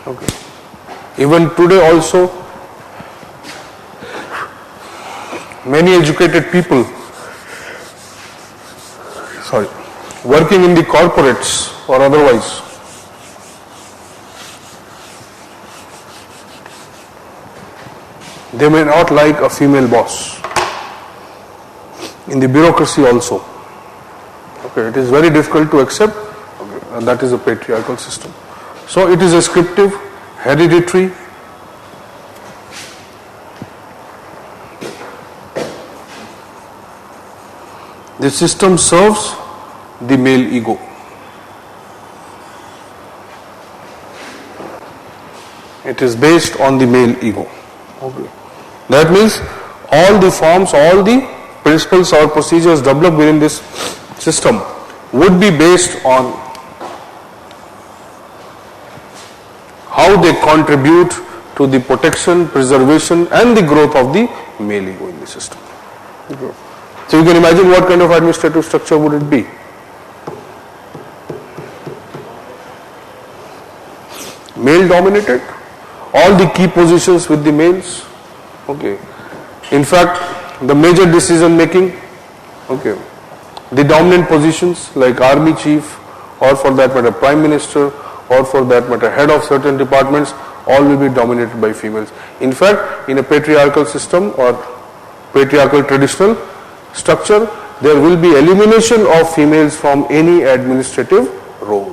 Okay. Even today also, many educated people, working in the corporates or otherwise, they may not like a female boss. In the bureaucracy also. Okay, it is very difficult to accept. Okay, and that is a patriarchal system. So it is ascriptive, hereditary. The system serves the male ego. It is based on the male ego. Okay. That means all the forms, all the principles or procedures developed within this system would be based on how they contribute to the protection, preservation and the growth of the male ego in the system. Okay. So you can imagine what kind of administrative structure would it be. Male dominated, all the key positions with the males. Okay. In fact, the major decision making, okay, the dominant positions like army chief or for that matter prime minister or for that matter head of certain departments, all will be dominated by females. In fact, in a patriarchal system or patriarchal traditional structure, there will be elimination of females from any administrative role.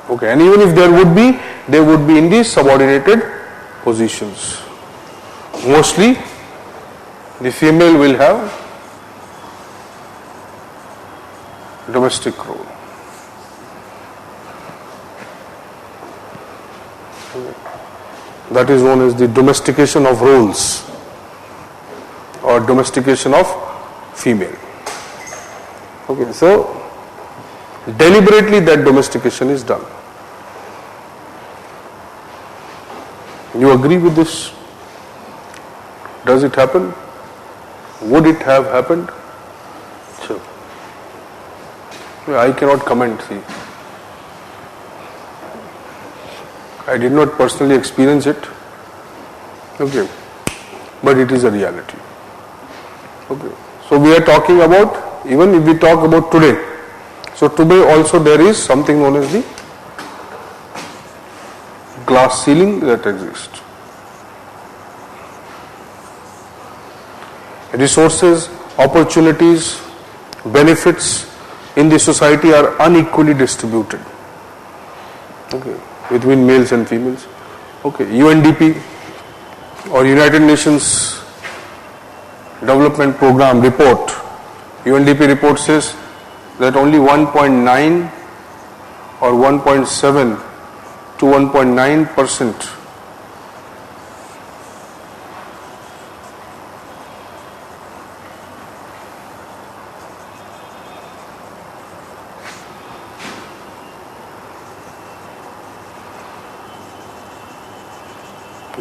Okay, and even if there would be, they would be in the subordinated positions. Mostly, the female will have domestic role. That is known as the domestication of roles or domestication of female. Okay, so deliberately that domestication is done. You agree with this? Does it happen? Would it have happened? Sure. I cannot comment. See, I did not personally experience it. Okay, but it is a reality. Okay, so we are talking about, even if we talk about today, so today also there is something known as the glass ceiling that exists. Resources, opportunities, benefits in the society are unequally distributed. Okay, between males and females. Okay, UNDP or United Nations Development Program report, UNDP report says that only 1.9 or 1.7 to 1.9%.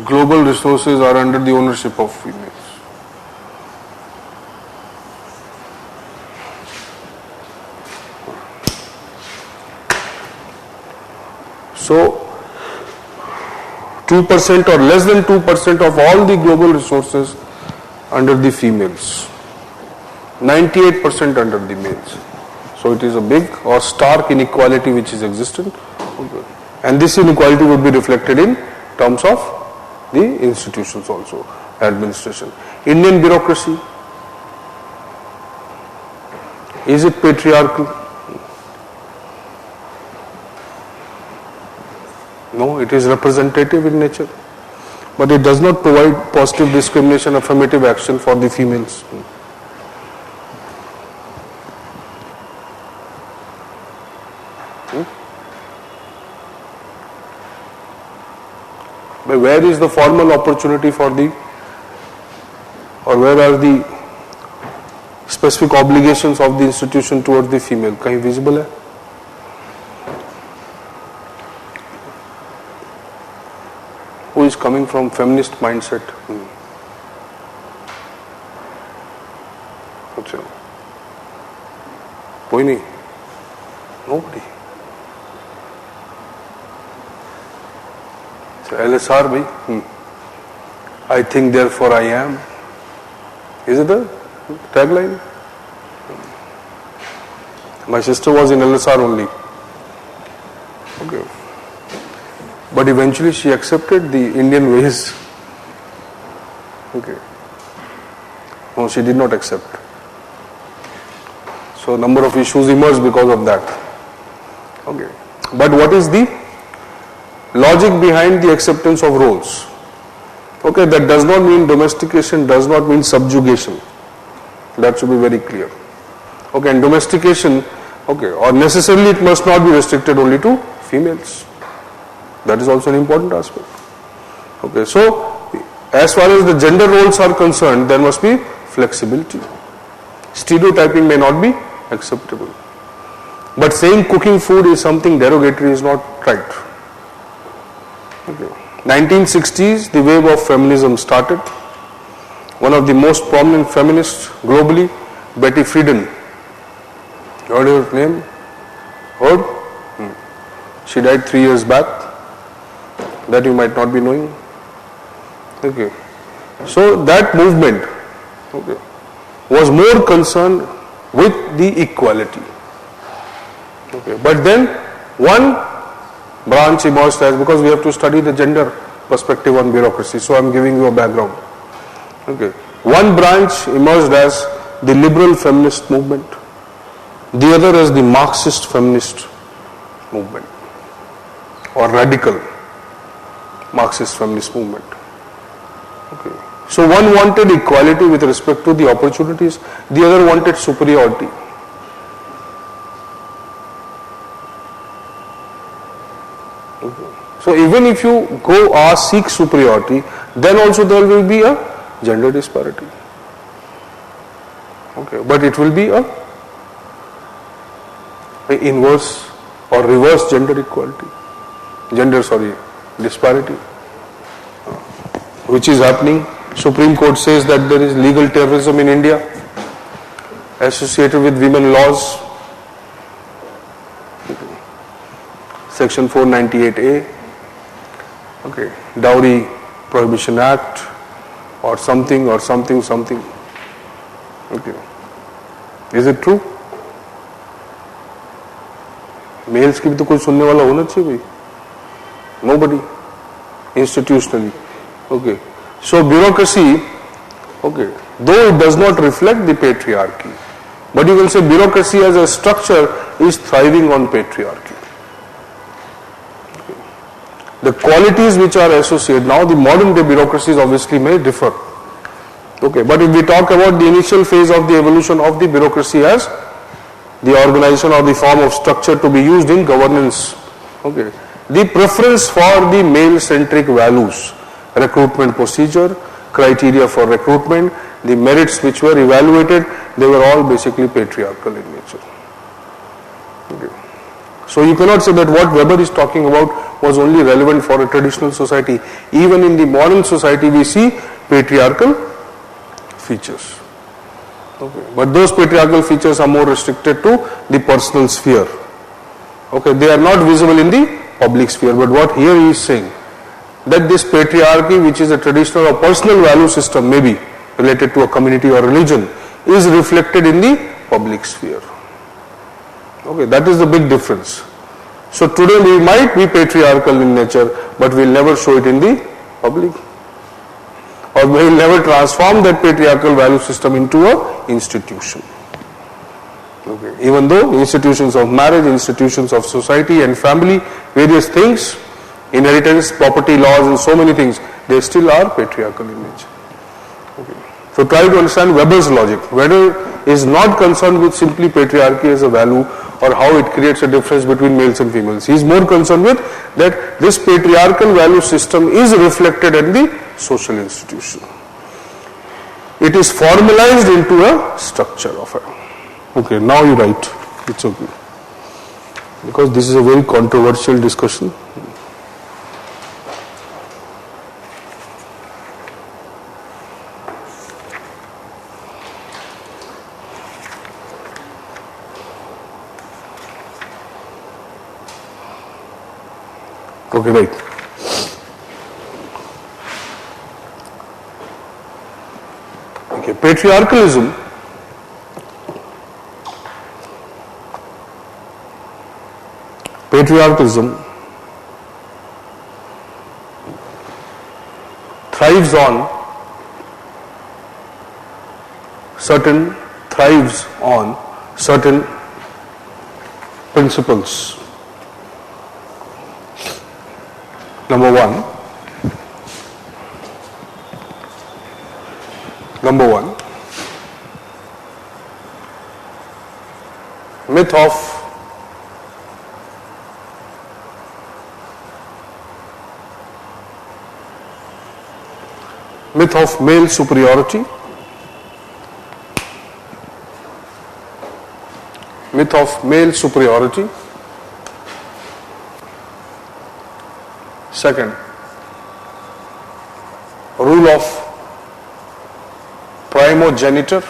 Global resources are under the ownership of females. So, 2% or less than 2% of all the global resources under the females, 98% under the males. So, it is a big or stark inequality which is existent, and this inequality would be reflected in terms of the institutions also, administration. Indian bureaucracy, is it patriarchal? No, it is representative in nature, but it does not provide positive discrimination, affirmative action for the females. But where is the formal opportunity for the, or where are the specific obligations of the institution towards the female? कहीं visible है? Who is coming from feminist mindset? अच्छा, कोई नहीं, nobody. So LSR bhai, I think therefore I am. Is it the tagline? My sister was in LSR only. Okay. But eventually she accepted the Indian ways. Okay. No, she did not accept. So a number of issues emerged because of that. Okay. But what is the logic behind the acceptance of roles? Okay, that does not mean domestication, does not mean subjugation. That should be very clear. Okay, and domestication, okay, or necessarily it must not be restricted only to females. That is also an important aspect. Okay, so as far as the gender roles are concerned, there must be flexibility. Stereotyping may not be acceptable. But saying cooking food is something derogatory is not right. Okay. 1960s, the wave of feminism started. One of the most prominent feminists globally, Betty Friedan. Heard her name? Heard? She died 3 years back. That you might not be knowing. Okay. So that movement, okay, was more concerned with the equality. Okay. But then one branch emerged as, because we have to study the gender perspective on bureaucracy, so I am giving you a background. Okay. One branch emerged as the liberal feminist movement, the other as the Marxist feminist movement, or radical Marxist feminist movement. Okay. So one wanted equality with respect to the opportunities, the other wanted superiority. Okay. So even if you go seek superiority, then also there will be a gender disparity. Okay, but it will be a inverse or reverse gender equality, disparity, which is happening. Supreme Court says that there is legal terrorism in India associated with women laws. Section 498A, okay, Dowry Prohibition Act, or something. Okay, is it true? Males की भी तो कोई सुनने वाला होना चाहिए भाई. Nobody, institutionally. Okay, so bureaucracy, okay, though it does not reflect the patriarchy, but you can say bureaucracy as a structure is thriving on patriarchy. The qualities which are associated, now the modern day bureaucracies obviously may differ. Okay, but if we talk about the initial phase of the evolution of the bureaucracy as the organization or the form of structure to be used in governance, okay, the preference for the male-centric values, recruitment procedure, criteria for recruitment, the merits which were evaluated, they were all basically patriarchal in nature. Okay. So you cannot say that what Weber is talking about was only relevant for a traditional society. Even in the modern society we see patriarchal features. Okay. But those patriarchal features are more restricted to the personal sphere. Okay, they are not visible in the public sphere. But what here he is saying, that this patriarchy, which is a traditional or personal value system, maybe related to a community or religion, is reflected in the public sphere. Okay, that is the big difference. So today we might be patriarchal in nature, but we'll never show it in the public. Or we will never transform that patriarchal value system into a institution. Okay. Even though institutions of marriage, institutions of society and family, various things, inheritance, property laws and so many things, they still are patriarchal in nature. Okay. So try to understand Weber's logic. Weber is not concerned with simply patriarchy as a value or how it creates a difference between males and females. He is more concerned with that this patriarchal value system is reflected in the social institution. It is formalized into a structure of it. Okay, now you write. It's okay. Because this is a very controversial discussion. Okay, right. Okay, patriarchalism thrives on certain principles. Number one, myth of male superiority. Myth of male superiority. Second, rule of primogeniture.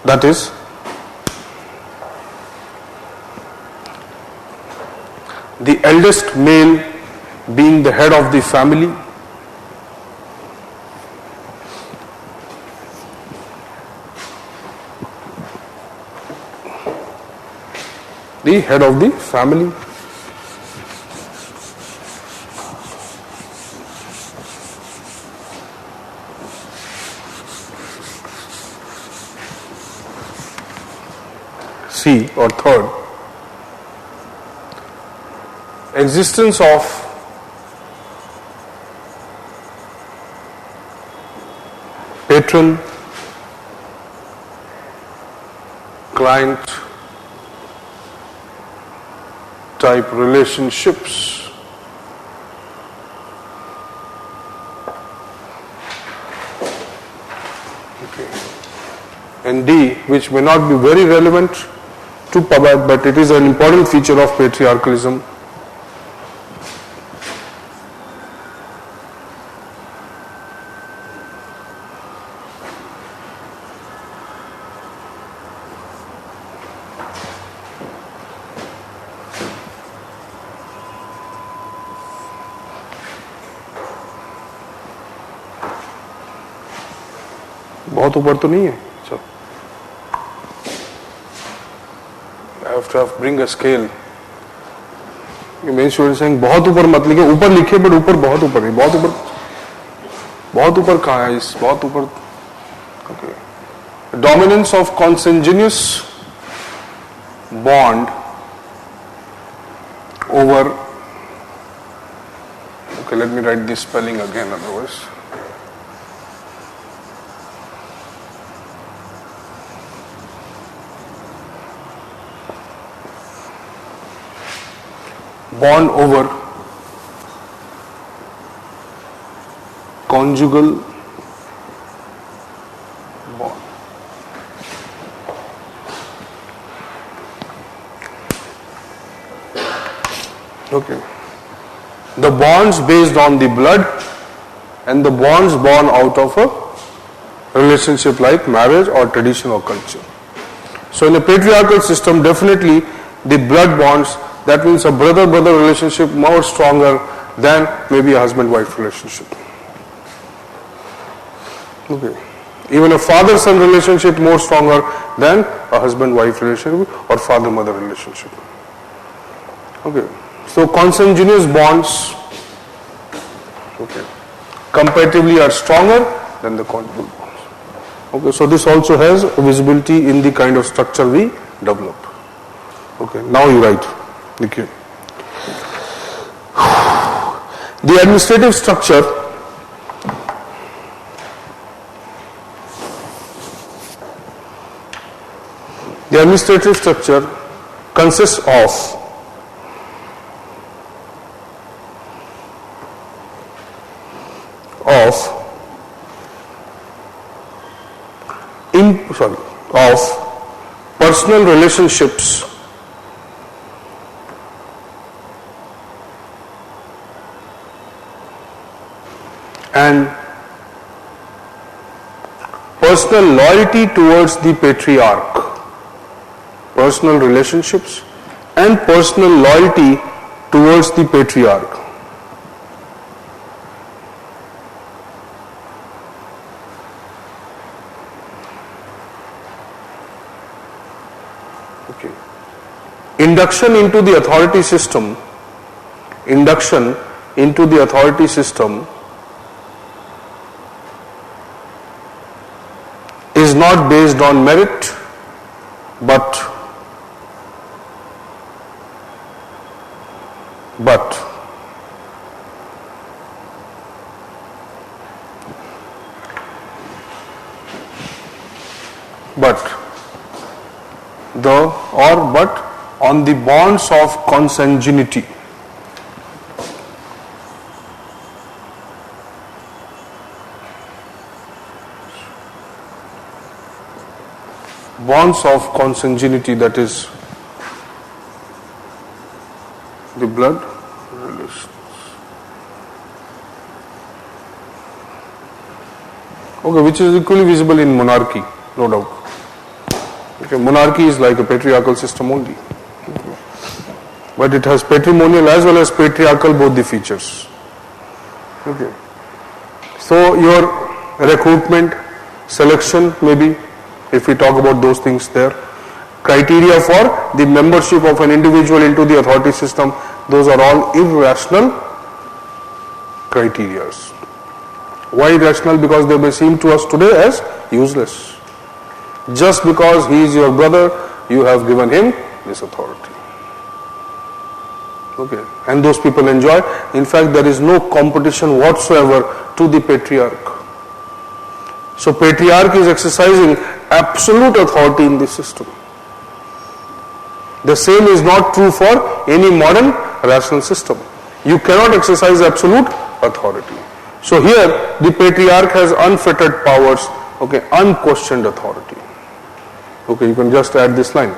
That is, the eldest male being the head of the family. The head of the family. C, or third, existence of patron client type relationships. Okay. And D, which may not be very relevant to Pabbat, but it is an important feature of patriarchalism. बहुत ऊपर तो नहीं है. चलो, I have to bring a scale. ये main student saying बहुत ऊपर मत लिखे, ऊपर लिखे बट ऊपर बहुत ऊपर है. बहुत ऊपर कहाँ है? इस बहुत ऊपर. Okay. Dominance of consanguineous bond over. Okay, let me write this spelling again, otherwise. bond over conjugal bond. Okay. The bonds based on the blood and the bonds born out of a relationship like marriage or tradition or culture. So in a patriarchal system, definitely the blood bonds, that means a brother-brother relationship more stronger than maybe a husband-wife relationship. Okay. Even a father-son relationship more stronger than a husband-wife relationship or father-mother relationship. Okay. So consanguineous bonds, okay, comparatively are stronger than the conjugal bonds. Okay, so this also has visibility in the kind of structure we develop. Okay, now you write. Okay. The administrative structure consists of personal relationships and personal loyalty towards the patriarch. Personal relationships and personal loyalty towards the patriarch. Okay. Induction into the authority system is not based on merit but on the bonds of consanguinity. Bonds of consanguinity, that is the blood relations. Okay, which is equally visible in monarchy, no doubt. Okay, monarchy is like a patriarchal system only. Okay. But it has patrimonial as well as patriarchal, both the features. Okay. So your recruitment, selection, maybe, if we talk about those things there, criteria for the membership of an individual into the authority system, those are all irrational criteria. Why irrational? Because they may seem to us today as useless. Just because he is your brother, you have given him this authority. Okay, and those people enjoy. In fact, there is no competition whatsoever to the patriarch. So patriarch is exercising absolute authority in this system. The same is not true for any modern rational system. You cannot exercise absolute authority. So here the patriarch has unfettered powers, okay, unquestioned authority. Okay, you can just add this line.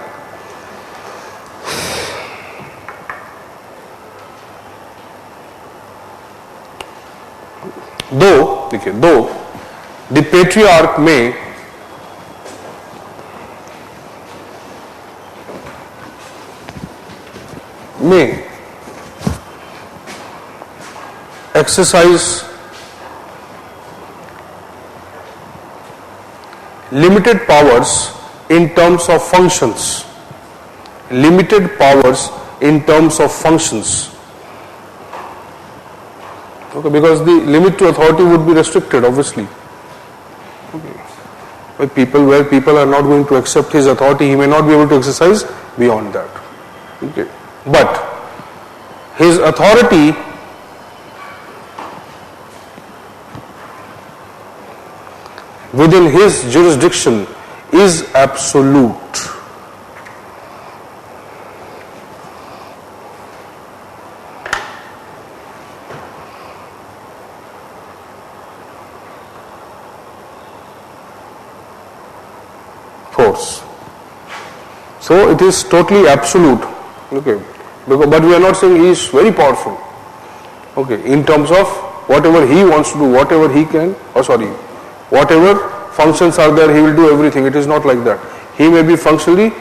Though the patriarch may exercise limited powers in terms of functions. Limited powers in terms of functions. Okay, because the limit to authority would be restricted, obviously. Okay. Where people are not going to accept his authority, he may not be able to exercise beyond that. Okay. But his authority within his jurisdiction is absolute. So it is totally absolute. Okay, but we are not saying he is very powerful. Okay, in terms of whatever he wants to do, whatever he can, whatever functions are there, he will do everything. It is not like that. He may be functionally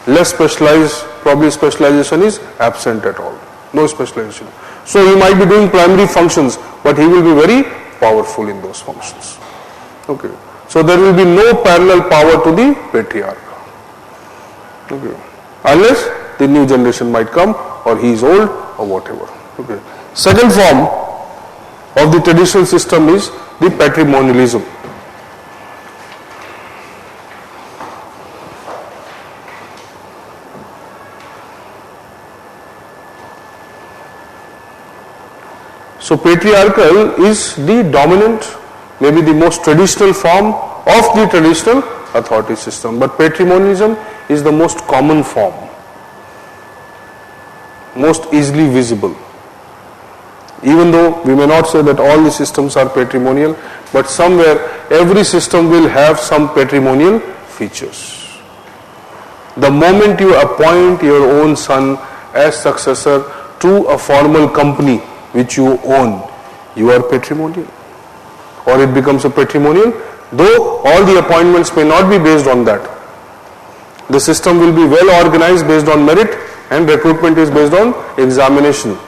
less specialized, probably specialization is absent at all. No specialization. So he might be doing primary functions, but he will be very powerful in those functions. Okay. So there will be no parallel power to the patriarch. Okay. Unless the new generation might come, or he is old, or whatever. Okay. Second form of the traditional system is the patrimonialism. So patriarchal is the dominant, maybe the most traditional form of the traditional authority system, but patrimonialism is the most common form, most easily visible. Even though we may not say that all the systems are patrimonial, but somewhere every system will have some patrimonial features. The moment you appoint your own son as successor to a formal company which you own, you are patrimonial, or it becomes a patrimonial, though all the appointments may not be based on that. The system will be well organized based on merit, and recruitment is based on examination,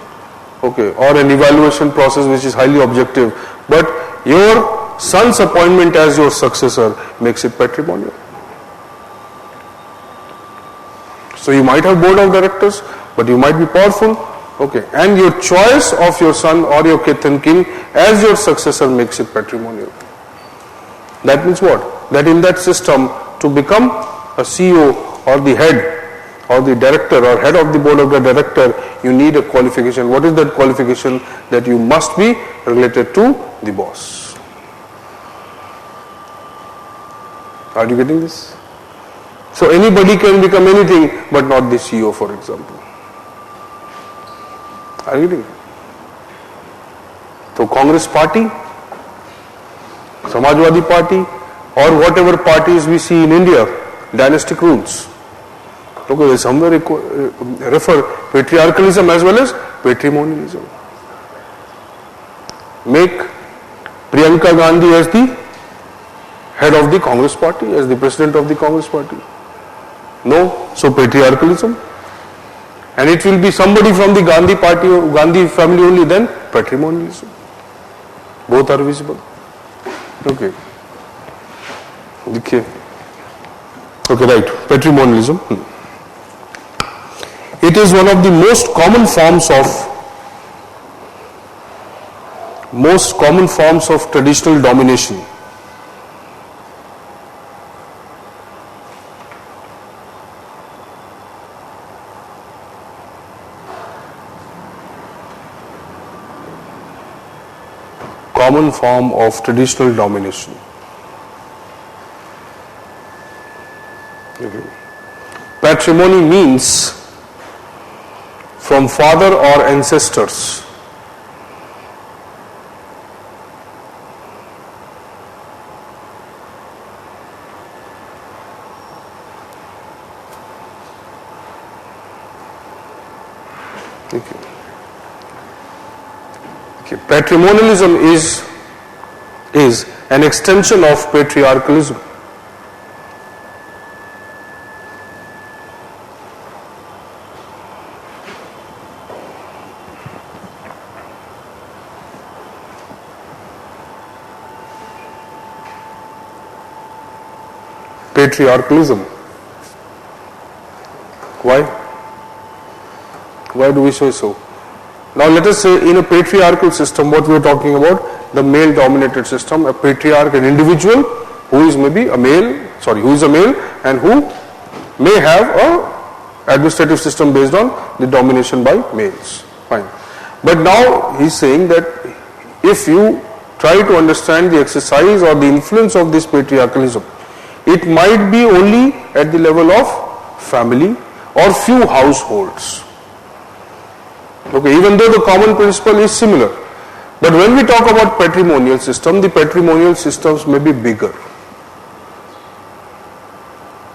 okay, or an evaluation process which is highly objective. But your son's appointment as your successor makes it patrimonial. So you might have board of directors, but you might be powerful, okay, and your choice of your son or your kith and kin as your successor makes it patrimonial. That means what? That in that system, to become a CEO or the head or the director or head of the board of the director, you need a qualification. What is that qualification? That you must be related to the boss. Are you getting this? So anybody can become anything, but not the CEO, for example. Are you getting it? So Congress party, Samajwadi party, or whatever parties we see in India, dynastic rules. Okay, they somewhere refer patriarchalism as well as patrimonialism. Make Priyanka Gandhi as the head of the Congress party, as the president of the Congress party. No, so patriarchalism. And it will be somebody from the Gandhi party, Gandhi family only, then patrimonialism. Both are visible. Okay. Okay, right. Patrimonialism. It is one of the most common forms of traditional domination. Common form of traditional domination. Okay. Patrimony means from father or ancestors. Okay. Okay. Patrimonialism is an extension of patriarchalism. Patriarchalism. Why? Why do we say so? Now let us say in a patriarchal system, what we are talking about, the male dominated system, a patriarch, an individual who is maybe a male, who is a male and who may have a administrative system based on the domination by males. Fine. But now he is saying that if you try to understand the exercise or the influence of this patriarchalism, it might be only at the level of family or few households. Okay, even though the common principle is similar. But when we talk about patrimonial system, the patrimonial systems may be bigger.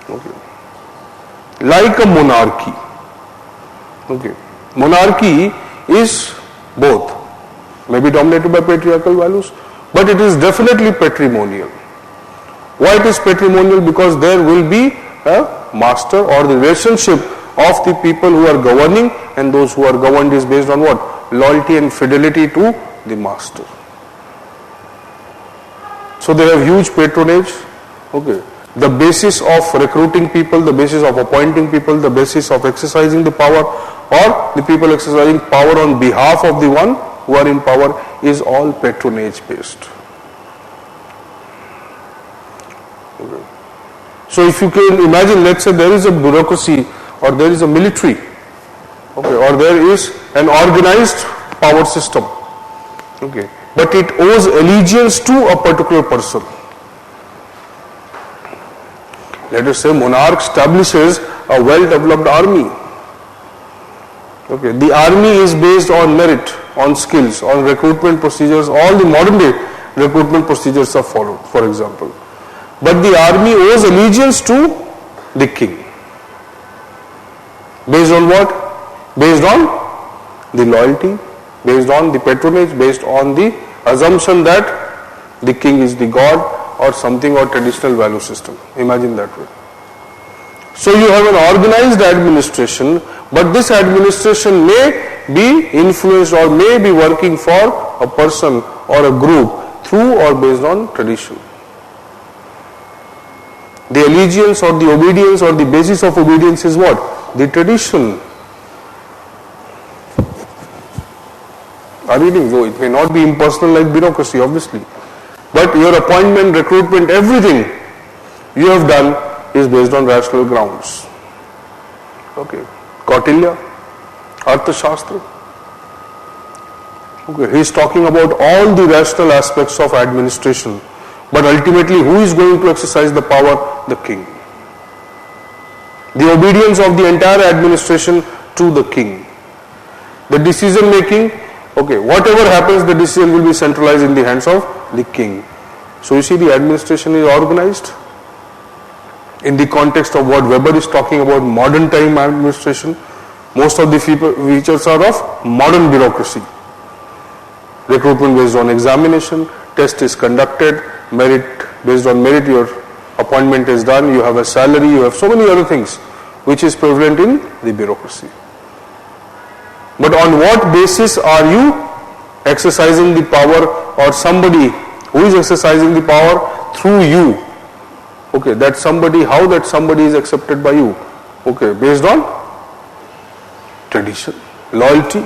Okay. like a monarchy. Okay. Monarchy is both, maybe dominated by patriarchal values, but it is definitely patrimonial. Why it is patrimonial? Because there will be a master, or the relationship of the people who are governing and those who are governed is based on what? Loyalty and fidelity to the master. So they have huge patronage. Okay. The basis of recruiting people, the basis of appointing people, the basis of exercising the power, or the people exercising power on behalf of the one who are in power, is all patronage based. Okay. So if you can imagine, let's say there is a bureaucracy or there is a military, okay, or there is an organized power system, okay, but it owes allegiance to a particular person. Let us say monarch establishes a well-developed army. Okay, the army is based on merit, on skills, on recruitment procedures. All the modern day recruitment procedures are followed, for example. But the army owes allegiance to the king. Based on what? Based on the loyalty, based on the patronage, based on the assumption that the king is the god or something, or traditional value system. Imagine that way. So you have an organized administration, but this administration may be influenced or may be working for a person or a group through or based on tradition. The allegiance or the obedience or the basis of obedience is what? The tradition. Are you reading? Though it may not be impersonal like bureaucracy, obviously. But your appointment, recruitment, everything you have done is based on rational grounds. Okay. Kautilya, Arthashastra. Okay. He is talking about all the rational aspects of administration. But ultimately, who is going to exercise the power? The king. The obedience of the entire administration to the king. The decision making, okay, whatever happens, the decision will be centralized in the hands of the king. So you see, the administration is organized in the context of what Weber is talking about, modern time administration. Most of the features are of modern bureaucracy. Recruitment based on examination, test is conducted, merit, based on merit your appointment is done, you have a salary, you have so many other things which is prevalent in the bureaucracy. But on what basis are you exercising the power, or somebody who is exercising the power through you? Okay, that somebody, how that somebody is accepted by you? Okay, based on tradition, loyalty,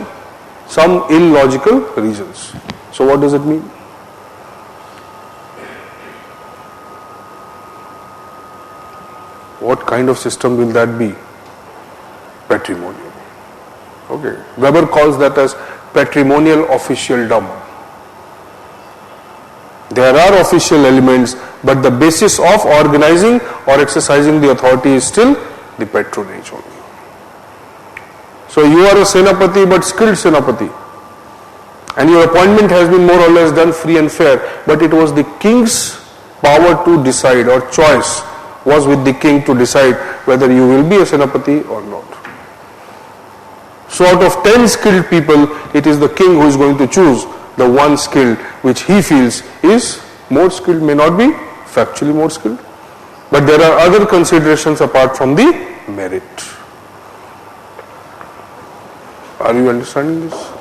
some illogical reasons. So what does it mean? What kind of system will that be? Patrimonial. Okay, Weber calls that as patrimonial officialdom. There are official elements, but the basis of organizing or exercising the authority is still the patronage only. So you are a Senapati, but skilled Senapati, and your appointment has been more or less done free and fair, but it was the king's power to decide, or choice was with the king to decide whether you will be a Senapati or not. So out of 10 skilled people, it is the king who is going to choose the one skilled which he feels is more skilled, may not be factually more skilled, but there are other considerations apart from the merit. Are you understanding this?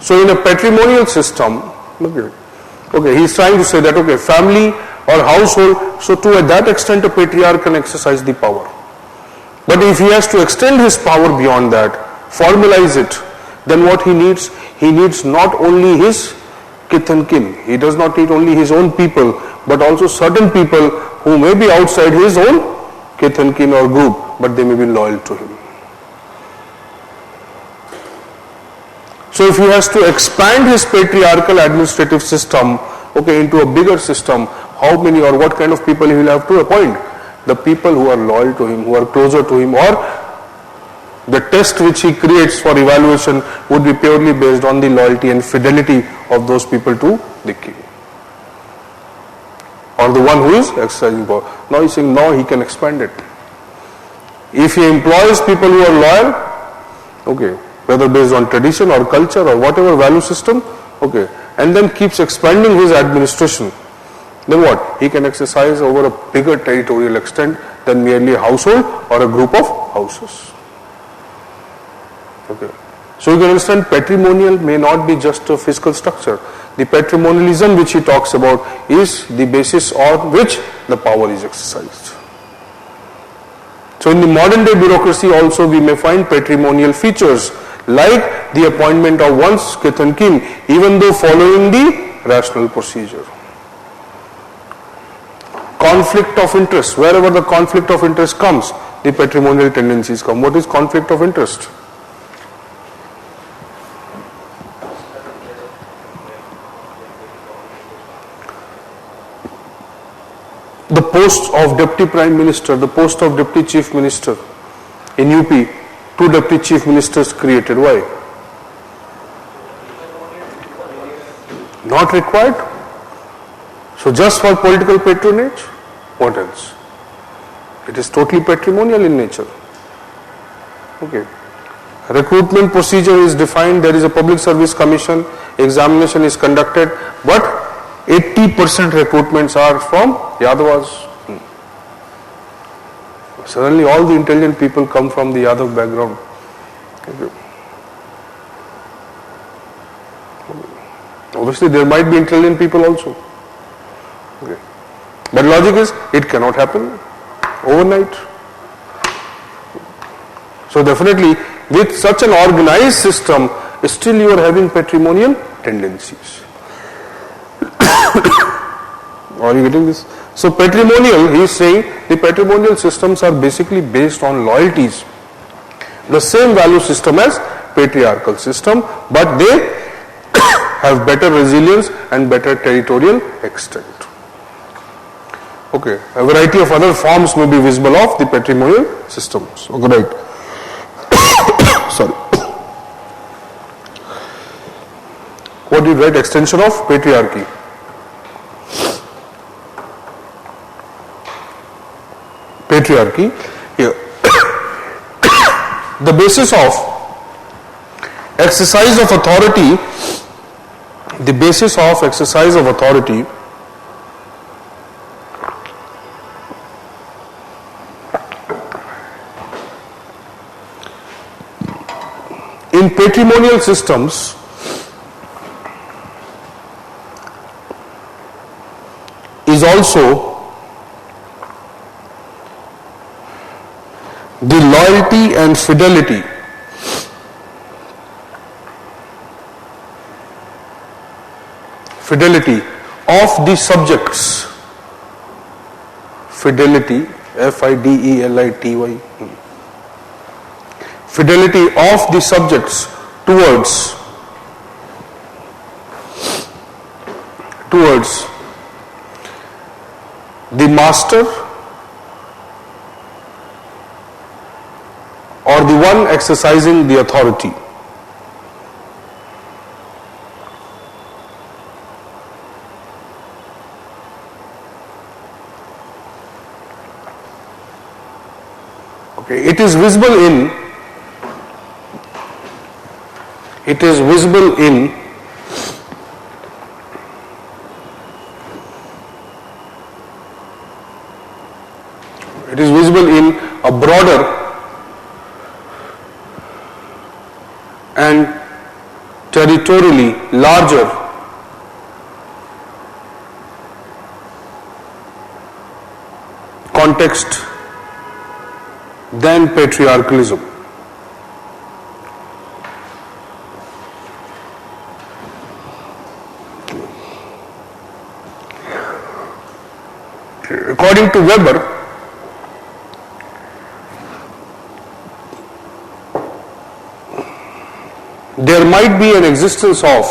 So in a patrimonial system, okay, he is trying to say that, okay, family or household, so to that extent a patriarch can exercise the power. But if he has to extend his power beyond that, formalize it, then what he needs not only his kith and kin, he does not need only his own people, but also certain people who may be outside his own kith and kin or group, but they may be loyal to him. So if he has to expand his patriarchal administrative system, okay, into a bigger system, how many or what kind of people he will have to appoint? The people who are loyal to him, who are closer to him, or the test which he creates for evaluation would be purely based on the loyalty and fidelity of those people to the king, or the one who is exercising power. Now he is saying, now he can expand it. If he employs people who are loyal, okay, whether based on tradition or culture or whatever value system, okay, and then keeps expanding his administration, then what? He can exercise over a bigger territorial extent than merely a household or a group of houses. Okay. So you can understand patrimonial may not be just a fiscal structure. The patrimonialism which he talks about is the basis on which the power is exercised. So in the modern day bureaucracy also we may find patrimonial features like the appointment of one's kith and kin, even though following the rational procedure. Conflict of interest, wherever the conflict of interest comes, the patrimonial tendencies come. What is conflict of interest? The post of deputy prime minister, the post of deputy chief minister in UP, 2 deputy chief ministers created. Why? Not required. So just for political patronage, what else? It is totally patrimonial in nature. Okay. Recruitment procedure is defined, there is a public service commission, examination is conducted, but 80% recruitments are from Yadavas. Suddenly all the intelligent people come from the Yadav background. Okay. Obviously there might be intelligent people also. Okay. But logic is, it cannot happen overnight. So definitely with such an organized system, still you are having patrimonial tendencies. Are you getting this? So patrimonial, he is saying the patrimonial systems are basically based on loyalties. The same value system as patriarchal system, but they have better resilience and better territorial extent. Okay, a variety of other forms may be visible of the patrimonial systems. Okay, right. Sorry. What did you write? Extension of patriarchy. Patriarchy. Here. The basis of exercise of authority, the basis of exercise of authority in patrimonial systems is also the loyalty and fidelity of the subjects. Fidelity, F-I-D-E-L-I-T-Y. Fidelity of the subjects towards the master or the one exercising the authority. Okay, it is visible in a broader and territorially larger context than patriarchalism. According to Weber, there might be an existence of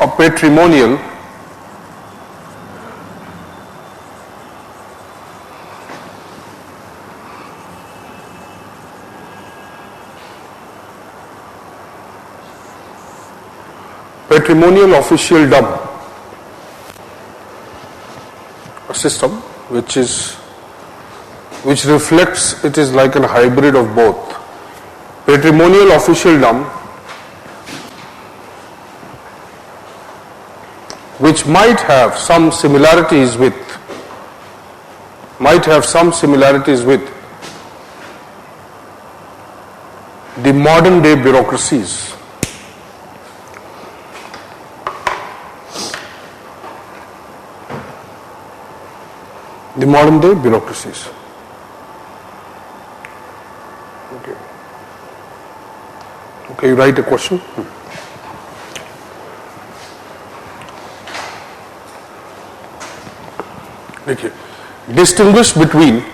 a patrimonial patrimonial officialdom, a system which reflects, it is like a hybrid of both. Patrimonial officialdom, which might have some similarities with the modern day bureaucracies. The modern day bureaucracies. Okay. Okay, you write a question. Okay. Distinguish between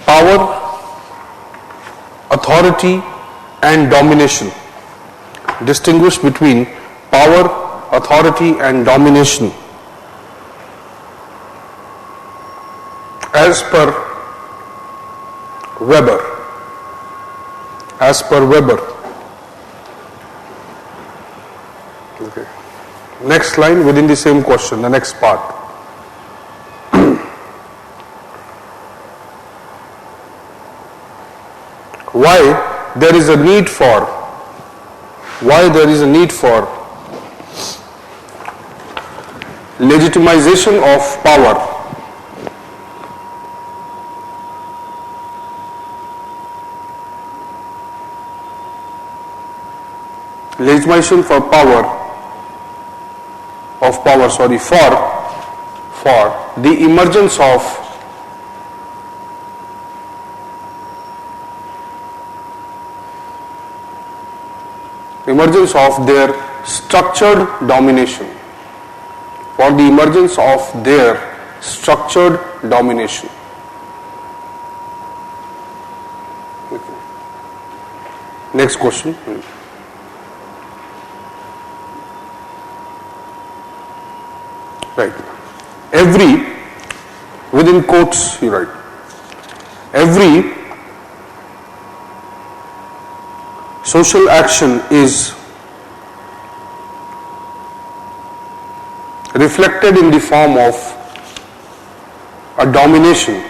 power, authority and domination. Distinguish between power, authority and domination. As per Weber. Okay. Next line within the same question, the next part. Why there is a need for legitimization of power. Legitimation for the emergence of their structured domination. For the emergence of their structured domination. Okay. Next question. Right. Every, within quotes you write, every social action is reflected in the form of a domination,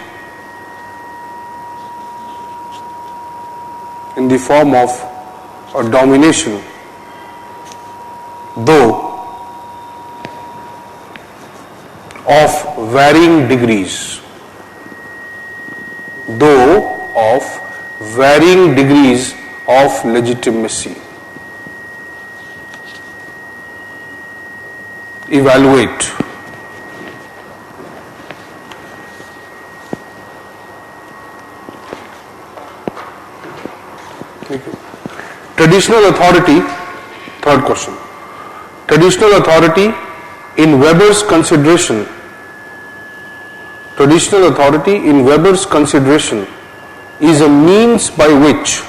though of varying degrees of legitimacy. Evaluate. Traditional authority, third question. Traditional authority in Weber's consideration is a means by which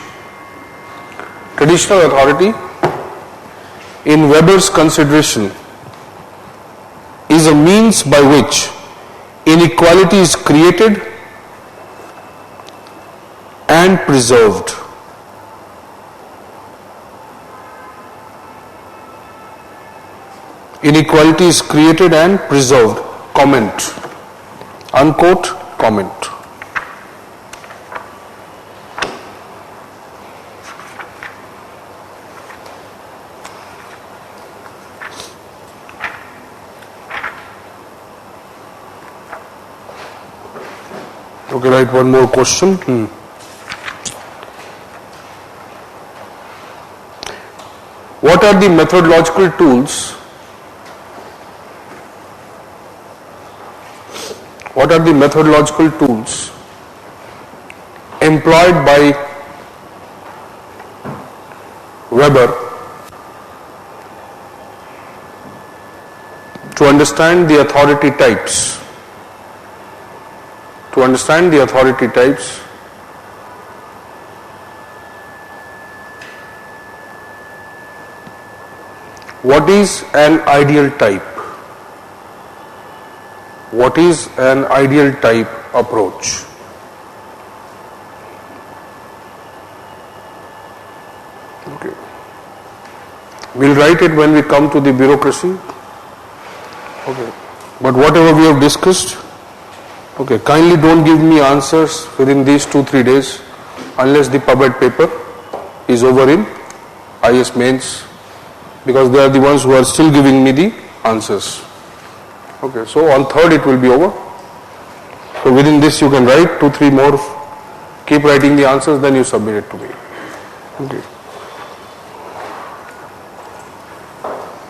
inequality is created and preserved. Inequality is created and preserved. Comment. Unquote, comment. Okay, write one more question. What are the methodological tools? What are the methodological tools employed by Weber to understand the authority types? What is an ideal type? What is an ideal type approach? We'll write it when we come to the bureaucracy. Okay. But whatever we have discussed, okay, kindly don't give me answers within these 2-3 days unless the PubEd paper is over in IS mains, because they are the ones who are still giving me the answers. Okay, so on 3rd it will be over. So within this you can write 2-3 more, keep writing the answers, then you submit it to me. Okay.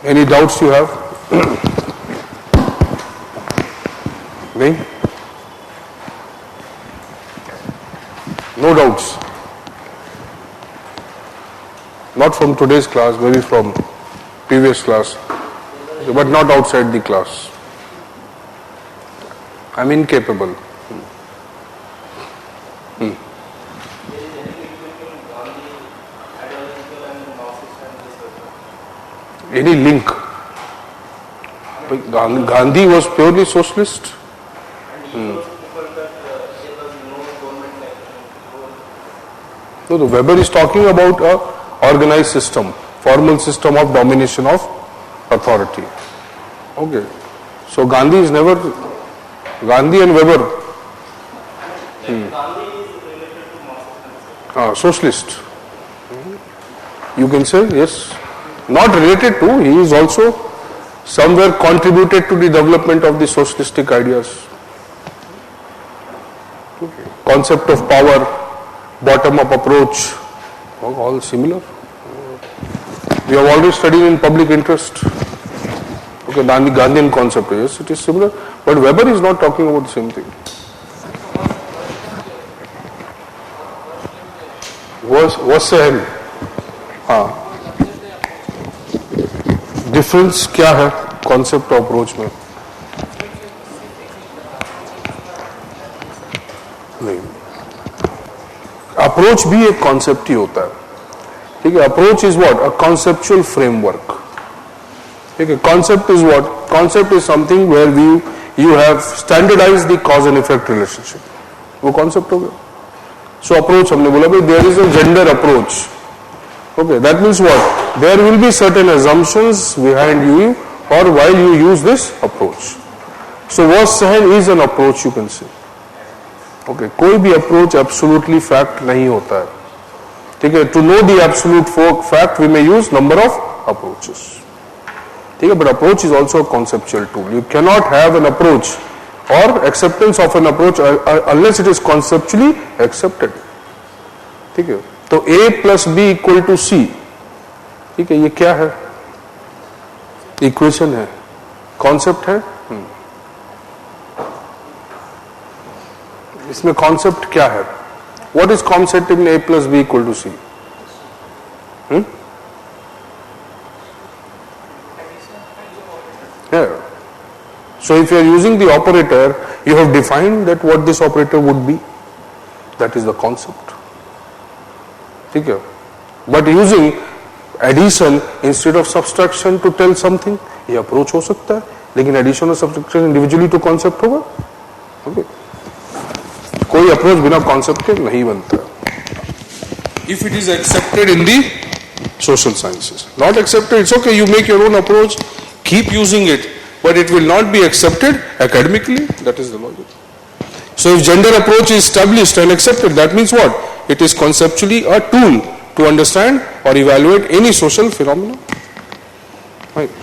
Any doubts you have? No? No doubts. Not from today's class, maybe from previous class, but not outside the class. I'm incapable. Any link? Gandhi was purely socialist. No, the Weber is talking about a organized system, formal system of domination of authority. Okay, so Gandhi is never, Gandhi and Weber. Gandhi is related to Marxist. Socialist. You can say yes. Not related to, he is also somewhere contributed to the development of the socialistic ideas. Okay. Concept of power, bottom-up approach, all similar. We have already studied in public interest. Okay, Gandhian concept, yes, it is similar, but Weber is not talking about the same thing. Was सहन, हाँ, difference क्या है concept और approach में? नहीं, approach भी एक concept ही होता है. ठीक है, approach is what? A conceptual framework. ठीक है, concept is what? Concept is something where you have standardize the cause and effect relationship. वो कॉन्सेप्ट हो गया. सो अप्रोच हमने बोला भाई there is a gender approach. Okay, that means what? There will be certain assumptions behind you or while you use this approach. So was sahan is an approach, you can say. Okay, कोई भी approach absolutely fact नहीं होता है. ठीक है, to know the absolute fact we may use number of approaches. ठीक है, but approach is also a conceptual tool. You cannot have an approach or acceptance of an approach unless it is conceptually accepted. ठीक है, तो A plus B equal to C. ठीक है, ये क्या है? इक्वेशन है, कॉन्सेप्ट है. इसमें कॉन्सेप्ट क्या है? What is concept in A plus B equal to C? So if you are using the operator, you have defined that what this operator would be. That is the concept. ठीक है, but using addition instead of subtraction to tell something, ये approach हो सकता है, लेकिन addition और subtraction individually तो concept होगा. ओके, कोई अप्रोच बिना कॉन्सेप्ट के नहीं बनता. If it is accepted in the social sciences, not accepted, it's okay, you make your own approach, keep using it, but it will not be accepted academically. That is the logic. So if gender approach is established and accepted, that means what? It is conceptually a tool to understand or evaluate any social phenomenon. Right.